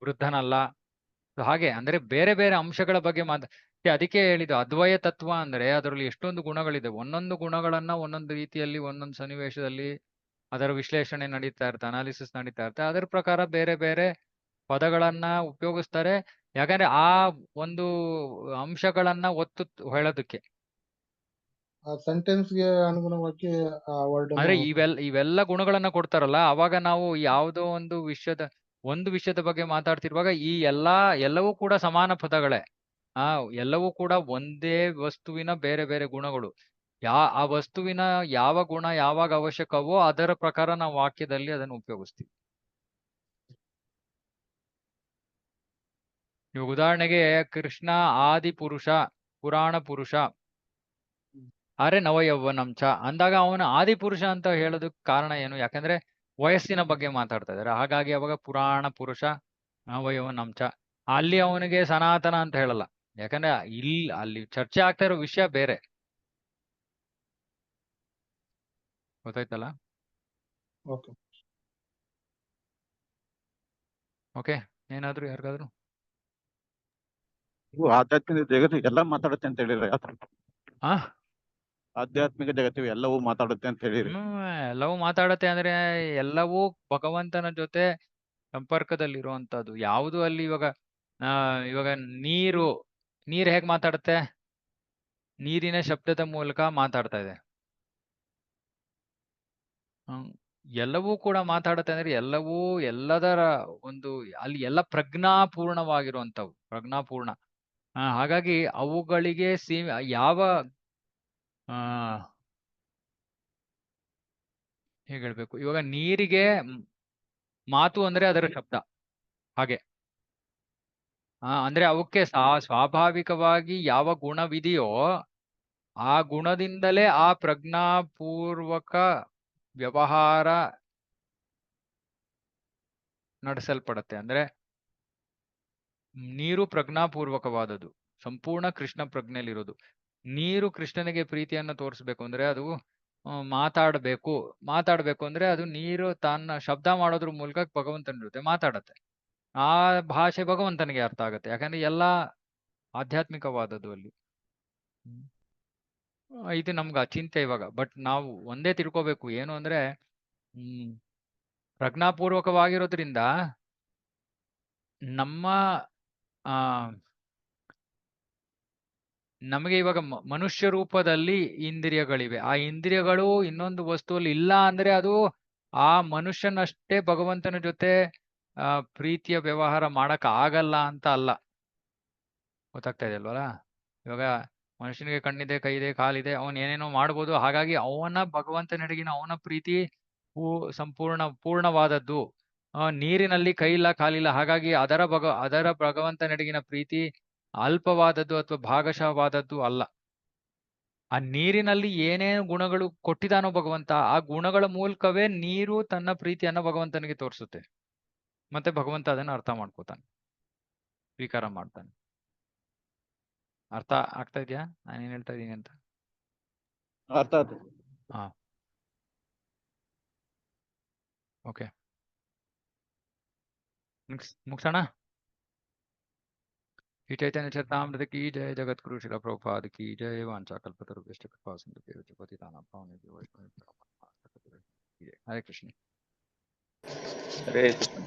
ವೃದ್ಧನಲ್ಲ. ಹಾಗೆ ಅಂದ್ರೆ ಬೇರೆ ಬೇರೆ ಅಂಶಗಳ ಬಗ್ಗೆ ಅದಕ್ಕೆ ಹೇಳಿದ್ದು ಅದ್ವಯ ತತ್ವ ಅಂದ್ರೆ ಅದರಲ್ಲಿ ಎಷ್ಟೊಂದು ಗುಣಗಳಿದೆ, ಒಂದೊಂದು ಗುಣಗಳನ್ನ ಒಂದೊಂದು ರೀತಿಯಲ್ಲಿ ಒಂದೊಂದು ಸನ್ನಿವೇಶದಲ್ಲಿ ಅದರ ವಿಶ್ಲೇಷಣೆ ನಡೀತಾ ಇರುತ್ತೆ, ಅನಾಲಿಸಿಸ್ ನಡೀತಾ ಇರುತ್ತೆ, ಅದರ ಪ್ರಕಾರ ಬೇರೆ ಬೇರೆ ಪದಗಳನ್ನ ಉಪಯೋಗಿಸ್ತಾರೆ. ಯಾಕಂದ್ರೆ ಆ ಒಂದು ಅಂಶಗಳನ್ನ ಒತ್ತು ಹೇಳೋದಕ್ಕೆ, ಆ ಸೆಂಟೆನ್ಸ್ ಗೆ ಅನುಗುಣವಾಗಿ ಆ ವರ್ಡ್ ಅಂದ್ರೆ ಇವೆಲ್ಲ ಗುಣಗಳನ್ನ ಕೊಡ್ತಾರಲ್ಲ, ಅವಾಗ ನಾವು ಯಾವುದೋ ಒಂದು ವಿಷಯದ ಬಗ್ಗೆ ಮಾತಾಡ್ತಿರುವಾಗ ಈ ಎಲ್ಲವೂ ಕೂಡ ಸಮಾನ ಪದಗಳೇ. ಎಲ್ಲವೂ ಕೂಡ ಒಂದೇ ವಸ್ತುವಿನ ಬೇರೆ ಬೇರೆ ಗುಣಗಳು. ಆ ವಸ್ತುವಿನ ಯಾವ ಗುಣ ಯಾವಾಗ ಅವಶ್ಯಕವೋ ಅದರ ಪ್ರಕಾರ ನಾವು ವಾಕ್ಯದಲ್ಲಿ ಅದನ್ನು ಉಪಯೋಗಿಸ್ತೀವಿ. ಇವಾಗ ಉದಾಹರಣೆಗೆ ಕೃಷ್ಣ ಆದಿ ಪುರುಷ, ಪುರಾಣ ಪುರುಷ, ಅರೆ ನವಯೌವನಂಚ ಅಂದಾಗ ಅವನು ಆದಿ ಪುರುಷ ಅಂತ ಹೇಳೋದಕ್ಕೆ ಕಾರಣ ಏನು? ಯಾಕಂದ್ರೆ ವಯಸ್ಸಿನ ಬಗ್ಗೆ ಮಾತಾಡ್ತಾ ಇದಾರೆ, ಹಾಗಾಗಿ ಅವಾಗ ಪುರಾಣ ಪುರುಷ ನವಯೌವನಂಚ. ಅಲ್ಲಿ ಅವನಿಗೆ ಸನಾತನ ಅಂತ ಹೇಳಲ್ಲ, ಯಾಕಂದ್ರೆ ಅಲ್ಲಿ ಚರ್ಚೆ ಆಗ್ತಾ ಇರೋ ವಿಷಯ ಬೇರೆ. ಗೊತ್ತಾಯ್ತಲ್ಲ? ಓಕೆ, ಏನಾದ್ರು ಯಾರಿಗಾದ್ರು? ಇವು ಆಧ್ಯಾತ್ಮಿಕ ಜಗತ್ತು ಎಲ್ಲ ಮಾತಾಡುತ್ತೆ ಅಂತ ಹೇಳಿದ್ರೆ ಯಾವ ತರ? ಆ ಆಧ್ಯಾತ್ಮಿಕ ಜಗತ್ತು ಎಲ್ಲವೂ ಮಾತಾಡುತ್ತೆ ಅಂತ ಹೇಳಿರಿ. ಎಲ್ಲವೂ ಮಾತಾಡತ್ತೆ ಅಂದ್ರೆ ಎಲ್ಲವೂ ಭಗವಂತನ ಜೊತೆ ಸಂಪರ್ಕದಲ್ಲಿರುವಂತದ್ದು. ಯಾವುದು ಅಲ್ಲಿ ಇವಾಗ ನೀರು ಹೇಗ್ ಮಾತಾಡುತ್ತೆ? ನೀರಿನ ಶಬ್ದದ ಮೂಲಕ ಮಾತಾಡ್ತಾ ಇದೆ. ಎಲ್ಲವೂ ಕೂಡ ಮಾತಾಡುತ್ತೆ ಅಂದ್ರೆ ಎಲ್ಲವೂ ಎಲ್ಲದರ ಒಂದು ಅಲ್ಲಿ ಎಲ್ಲ ಪ್ರಜ್ಞಾಪೂರ್ಣವಾಗಿರುವಂತವು, ಪ್ರಜ್ಞಾಪೂರ್ಣ. ಹಾಗಾಗಿ ಅವುಗಳಿಗೆ ಯಾವ ಹೇಗೆ ಹೇಳ್ಬೇಕು, ಇವಾಗ ನೀರಿಗೆ ಮಾತು ಅಂದ್ರೆ ಅದರ ಶಬ್ದ, ಹಾಗೆ ಅಂದ್ರೆ ಅವಕ್ಕೆ ಸ್ವಾಭಾವಿಕವಾಗಿ ಯಾವ ಗುಣವಿದೆಯೋ ಆ ಗುಣದಿಂದಲೇ ಆ ಪ್ರಜ್ಞಾಪೂರ್ವಕ ವ್ಯವಹಾರ ನಡೆಸಲ್ಪಡತ್ತೆ. ಅಂದ್ರೆ ನೀರು ಪ್ರಜ್ಞಾಪೂರ್ವಕವಾದದ್ದು, ಸಂಪೂರ್ಣ ಕೃಷ್ಣ ಪ್ರಜ್ಞೆಯಲ್ಲಿರೋದು. ನೀರು ಕೃಷ್ಣನಿಗೆ ಪ್ರೀತಿಯನ್ನ ತೋರಿಸ್ಬೇಕು ಅಂದ್ರೆ ಅದು ಮಾತಾಡ್ಬೇಕು ಅಂದ್ರೆ ಅದು ನೀರು ತನ್ನ ಶಬ್ದ ಮಾಡೋದ್ರ ಮೂಲಕ ಭಗವಂತನ ಜೊತೆ ಮಾತಾಡತ್ತೆ. ಆ ಭಾಷೆ ಭಗವಂತನಿಗೆ ಅರ್ಥ ಆಗತ್ತೆ, ಯಾಕಂದ್ರೆ ಎಲ್ಲಾ ಆಧ್ಯಾತ್ಮಿಕವಾದದ್ದು ಅಲ್ಲಿ. ಇದು ನಮ್ಗೆ ಅಚಿಂತ್ಯ ಇವಾಗ. ಬಟ್ ನಾವು ಒಂದೇ ತಿಳ್ಕೋಬೇಕು, ಏನು ಅಂದ್ರೆ ಪ್ರಜ್ಞಾಪೂರ್ವಕವಾಗಿರೋದ್ರಿಂದ ನಮಗೆ ಇವಾಗ ಮನುಷ್ಯ ರೂಪದಲ್ಲಿ ಇಂದ್ರಿಯಗಳಿವೆ. ಆ ಇಂದ್ರಿಯಗಳು ಇನ್ನೊಂದು ವಸ್ತುವಲ್ಲಿ ಇಲ್ಲ ಅಂದ್ರೆ ಅದು ಆ ಮನುಷ್ಯನಷ್ಟೇ ಭಗವಂತನ ಜೊತೆ ಪ್ರೀತಿಯ ವ್ಯವಹಾರ ಮಾಡಕ್ ಆಗಲ್ಲ ಅಂತ ಅಲ್ಲ. ಗೊತ್ತಾಗ್ತಾ ಇದೆ ಅಲ್ವಲ್ಲ? ಇವಾಗ ಮನುಷ್ಯನಿಗೆ ಕಣ್ಣಿದೆ, ಕೈಯಿದೆ, ಕಾಲಿದೆ, ಅವನ್ ಏನೇನೋ ಮಾಡ್ಬೋದು. ಹಾಗಾಗಿ ಅವನ ಭಗವಂತನೆಡೆಗಿನ ಅವನ ಪ್ರೀತಿ ಪೂರ್ಣವಾದದ್ದು. ನೀರಿನಲ್ಲಿ ಕೈ ಇಲ್ಲ, ಕಾಲಿಲ್ಲ, ಹಾಗಾಗಿ ಅದರ ಭಗವಂತನೆಡೆಗಿನ ಪ್ರೀತಿ ಅಲ್ಪವಾದದ್ದು ಅಥವಾ ಭಾಗಶಃವಾದದ್ದು ಅಲ್ಲ. ಆ ನೀರಿನಲ್ಲಿ ಏನೇನು ಗುಣಗಳು ಕೊಟ್ಟಿದಾನೋ ಭಗವಂತ, ಆ ಗುಣಗಳ ಮೂಲಕವೇ ನೀರು ತನ್ನ ಪ್ರೀತಿಯನ್ನ ಭಗವಂತನಿಗೆ ತೋರಿಸುತ್ತೆ. ಮತ್ತೆ ಭಗವಂತ ಅದನ್ನ ಅರ್ಥ ಮಾಡ್ಕೋತಾನೆ, ಸ್ವೀಕಾರ ಮಾಡ್ತಾನೆ. ಅರ್ಥ ಆಗ್ತಾ ಇದೆಯಾ ನಾನೇನ್ ಹೇಳ್ತಾ ಇದೀನಿ ಅಂತ? ಅರ್ಥ ಆಯ್ತು. ಓಕೆ. ಮುಗ್ಸೋಣ. श्री चैतन्य चरितामृत की जय, जगत गुरु श्रील प्रभुपाद की जय, वांछा कल्पतरुभ्यश्च कृपा सिंधुभ्यो पतितानां पावनेभ्यो वैष्णवेभ्यो नमः। हरे कृष्ण। हरे कृष्ण।